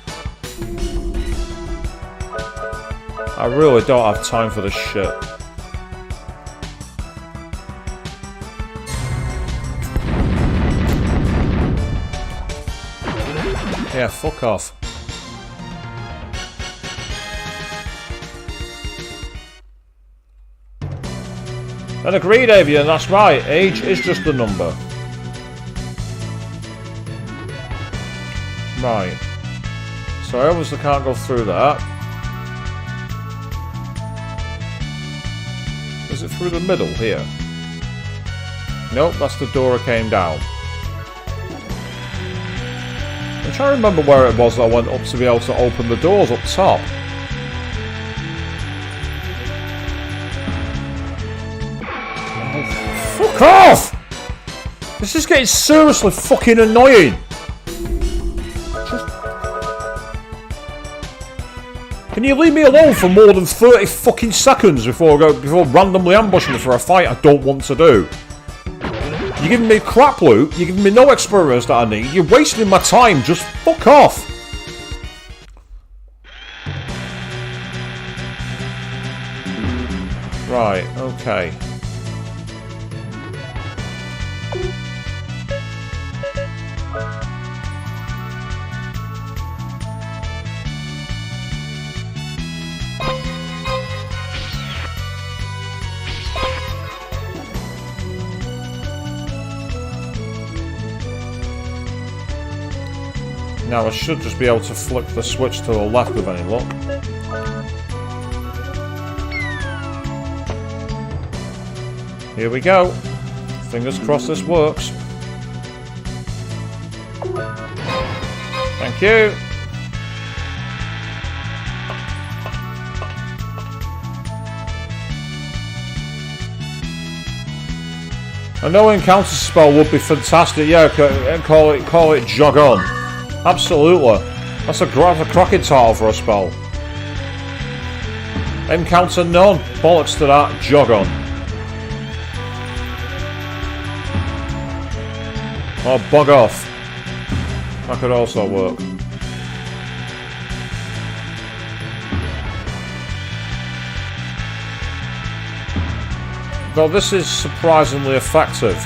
I really don't have time for this shit. Yeah, fuck off. And agreed, Avian, that's right. Age is just a number. Right. So I obviously can't go through that. Is it through the middle here? Nope, that's the door I came down. I'm trying to remember where it was that I went up to be able to open the doors up top. Oh, fuck off! This is getting seriously fucking annoying. Can you leave me alone for more than 30 fucking seconds before randomly ambushing me for a fight I don't want to do? You're giving me crap loot, you're giving me no experience that I need, you're wasting my time, just fuck off! Right, okay. Now I should just be able to flick the switch to the left with any luck. Here we go. Fingers crossed this works. Thank you. A no encounter spell would be fantastic. Yeah, call it jog on. Absolutely. That's a crocking title for a spell. Encounter none. Bollocks to that. Jog on. Or bug off. That could also work. Well, this is surprisingly effective.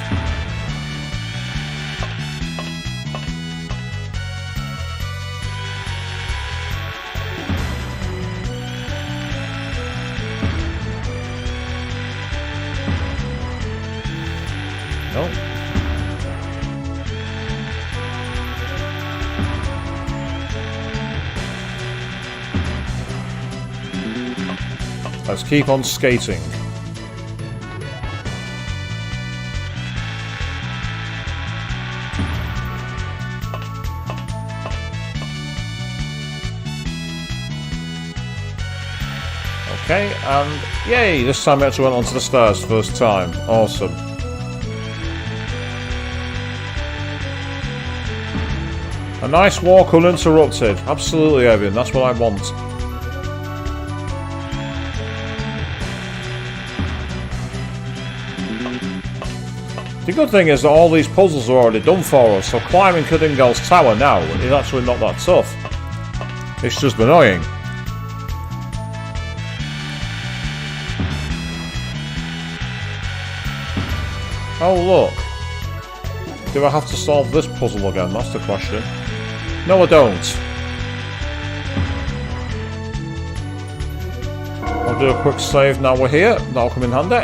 Nope. Let's keep on skating. Okay, and yay! This time we actually went onto the stairs first time. Awesome. A nice walk uninterrupted. Absolutely, Evan. That's what I want. The good thing is that all these puzzles are already done for us, so climbing Cudingal's tower now is actually not that tough. It's just annoying. Oh look. Do I have to solve this puzzle again? That's the question. No, I don't. I'll do a quick save now we're here. That'll come in handy.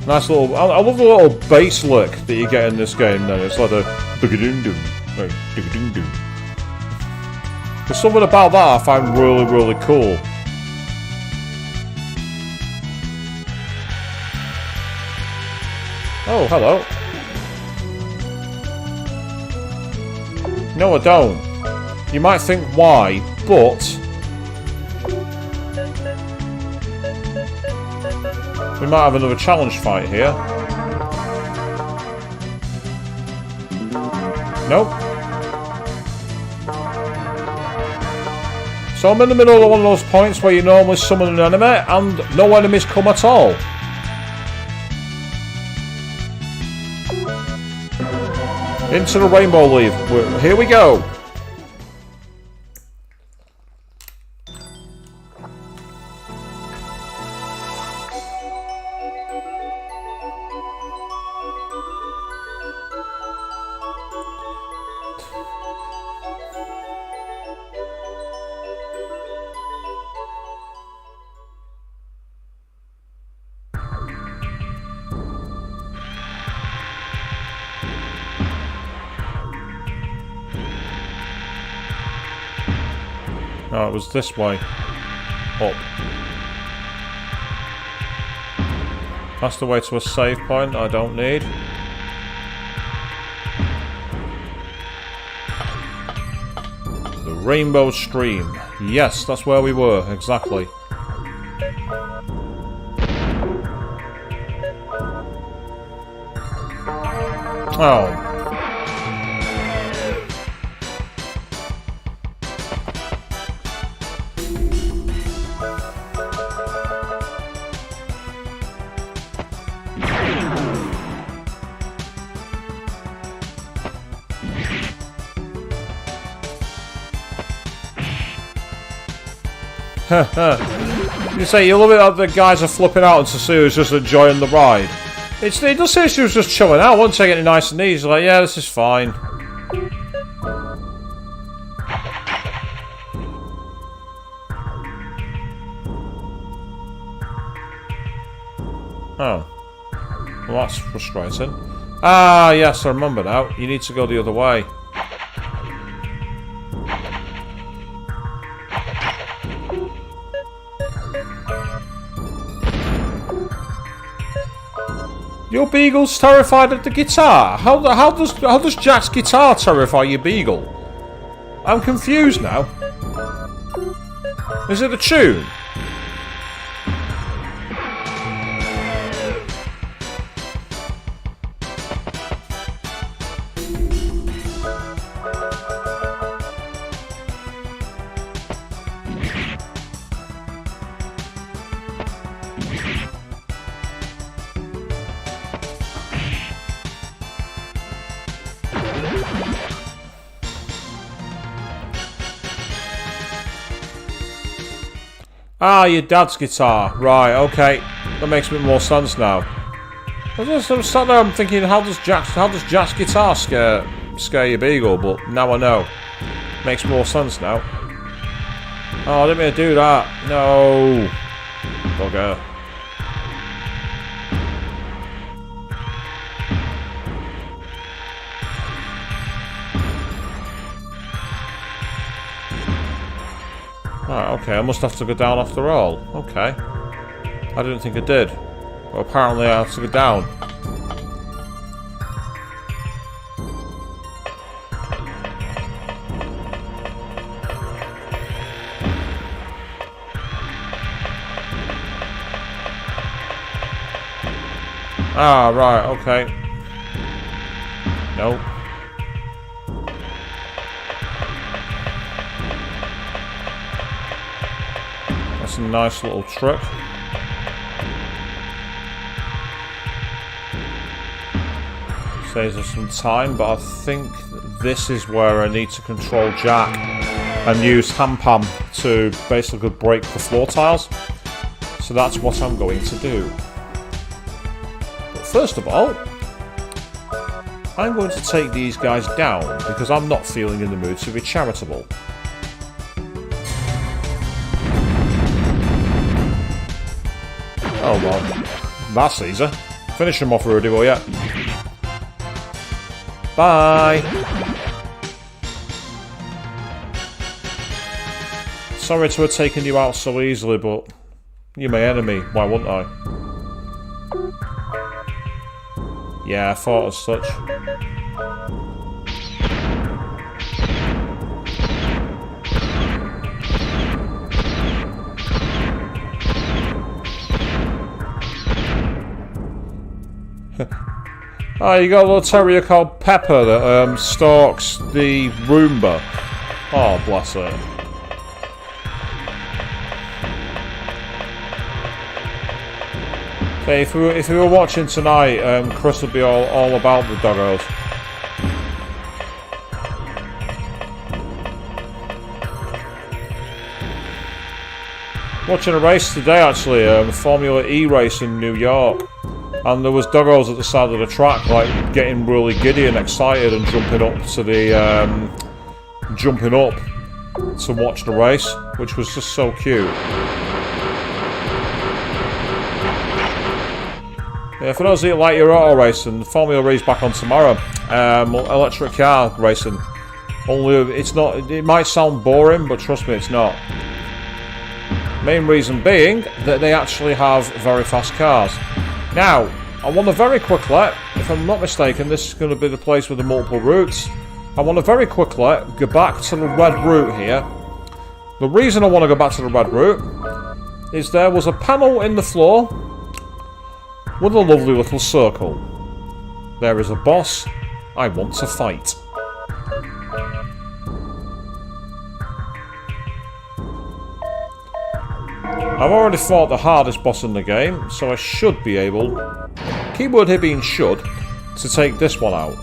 Nice little... I love the little bass lick that you get in this game then. It's like a... There's something about that I find really, really cool. Oh, hello. No, I don't. You might think why, but... we might have another challenge fight here. Nope. So I'm in the middle of one of those points where you normally summon an enemy and no enemies come at all. Into the rainbow leaf. Here we go. No, it was this way. Up. That's the way to a save point I don't need. The Rainbow Stream. Yes, that's where we were, exactly. Oh. You say you love it that the guys are flipping out and Sasuke's just enjoying the ride. It does say she was just chilling out, wasn't taking it nice and easy. Like, yeah, this is fine. Oh. Well, that's frustrating. Ah, yes, I remember now. You need to go the other way. Your beagle's terrified of the guitar. How does Jack's guitar terrify your beagle? I'm confused now. Is it a tune? Ah, your dad's guitar. Right, okay. That makes a bit more sense now. I'm sat there, I'm thinking, how does Jack's guitar scare your beagle? But now I know. Makes more sense now. Oh, I didn't mean to do that. No. Bugger. Right, okay, I must have to go down after all. Okay. I didn't think I did. But apparently I have to go down. Ah, right, okay. Nope. That's a nice little trick. Saves us some time, but I think this is where I need to control Jack and use Ham-Pam to basically break the floor tiles. So that's what I'm going to do. But first of all, I'm going to take these guys down because I'm not feeling in the mood to be charitable. Oh well, that's easy. Finish them off, Rudy, will ya? Bye! Sorry to have taken you out so easily, but you're my enemy, why wouldn't I? Yeah, I thought as such. Oh, you got a little terrier called Pepper that stalks the Roomba. Oh, bless her. Okay, if we were watching tonight, Chris would be all about the doggos. Watching a race today, actually, the Formula E race in New York. And there was doggos at the side of the track, like getting really giddy and excited and jumping up to watch the race, which was just so cute. Yeah, for those of you like your auto racing, Formula E's back on tomorrow. Electric car racing. Only it's not. It might sound boring, but trust me, it's not. Main reason being that they actually have very fast cars. Now, I want to very quickly, if I'm not mistaken, this is going to be the place with the multiple routes. I want to very quickly go back to the red route here. The reason I want to go back to the red route is there was a panel in the floor with a lovely little circle. There is a boss I want to fight. I've already fought the hardest boss in the game, so I should be able, keyword here being should, to take this one out.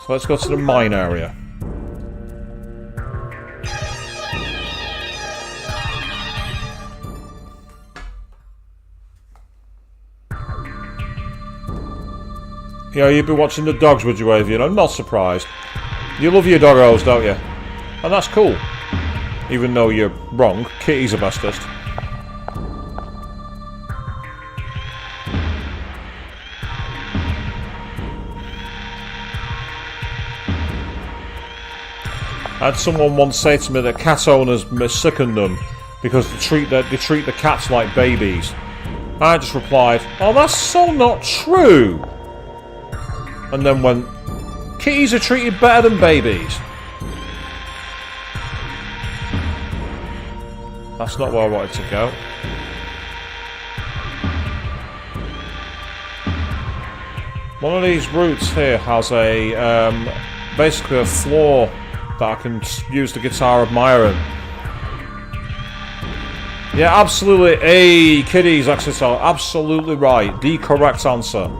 So let's go to the mine area. Yeah, you'd be watching the dogs, would you, Avian? I'm not surprised. You love your doggos, don't you? And that's cool. Even though you're wrong, kitties are bestest. I had someone once say to me that cat owners missicken them because they treat the cats like babies. I just replied, "Oh, that's so not true." And then went, "Kitties are treated better than babies." That's not where I wanted to go. One of these routes here has a basically a floor that I can use the guitar admiring. Yeah, absolutely. Hey, kiddies, Axel, absolutely right. The correct answer.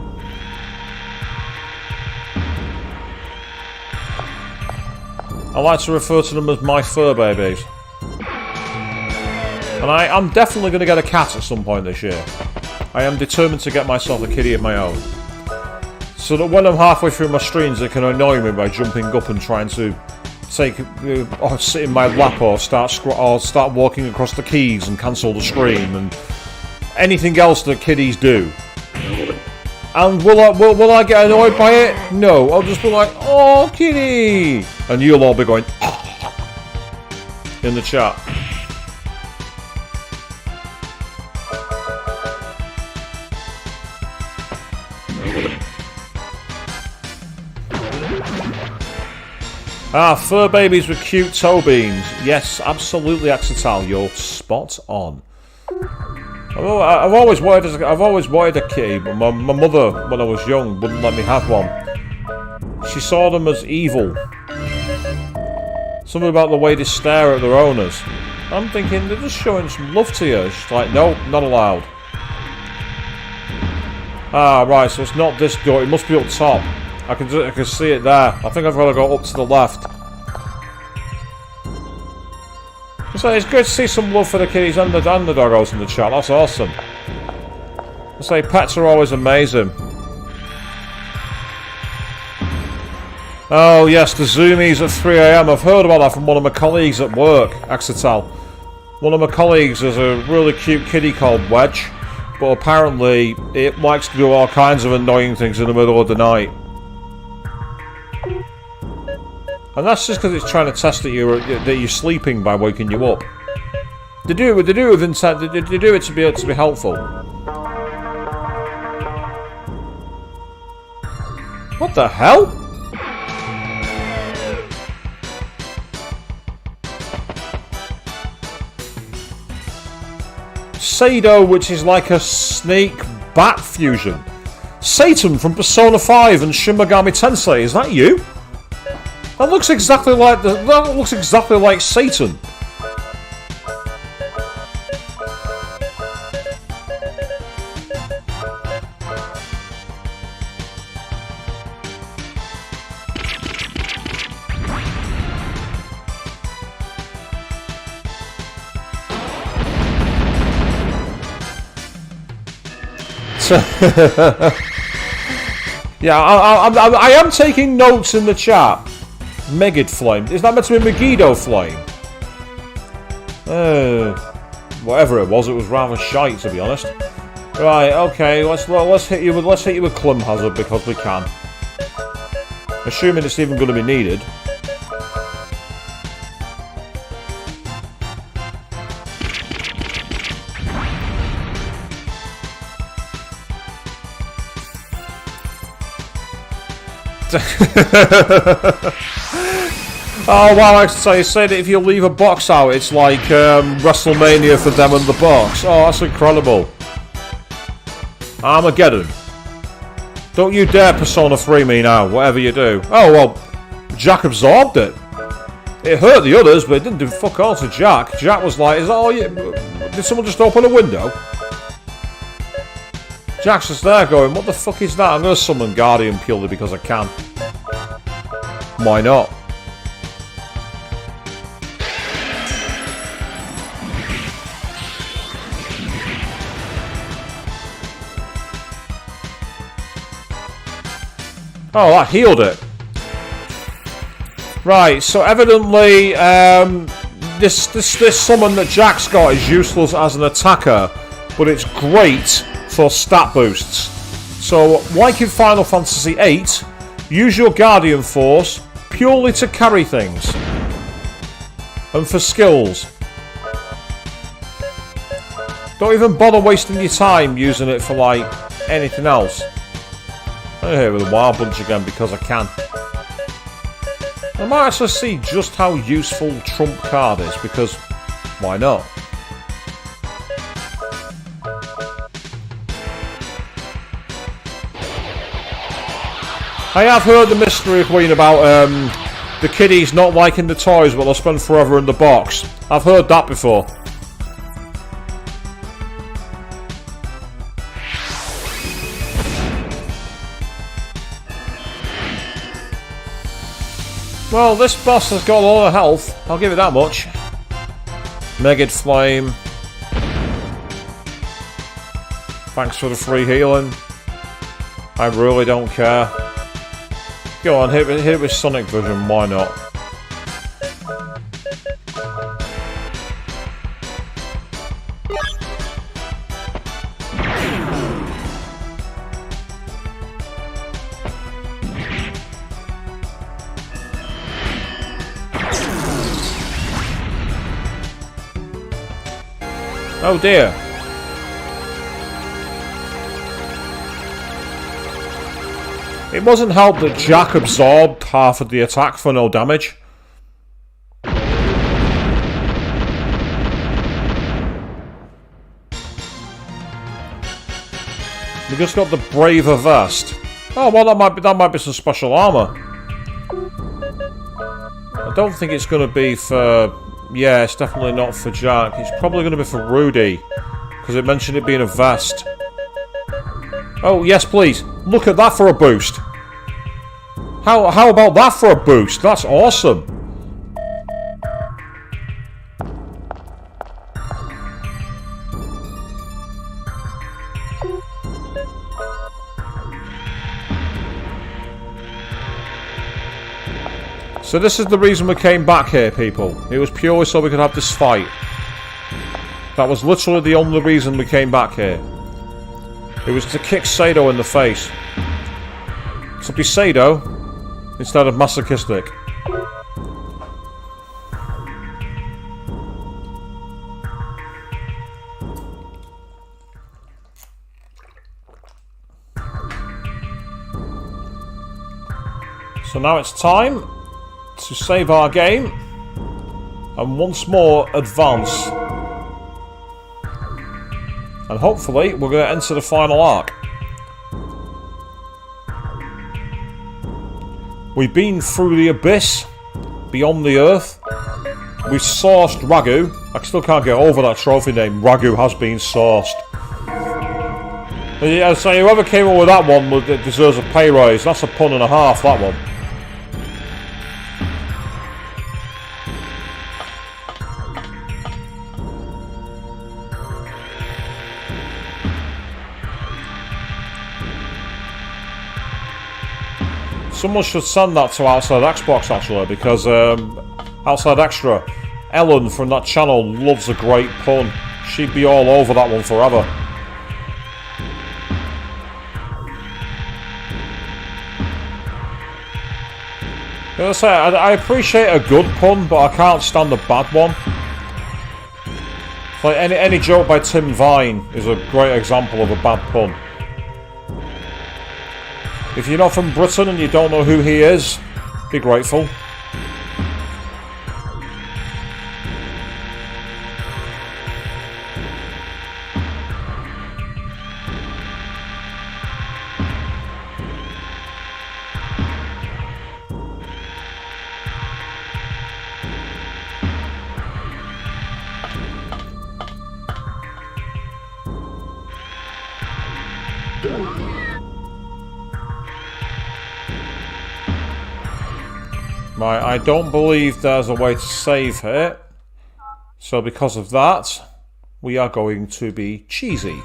I like to refer to them as my fur babies. And I'm definitely going to get a cat at some point this year. I am determined to get myself a kitty of my own. So that when I'm halfway through my streams, they can annoy me by jumping up and trying to or sit in my lap or start walking across the keys and cancel the stream and anything else that kiddies do. And will I get annoyed by it? No, I'll just be like, "Oh, kitty!" And you'll all be going in the chat. Ah, fur babies with cute toe beans. Yes, absolutely, Axital. You're spot on. I've always wanted a kitty, but my mother, when I was young, wouldn't let me have one. She saw them as evil. Something about the way they stare at their owners. I'm thinking they're just showing some love to you. She's like, "No, not allowed." Ah, right. So it's not this door. It must be up top. I can see it there. I think I've got to go up to the left. So it's good to see some love for the kitties and the doggos in the chat. That's awesome. I say pets are always amazing. Oh yes, the zoomies at 3 AM. I've heard about that from one of my colleagues at work, Axital. One of my colleagues is a really cute kitty called Wedge, but apparently it likes to do all kinds of annoying things in the middle of the night. And that's just because it's trying to test that you're sleeping by waking you up. They do it with intent. They do it to be helpful. What the hell? Sado, which is like a snake bat fusion. Satan from Persona 5 and Shin Megami Tensei. Is that you? That looks exactly like Satan. Yeah, I am taking notes in the chat. Megid Flame. Is that meant to be Megiddo Flame? Whatever it was rather shite, to be honest. Right, okay, let's hit you with Clum Hazard because we can. Assuming it's even going to be needed. Oh wow, I said if you leave a box out, it's like WrestleMania for them and the box. Oh, that's incredible. Armageddon. Don't you dare Persona 3 me now, whatever you do. Oh well, Jack absorbed it. It hurt the others, but it didn't do fuck all to Jack. Jack was like, "Is that all you... Did someone just open a window?" Jack's just there going, "What the fuck is that? I'm going to summon Guardian purely because I can." Why not? Oh, that healed it. Right, so evidently this summon that Jack's got is useless as an attacker, but it's great for stat boosts. So, like in Final Fantasy VIII, use your Guardian Force purely to carry things. And for skills. Don't even bother wasting your time using it for, like, anything else. I'm here with a wild bunch again because I can. I might actually see just how useful Trump card is, because why not? I have heard the mystery queen about the kiddies not liking the toys but they'll spend forever in the box. I've heard that before. Well, this boss has got a lot of health, I'll give it that much. Megid Flame. Thanks for the free healing. I really don't care. Go on, hit it with Sonic Vision, why not? Oh dear. It wasn't helped that Jack absorbed half of the attack for no damage. We just got the Braver Vest. Oh well, that might be some special armor. I don't think it's going to be for. Yeah, it's definitely not for Jack. It's probably going to be for Rudy, because it mentioned it being a vest. Oh yes, please. Look at that for a boost. How about that for a boost? That's awesome. So this is the reason we came back here, people. It was purely so we could have this fight. That was literally the only reason we came back here. It was to kick Sado in the face. So be Sado instead of masochistic. So now it's time to save our game and once more advance. And hopefully we're going to enter the final arc. We've been through the abyss, beyond the earth. We sourced Ragu. I still can't get over that trophy name. Ragu has been sourced. Yeah, so whoever came up with that one deserves a pay rise. That's a pun and a half, that one. Someone should send that to Outside Xbox actually, because Outside Extra, Ellen from that channel loves a great pun. She'd be all over that one forever. I appreciate a good pun, but I can't stand a bad one. Like any joke by Tim Vine is a great example of a bad pun. If you're not from Britain and you don't know who he is, be grateful. Right, I don't believe there's a way to save here. So because of that, we are going to be cheesy.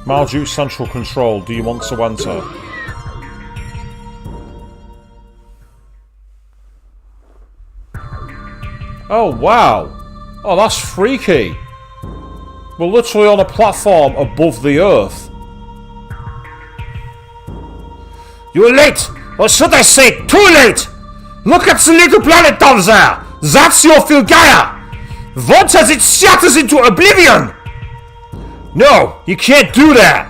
Malju Central Control, do you want to enter? Oh wow! Oh, that's freaky! We're literally on a platform above the earth. You're late, or should I say, too late! Look at the little planet down there! That's your Filgaia! Once as it shatters into oblivion! No, you can't do that!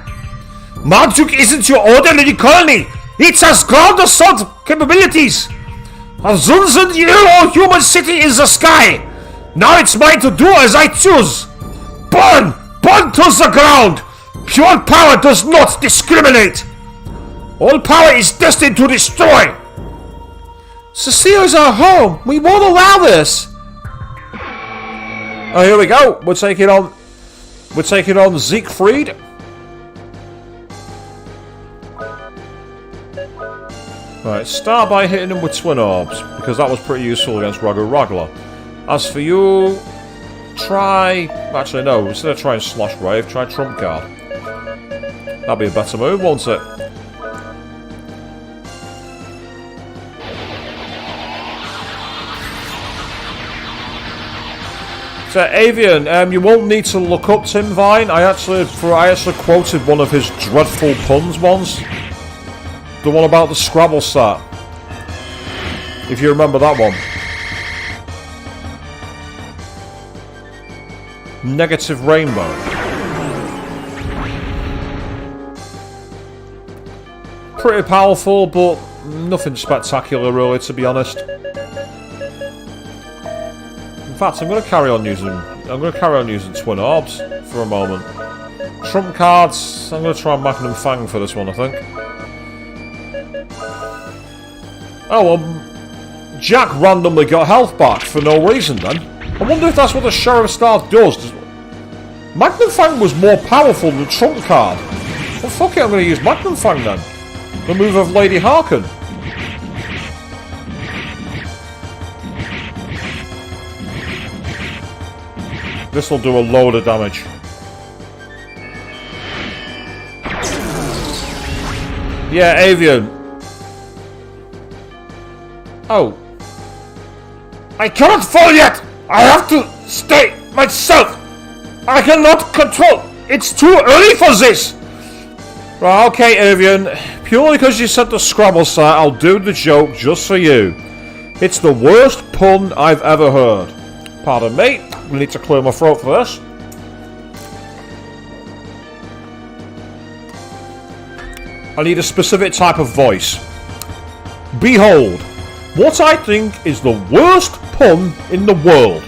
Marduk isn't your ordinary colony! It has ground assault capabilities! A thousand-year-old human city in the sky! Now it's mine to do as I choose! Burn! Burn to the ground! Pure power does not discriminate! All power is destined to destroy! Cecile's our home! We won't allow this! Oh, here we go! We're taking on Siegfried. Right, start by hitting him with twin orbs, because that was pretty useful against Ragu Ragla. As for you, try... Actually, no, instead of trying Slash Wave, try Trump Card. That'd be a better move, won't it? So, Avian, you won't need to look up Tim Vine. I actually quoted one of his dreadful puns once. The one about the Scrabble set. If you remember that one. Negative rainbow. Pretty powerful, but nothing spectacular really, to be honest. In fact, I'm going to carry on using twin orbs for a moment. Trump cards. I'm going to try Magnum Fang for this one, I think. Oh, well, Jack randomly got health back for no reason then. I wonder if that's what the Sheriff Star does. Magnum Fang was more powerful than Trump Card. Well, fuck it, I'm going to use Magnum Fang then. The move of Lady Harkin. This will do a load of damage. Yeah, Avian. Oh. I cannot fall yet! I have to stay myself! I cannot control! It's too early for this! Right, okay, Avian. Purely because you said the Scrabble set, I'll do the joke just for you. It's the worst pun I've ever heard. Pardon me. We need to clear my throat for this. I need a specific type of voice. Behold, what I think is the worst pun in the world.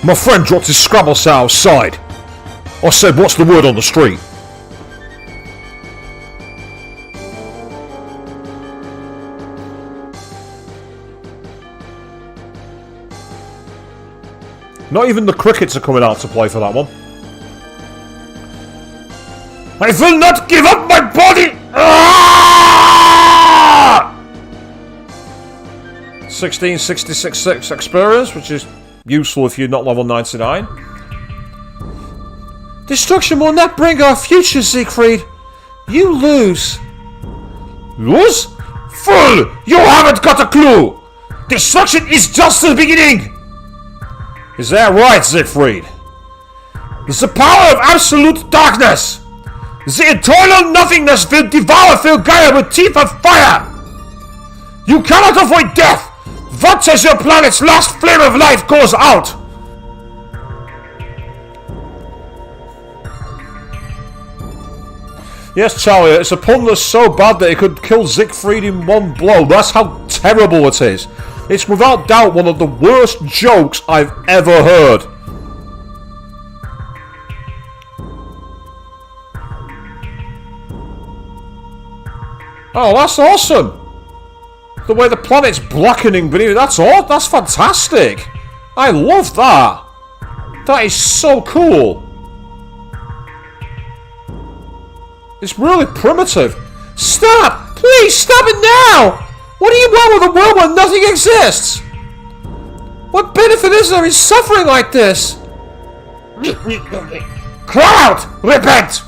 My friend dropped his Scrabble set outside. I said, what's the word on the street? Not even the crickets are coming out to play for that one. I will not give up my body! 1666 experience, which is useful if you're not level 99. Destruction will not bring our future, Siegfried. You lose. Lose? Fool! You haven't got a clue! Destruction is just the beginning! Is that right, Siegfried? The power of absolute darkness! The eternal nothingness will devour Filgaia with teeth of fire! You cannot avoid death! Once as your planet's last flame of life goes out! Yes, Charlie, it's a pun that's so bad that it could kill Siegfried in one blow. That's how terrible it is. It's without doubt one of the worst jokes I've ever heard. Oh, that's awesome! The way the planet's blackening beneath it, that's fantastic! I love that! That is so cool! It's really primitive. Stop! Please, stop it now! What do you want with a world where nothing exists? What benefit is there in suffering like this? Cry out! Repent!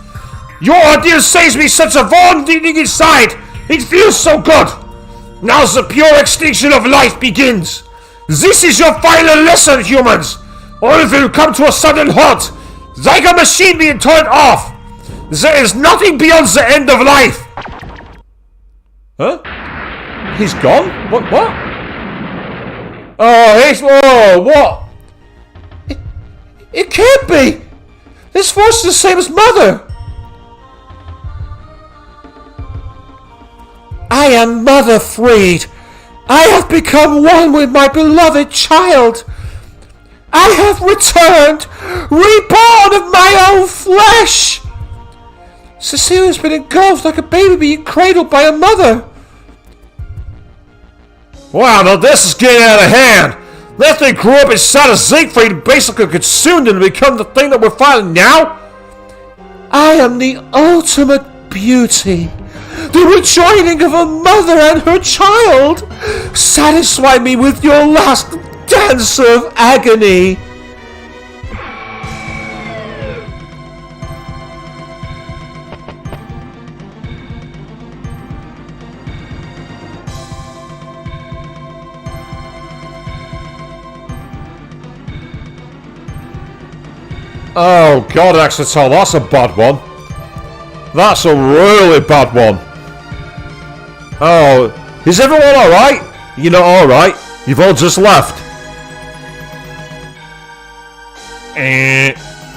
Your ordeal saves me such a vomiting inside! It feels so good! Now the pure extinction of life begins! This is your final lesson, humans! All will come to a sudden halt! Like a machine being turned off! There is nothing beyond the end of life! Huh? He's gone? What? Oh, he's... Oh, what? It can't be! This voice is the same as Mother! I am Mother Freed! I have become one with my beloved child! I have returned! Reborn of my own flesh! Cecilia's been engulfed like a baby being cradled by a mother! Wow, now this is getting out of hand! That thing grew up inside of Siegfried and basically consumed him to become the thing that we're fighting now? I am the ultimate beauty. The rejoining of a mother and her child. Satisfy me with your last dance of agony. Oh God, Axetel, that's a bad one. That's a really bad one. Oh, is everyone alright? You're not alright. You've all just left.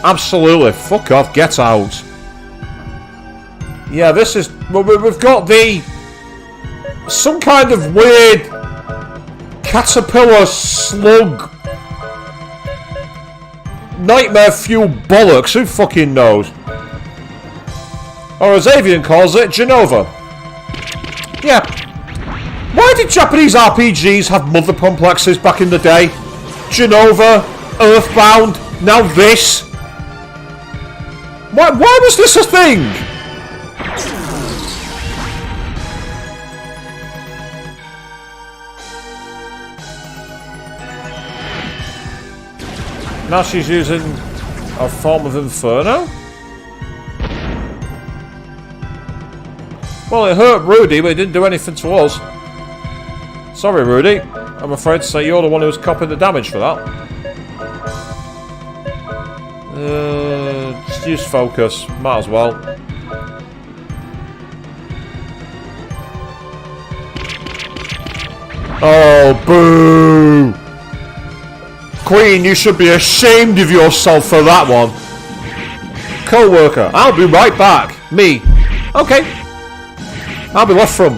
Absolutely. Fuck off. Get out. Yeah, this is... We've got the... Some kind of weird... Caterpillar slug... Nightmare fuel bollocks, who fucking knows? Or as Avian calls it, Genova. Yeah. Why did Japanese RPGs have mother complexes back in the day? Genova, Earthbound, now this. Why was this a thing? Now she's using a form of Inferno? Well, it hurt Rudy, but it didn't do anything to us. Sorry, Rudy. I'm afraid to say you're the one who was copying the damage for that. Just use focus. Might as well. Oh, boo! Queen, you should be ashamed of yourself for that one. Co-worker, I'll be right back. Me. Okay. I'll be left from...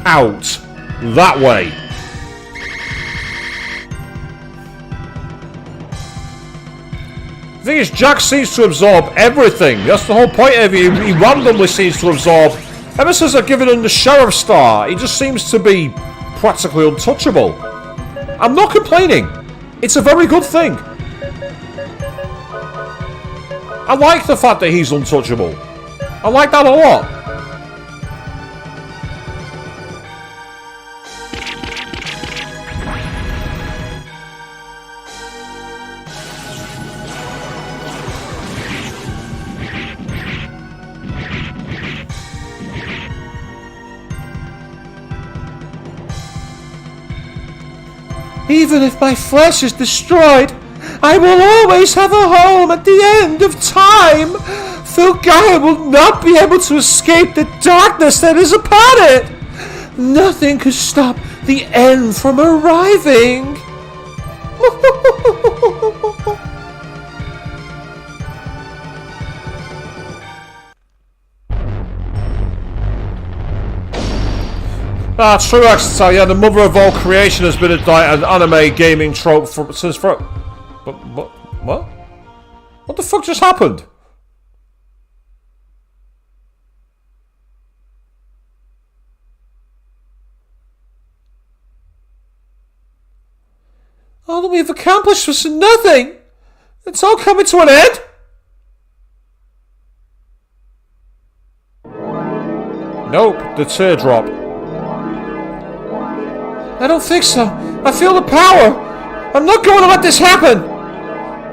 out. That way. The thing is, Jack seems to absorb everything. That's the whole point of it. He randomly seems to absorb... Ever since I've given him the Sheriff Star, he just seems to be practically untouchable. I'm not complaining. It's a very good thing. I like the fact that he's untouchable. I like that a lot. Even if my flesh is destroyed, I will always have a home at the end of time. Filgaia will not be able to escape the darkness that is upon it. Nothing could stop the end from arriving. True, Axel. Yeah, the mother of all creation has been an anime gaming trope since for. But what? What the fuck just happened? All that we've accomplished was nothing. It's all coming to an end. Nope, the teardrop. I don't think so. I feel the power. I'm not going to let this happen.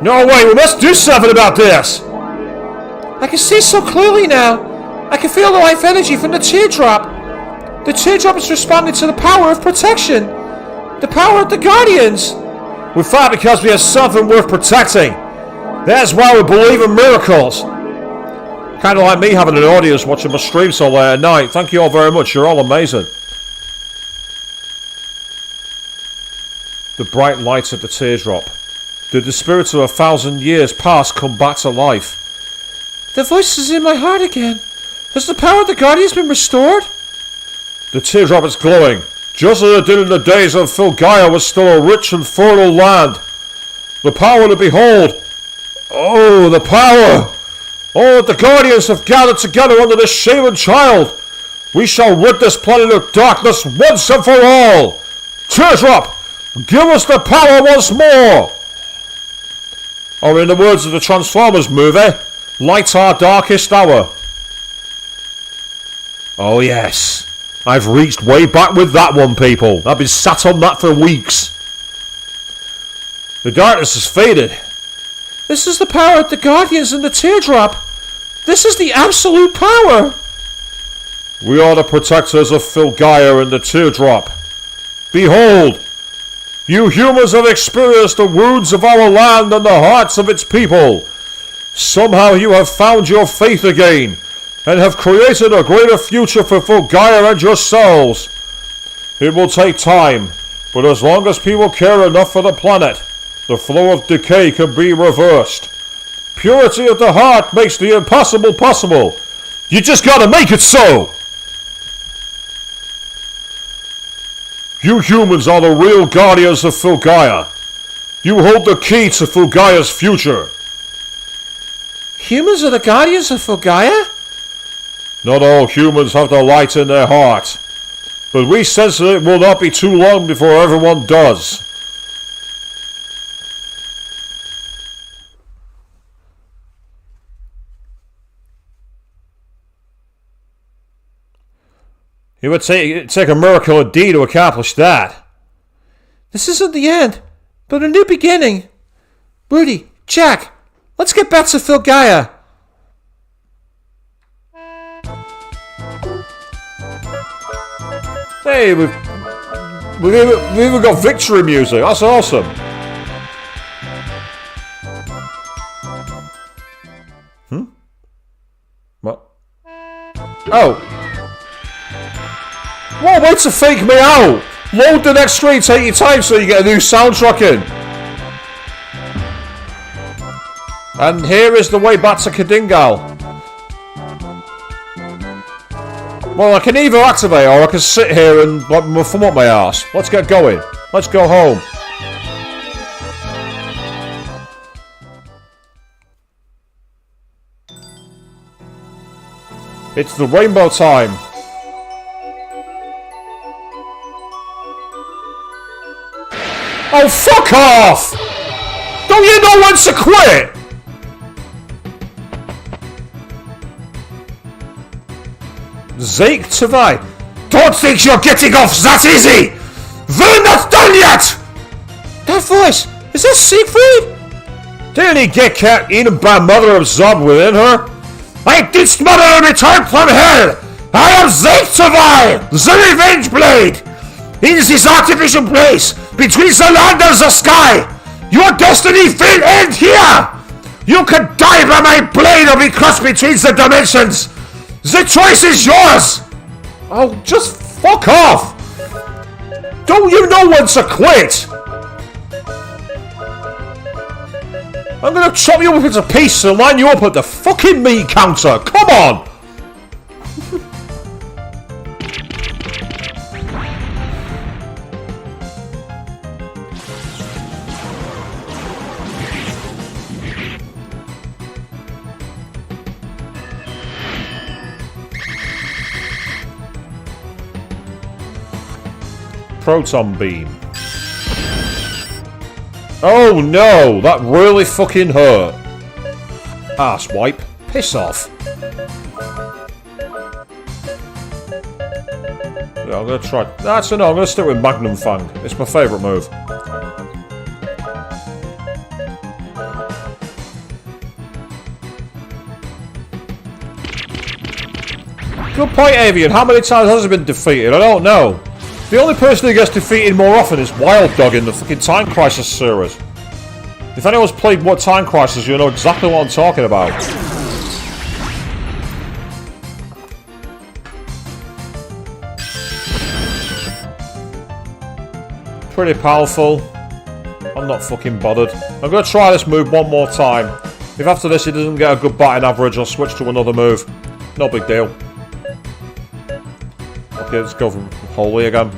No way, we must do something about this. I can see so clearly now. I can feel the life energy from the teardrop. The teardrop is responding to the power of protection. The power of the Guardians. We fight because we have something worth protecting. That's why we believe in miracles. Kind of like me having an audience watching my stream so late at night. Thank you all very much. You're all amazing. The bright lights of the teardrop. Did the spirits of 1,000 years past come back to life? The voice is in my heart again. Has the power of the Guardians been restored? The teardrop is glowing, just as it did in the days when Filgaia was still a rich and fertile land. The power to behold. Oh, the power! Oh, the Guardians have gathered together under this shaven child. We shall rid this planet of darkness once and for all. Teardrop, give us the power once more. Or in the words of the Transformers movie, light our darkest hour. Oh yes, I've reached way back with that one, people. I've been sat on that for weeks. The darkness has faded. This is the power of the Guardians and the teardrop. This is the absolute power. We are the protectors of Filgaia and the teardrop. Behold, you humans have experienced the wounds of our land and the hearts of its people. Somehow you have found your faith again, and have created a greater future for Filgaia and yourselves. It will take time, but as long as people care enough for the planet, the flow of decay can be reversed. Purity of the heart makes the impossible possible. You just gotta make it so! You humans are the real guardians of Filgaia. You hold the key to Filgaia's future. Humans are the guardians of Filgaia? Not all humans have the light in their heart, but we sense that it will not be too long before everyone does. It would take a miracle indeed to accomplish that. This isn't the end, but a new beginning. Rudy, Jack, let's get back to Filgaia. Hey, we've even got victory music. That's awesome. What? Oh. Whoa, wait to fake me out! Load the next screen, take your time so you get a new soundtrack in. And here is the way back to Kadingal. Well, I can either activate or I can sit here and thumb up my arse. Let's get going. Let's go home. It's the rainbow time. Oh, fuck off! Don't you know when to quit? Zeke Tavai. Don't think you're getting off that easy! We're not done yet! That voice, is that Siegfried? Didn't he get cat eaten by mother absorbed within her? I ditched mother and returned from hell! I am Zeke Tavai, the Revenge Blade! In this artificial place, between the land and the sky, your destiny will end here! You can die by my blade or be crushed between the dimensions! The choice is yours! Oh, just fuck off! Don't you know when to quit? I'm gonna chop you up into pieces and line you up at the fucking meat counter! Come on! Proton beam. Oh no, that really fucking hurt. Arse wipe. Piss off. Yeah, I'm gonna try. That's no, I'm gonna stick with Magnum Fang. It's my favourite move. Good point, Avian. How many times has it been defeated? I don't know. The only person who gets defeated more often is Wild Dog in the fucking Time Crisis series. If anyone's played what Time Crisis, you'll know exactly what I'm talking about. pretty powerful. I'm not fucking bothered. I'm going to try this move one more time. If after this he doesn't get a good batting average, I'll switch to another move. No big deal. Okay, let's go for Holy again.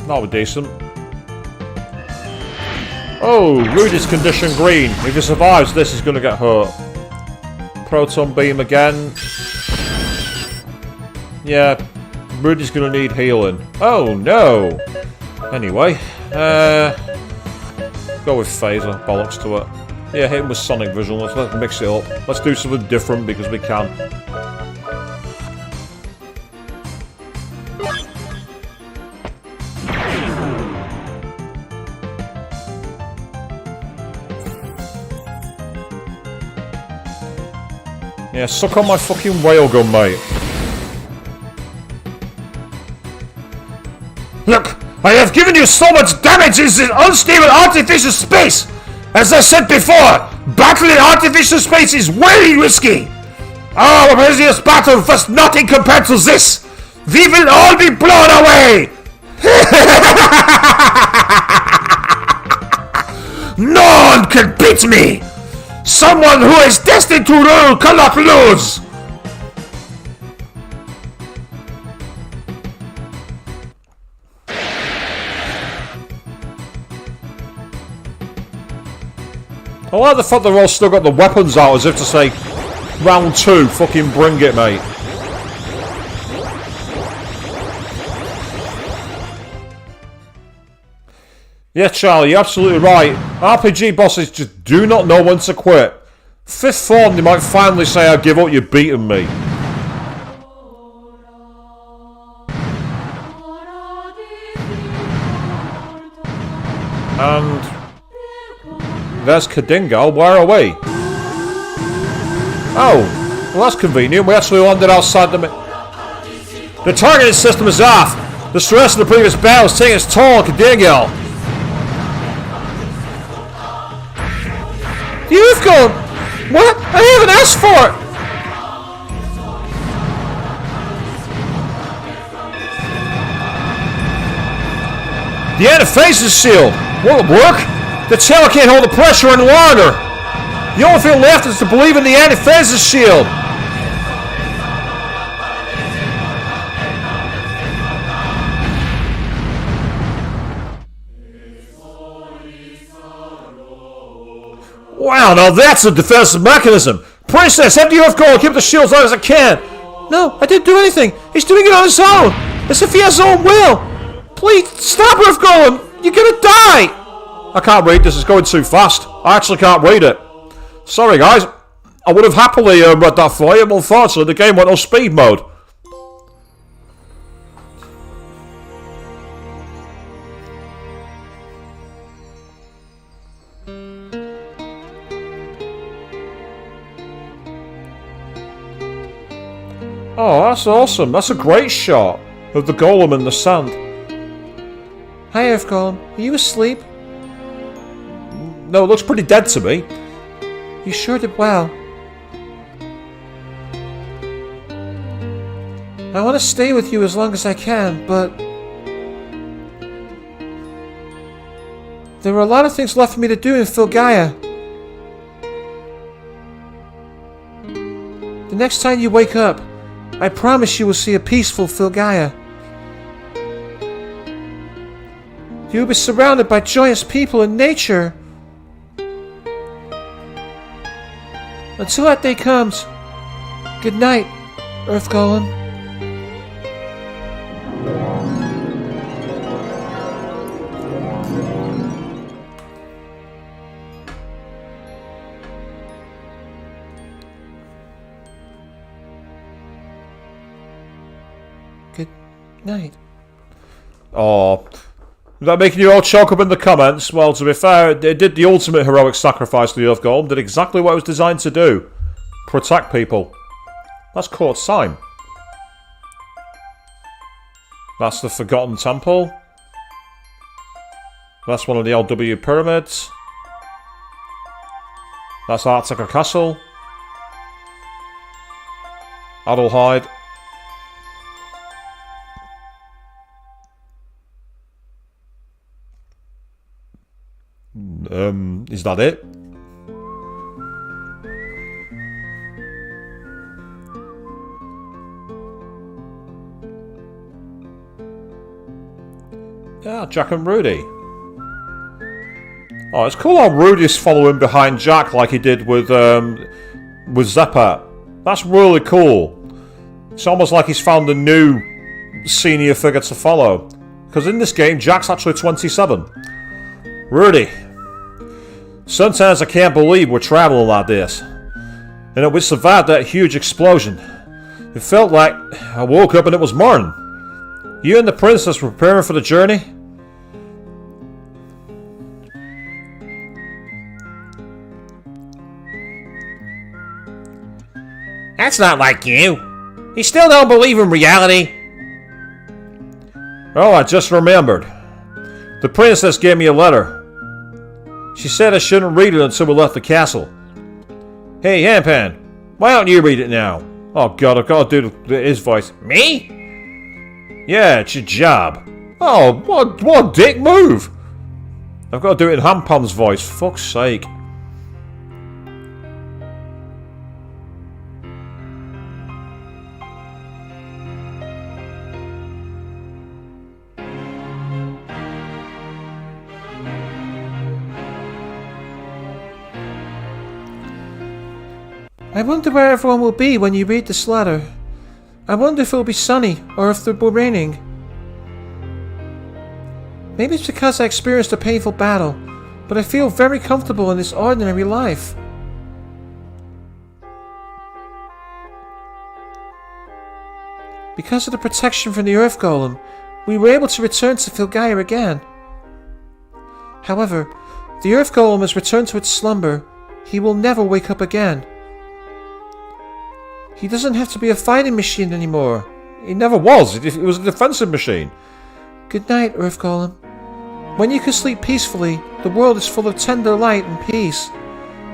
That'll be decent. Oh, Rudy's condition green. If he survives this, he's going to get hurt. Proton beam again. Yeah, Rudy's going to need healing. Oh, no. Anyway, go with phaser. Bollocks to it. Yeah, hit him with sonic vision. Let's mix it up. Let's do something different because we can. Yeah, suck on my fucking whale gun, mate. Look, I have given you so much damage in this unstable artificial space! As I said before, battling artificial space is very risky! Our previous battle was nothing compared to this! We will all be blown away! No one can beat me! Someone who is destined to rule cannot lose! I like the fact they've all still got the weapons out as if to say, round 2, fucking bring it, mate. Yeah, Charlie, you're absolutely right. RPG bosses just do not know when to quit. 5th form, they might finally say, I give up, you've beaten me. And there's Kadingal, where are we? Oh, well that's convenient, we actually landed outside the... The targeting system is off! The stress of the previous battle is taking its toll on Kadingal. You've gone! What? I haven't asked for it! The anti-phases shield! Will it work? The tower can't hold the pressure any longer! The only thing left is to believe in the anti-phases shield! Wow, now that's a defensive mechanism! Princess, have the Earth Golem keep the shield as long as I can! No, I didn't do anything! He's doing it on his own! As if he has his own will! Please, stop Earth Golem! You're gonna die! I can't read this, it's going too fast. I actually can't read it. Sorry guys, I would have happily read that for you, but unfortunately the game went on speed mode. Oh, that's awesome. That's a great shot of the golem in the sand. Hi, Earth Golem. Are you asleep? No, it looks pretty dead to me. You sure did well. I want to stay with you as long as I can, but... there are a lot of things left for me to do in Filgaia. The next time you wake up, I promise you will see a peaceful Filgaia. You will be surrounded by joyous people and nature. Until that day comes, good night, Earth Golem. Good night. Oh, is that making you all choke up in the comments? Well, to be fair, it did the ultimate heroic sacrifice to the Earth Golem, did exactly what it was designed to do. Protect people. That's Court Sign. That's the Forgotten Temple. That's one of the LW pyramids. That's Arctica Castle. Adelheid. Is that it? Yeah, Jack and Rudy. Oh, it's cool how Rudy's following behind Jack like he did with Zeppa. That's really cool. It's almost like he's found a new senior figure to follow. Because in this game, Jack's actually 27. Rudy. Sometimes I can't believe we're traveling like this. And that we survived that huge explosion. It felt like I woke up and it was morning. You and the princess were preparing for the journey? That's not like you. You still don't believe in reality? Oh, I just remembered. The princess gave me a letter. She said I shouldn't read it until we left the castle. Hey, Handpan, why don't you read it now? Oh god, I've got to do his voice. Me? Yeah, it's your job. Oh, what a dick move! I've got to do it in Handpan's voice, for fuck's sake. I wonder where everyone will be when you read this letter. I wonder if it will be sunny or if it will be raining. Maybe it's because I experienced a painful battle, but I feel very comfortable in this ordinary life. Because of the protection from the Earth Golem, we were able to return to Filgaia again. However, the Earth Golem has returned to its slumber. He will never wake up again. He doesn't have to be a fighting machine anymore. He never was. It was a defensive machine. Good night, Earth Golem. When you can sleep peacefully, the world is full of tender light and peace.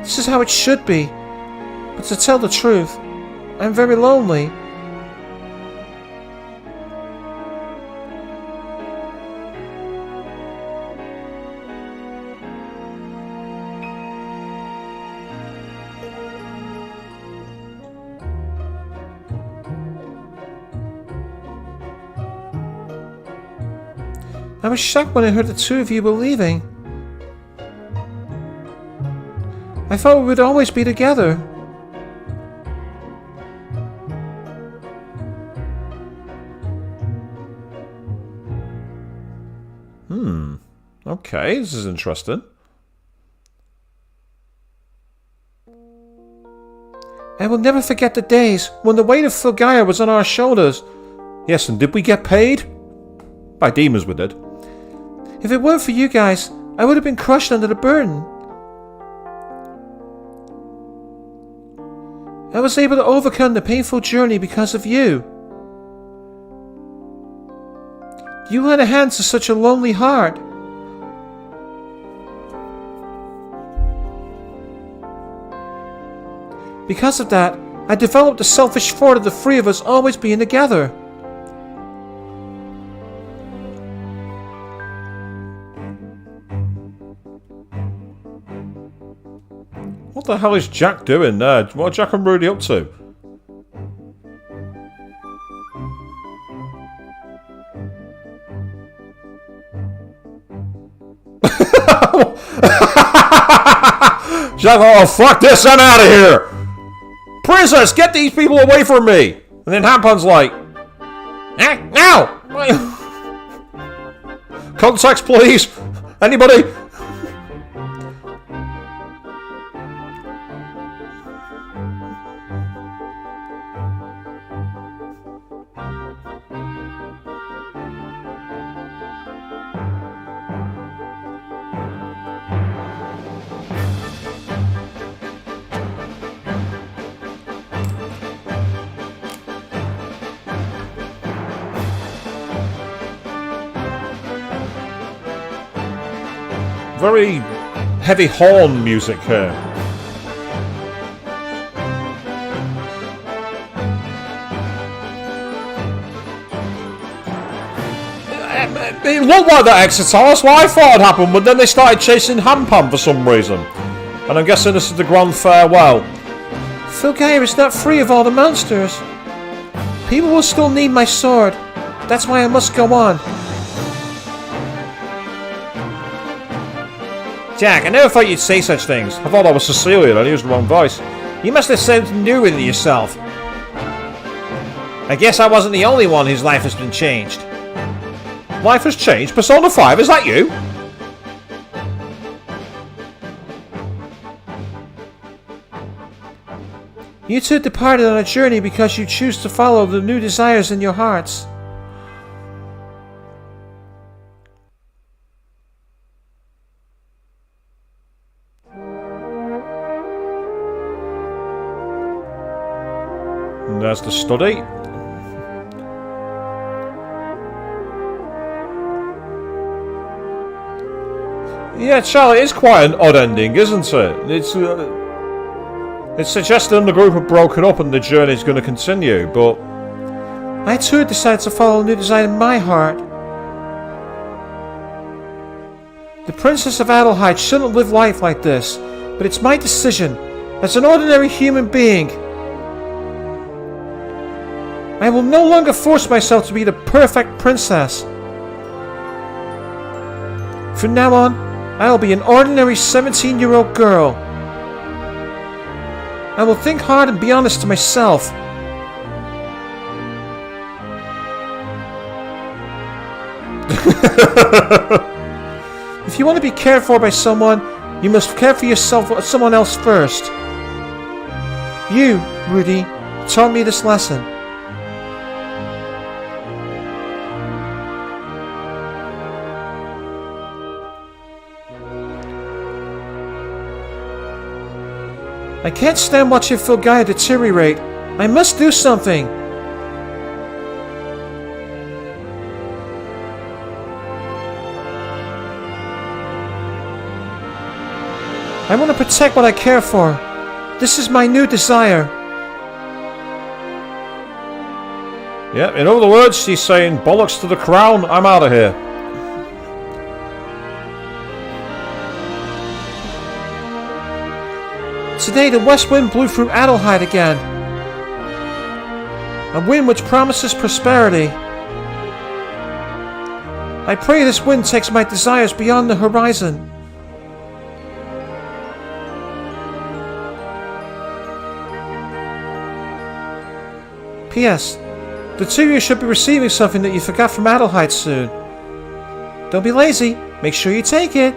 This is how it should be. But to tell the truth, I'm very lonely. I was shocked when I heard the two of you were leaving. I thought we would always be together. Okay, this is interesting. I will never forget the days when the weight of Filgaia was on our shoulders. Yes, and did we get paid? By demons we did. If it weren't for you guys, I would have been crushed under the burden. I was able to overcome the painful journey because of you. You lent a hand to such a lonely heart. Because of that, I developed the selfish thought of the three of us always being together. What the hell is Jack doing there? What are Jack and Rudy up to? Jack, oh fuck this, I'm out of here! Princess, get these people away from me! And then Handpan's like, no! Context, please! Anybody? Very heavy horn music here. didn't look like that Exeter. That's what I thought had happened, but then they started chasing Hampan for some reason. And I'm guessing this is the grand farewell. Filgaia is not free of all the monsters. People will still need my sword. That's why I must go on. Jack, I never thought you'd say such things. I thought that was Cecilia, I used the wrong voice. You must have something new with yourself. I guess I wasn't the only one whose life has been changed. Life has changed? Persona 5, is that you? You two departed on a journey because you choose to follow the new desires in your hearts. And there's the study. Yeah, Charlie, it's quite an odd ending, isn't it? It's suggesting the group have broken up and the journey's going to continue, but... I too decided to follow a new desire in my heart. The Princess of Adelheid shouldn't live life like this, but it's my decision, as an ordinary human being. I will no longer force myself to be the perfect princess. From now on, I will be an ordinary 17-year-old girl. I will think hard and be honest to myself. If you want to be cared for by someone, you must care for yourself or someone else first. You, Rudy, taught me this lesson. I can't stand watching Filgaia deteriorate. I must do something. I want to protect what I care for. This is my new desire. Yeah, in other words, she's saying, bollocks to the crown, I'm out of here. Today the west wind blew through Adelheid again. A wind which promises prosperity. I pray this wind takes my desires beyond the horizon. P.S. The two of you should be receiving something that you forgot from Adelheid soon. Don't be lazy. Make sure you take it.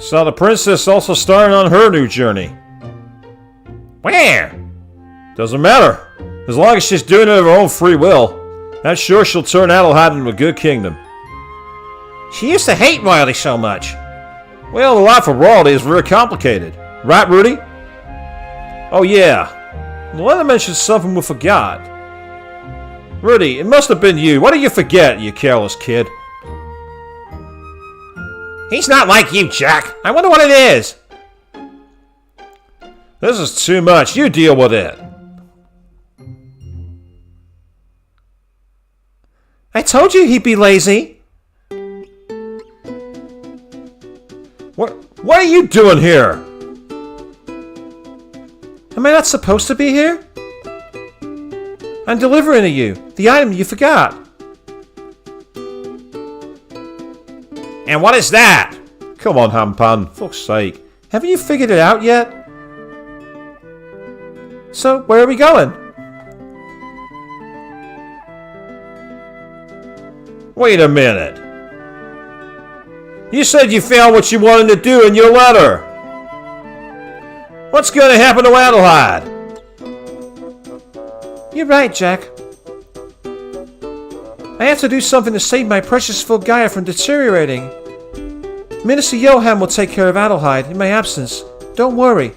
So the princess also starting on her new journey. Where? Doesn't matter. As long as she's doing it of her own free will, I'm sure she'll turn Adelheid into a good kingdom. She used to hate royalty so much. Well, the life of royalty is very complicated. Right, Rudy? Oh, yeah. The letter mentioned something we forgot. Rudy, it must have been you. What did you forget, you careless kid? He's not like you, Jack. I wonder what it is. This is too much. You deal with it. I told you he'd be lazy. What are you doing here? Am I not supposed to be here? I'm delivering to you the item you forgot. And what is that? Come on, Hampan. Fuck's sake. Haven't you figured it out yet? So, where are we going? Wait a minute. You said you found what you wanted to do in your letter. What's going to happen to Adelheid? You're right, Jack. I have to do something to save my precious Filgaia from deteriorating. Minister Johann will take care of Adelheid in my absence. Don't worry.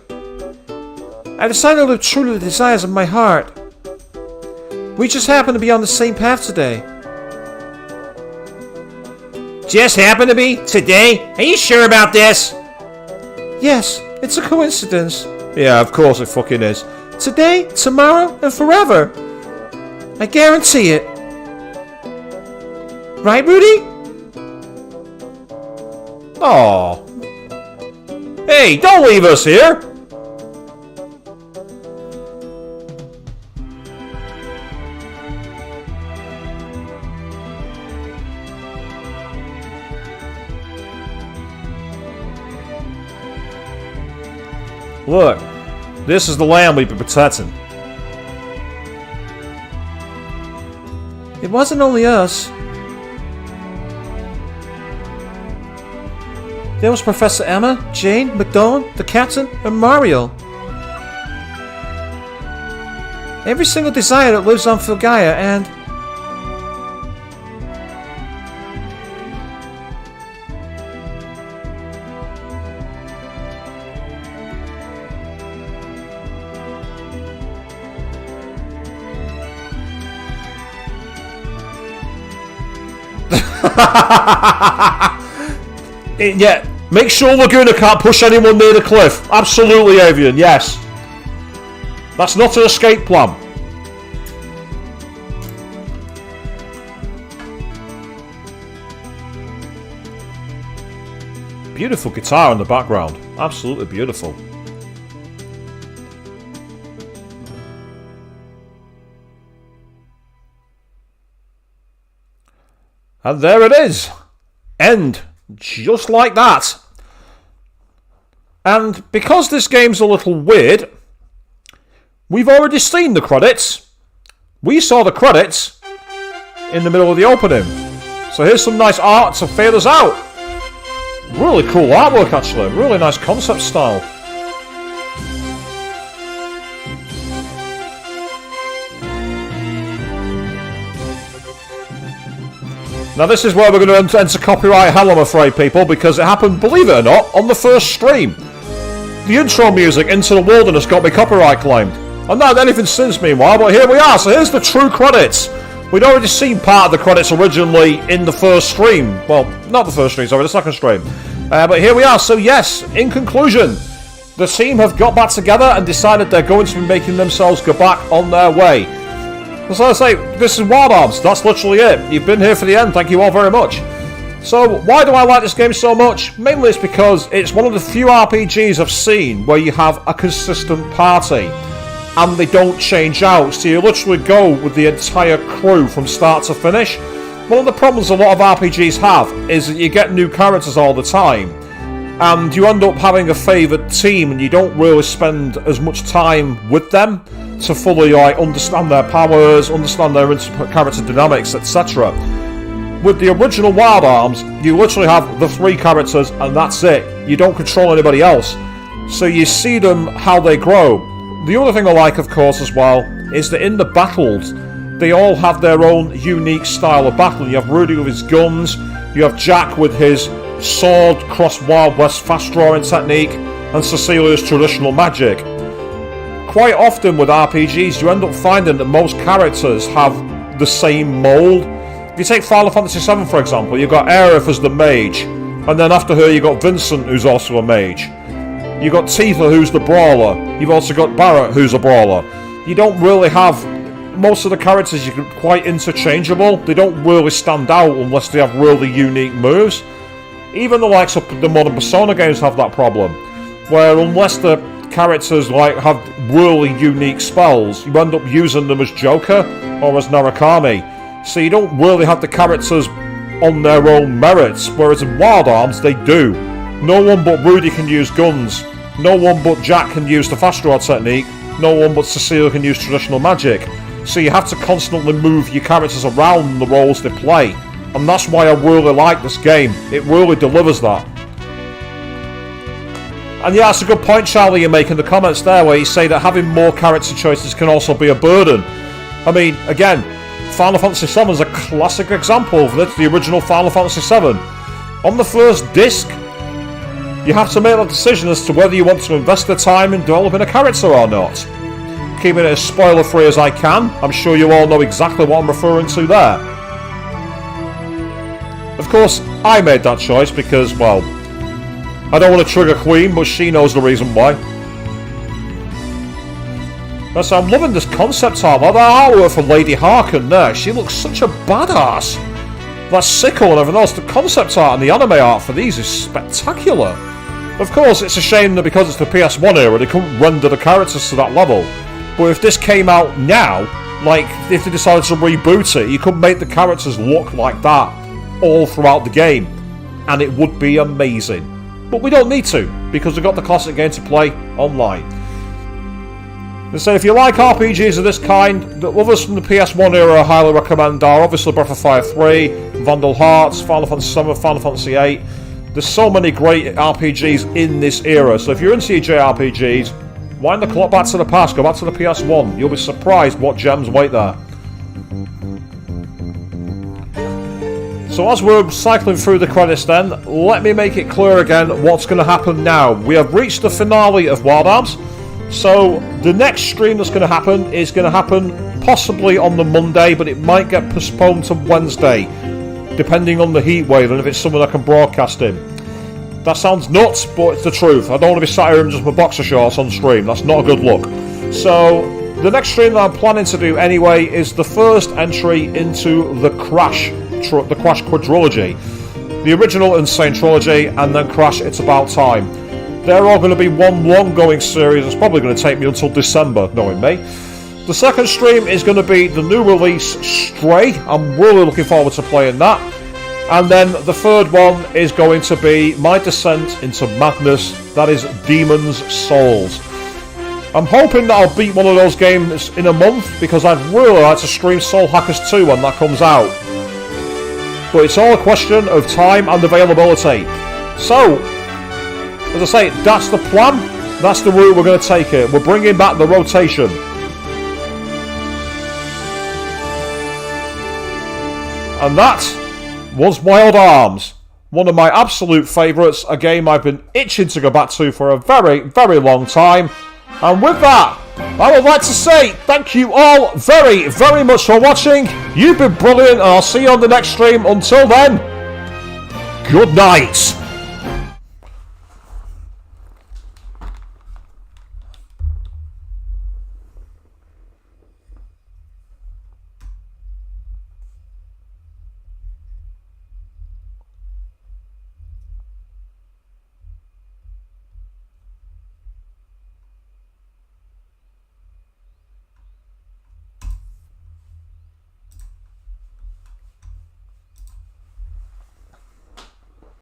I decided to live true to the desires of my heart. We just happen to be on the same path today. just happened to be today? Are you sure about this? Yes, it's a coincidence. Yeah, of course it fucking is. Today, tomorrow, and forever. I guarantee it. Right, Rudy? Aw. Hey, don't leave us here! Look, this is the land we've been protecting. It wasn't only us. There was Professor Emma, Jane, McDonald, the Captain, and Mario. Every single desire that lives on Filgaia, and... Yeah, make sure Laguna can't push anyone near the cliff. Absolutely, Avian, yes. That's not an escape plan. Beautiful guitar in the background. Absolutely beautiful. And there it is. End. Just like that. And because this game's a little weird, we've already seen the credits. We saw the credits in the middle of the opening. So here's some nice art to fade us out. Really cool artwork, actually. Really nice concept style. Now this is where we're going to enter copyright hell, I'm afraid, people, because it happened, believe it or not, on the first stream. The intro music, Into the Wilderness, got me copyright claimed. I've not had anything since, meanwhile, but here we are. So here's the true credits. We'd already seen part of the credits originally in the first stream. Well, not the first stream, sorry, the second stream. But here we are. So yes, in conclusion, the team have got back together and decided they're going to be making themselves go back on their way. So I say, this is Wild Arms, that's literally it. You've been here for the end, thank you all very much. So, why do I like this game so much? Mainly it's because it's one of the few RPGs I've seen where you have a consistent party. And they don't change out, so you literally go with the entire crew from start to finish. One of the problems a lot of RPGs have is that you get new characters all the time. And you end up having a favoured team and you don't really spend as much time with them to fully understand their powers, understand their character dynamics, etc. With the original Wild Arms, you literally have the 3 characters and that's it. You don't control anybody else. So you see them, how they grow. The other thing I like, of course, as well, is that in the battles, they all have their own unique style of battle. You have Rudy with his guns, you have Jack with his sword, cross Wild West fast drawing technique, and Cecilia's traditional magic. Quite often with RPGs, you end up finding that most characters have the same mould. If you take Final Fantasy VII, for example, you've got Aerith as the mage, and then after her you've got Vincent, who's also a mage. You've got Tifa, who's the brawler. You've also got Barrett, who's a brawler. You don't really have... Most of the characters are quite interchangeable. They don't really stand out unless they have really unique moves. Even the likes of the modern Persona games have that problem, where unless the characters have really unique spells, you end up using them as Joker or as Narukami. So you don't really have the characters on their own merits, whereas in Wild Arms they do. No one but Rudy can use guns. No one but Jack can use the fast draw technique. No one but Cecilia can use traditional magic. So you have to constantly move your characters around the roles they play. And that's why I really like this game. It really delivers that. And yeah, that's a good point, Charlie, you make in the comments there, where you say that having more character choices can also be a burden. I mean, again, Final Fantasy VII is a classic example of this, the original Final Fantasy VII. On the first disc, you have to make a decision as to whether you want to invest the time in developing a character or not. Keeping it as spoiler-free as I can, I'm sure you all know exactly what I'm referring to there. Of course, I made that choice because, well, I don't want to trigger Queen, but she knows the reason why. Yes, I'm loving this concept art. Like that artwork for Lady Harkin there. She looks such a badass. That sickle and everything else. The concept art and the anime art for these is spectacular. Of course, it's a shame that because it's the PS1 era, they couldn't render the characters to that level. But if this came out now, like if they decided to reboot it, you could make the characters look like that all throughout the game. And it would be amazing. But we don't need to, because we've got the classic game to play online. And so if you like RPGs of this kind, the others from the PS1 era I highly recommend are obviously Breath of Fire 3, Vandal Hearts, Final Fantasy 7, Final Fantasy 8. There's so many great RPGs in this era, so if you're into your JRPGs, wind the clock back to the past, go back to the PS1. You'll be surprised what gems wait there. So as we're cycling through the credits then, let me make it clear again what's going to happen now. We have reached the finale of Wild Arms. So, the next stream that's going to happen possibly on the Monday, but it might get postponed to Wednesday, depending on the heat wave and if it's something I can broadcast in. That sounds nuts, but it's the truth. I don't want to be sat here in just my boxer shorts on stream. That's not a good look. So, the next stream that I'm planning to do anyway is the first entry into the Crash quadrilogy. The original Insane Trilogy, and then Crash It's About Time. They're all going to be one long-going series. It's probably going to take me until December, knowing me. The second stream is going to be the new release, Stray. I'm really looking forward to playing that. And then the third one is going to be my descent into madness. That is Demon's Souls. I'm hoping that I'll beat one of those games in a month, because I'd really like to stream Soul Hackers 2 when that comes out. But it's all a question of time and availability. So, as I say, that's the plan. That's the route we're going to take it. We're bringing back the rotation. And that was Wild Arms. One of my absolute favourites. A game I've been itching to go back to for a very, very long time. And with that, I would like to say thank you all very, very much for watching. You've been brilliant, and I'll see you on the next stream. Until then, good night.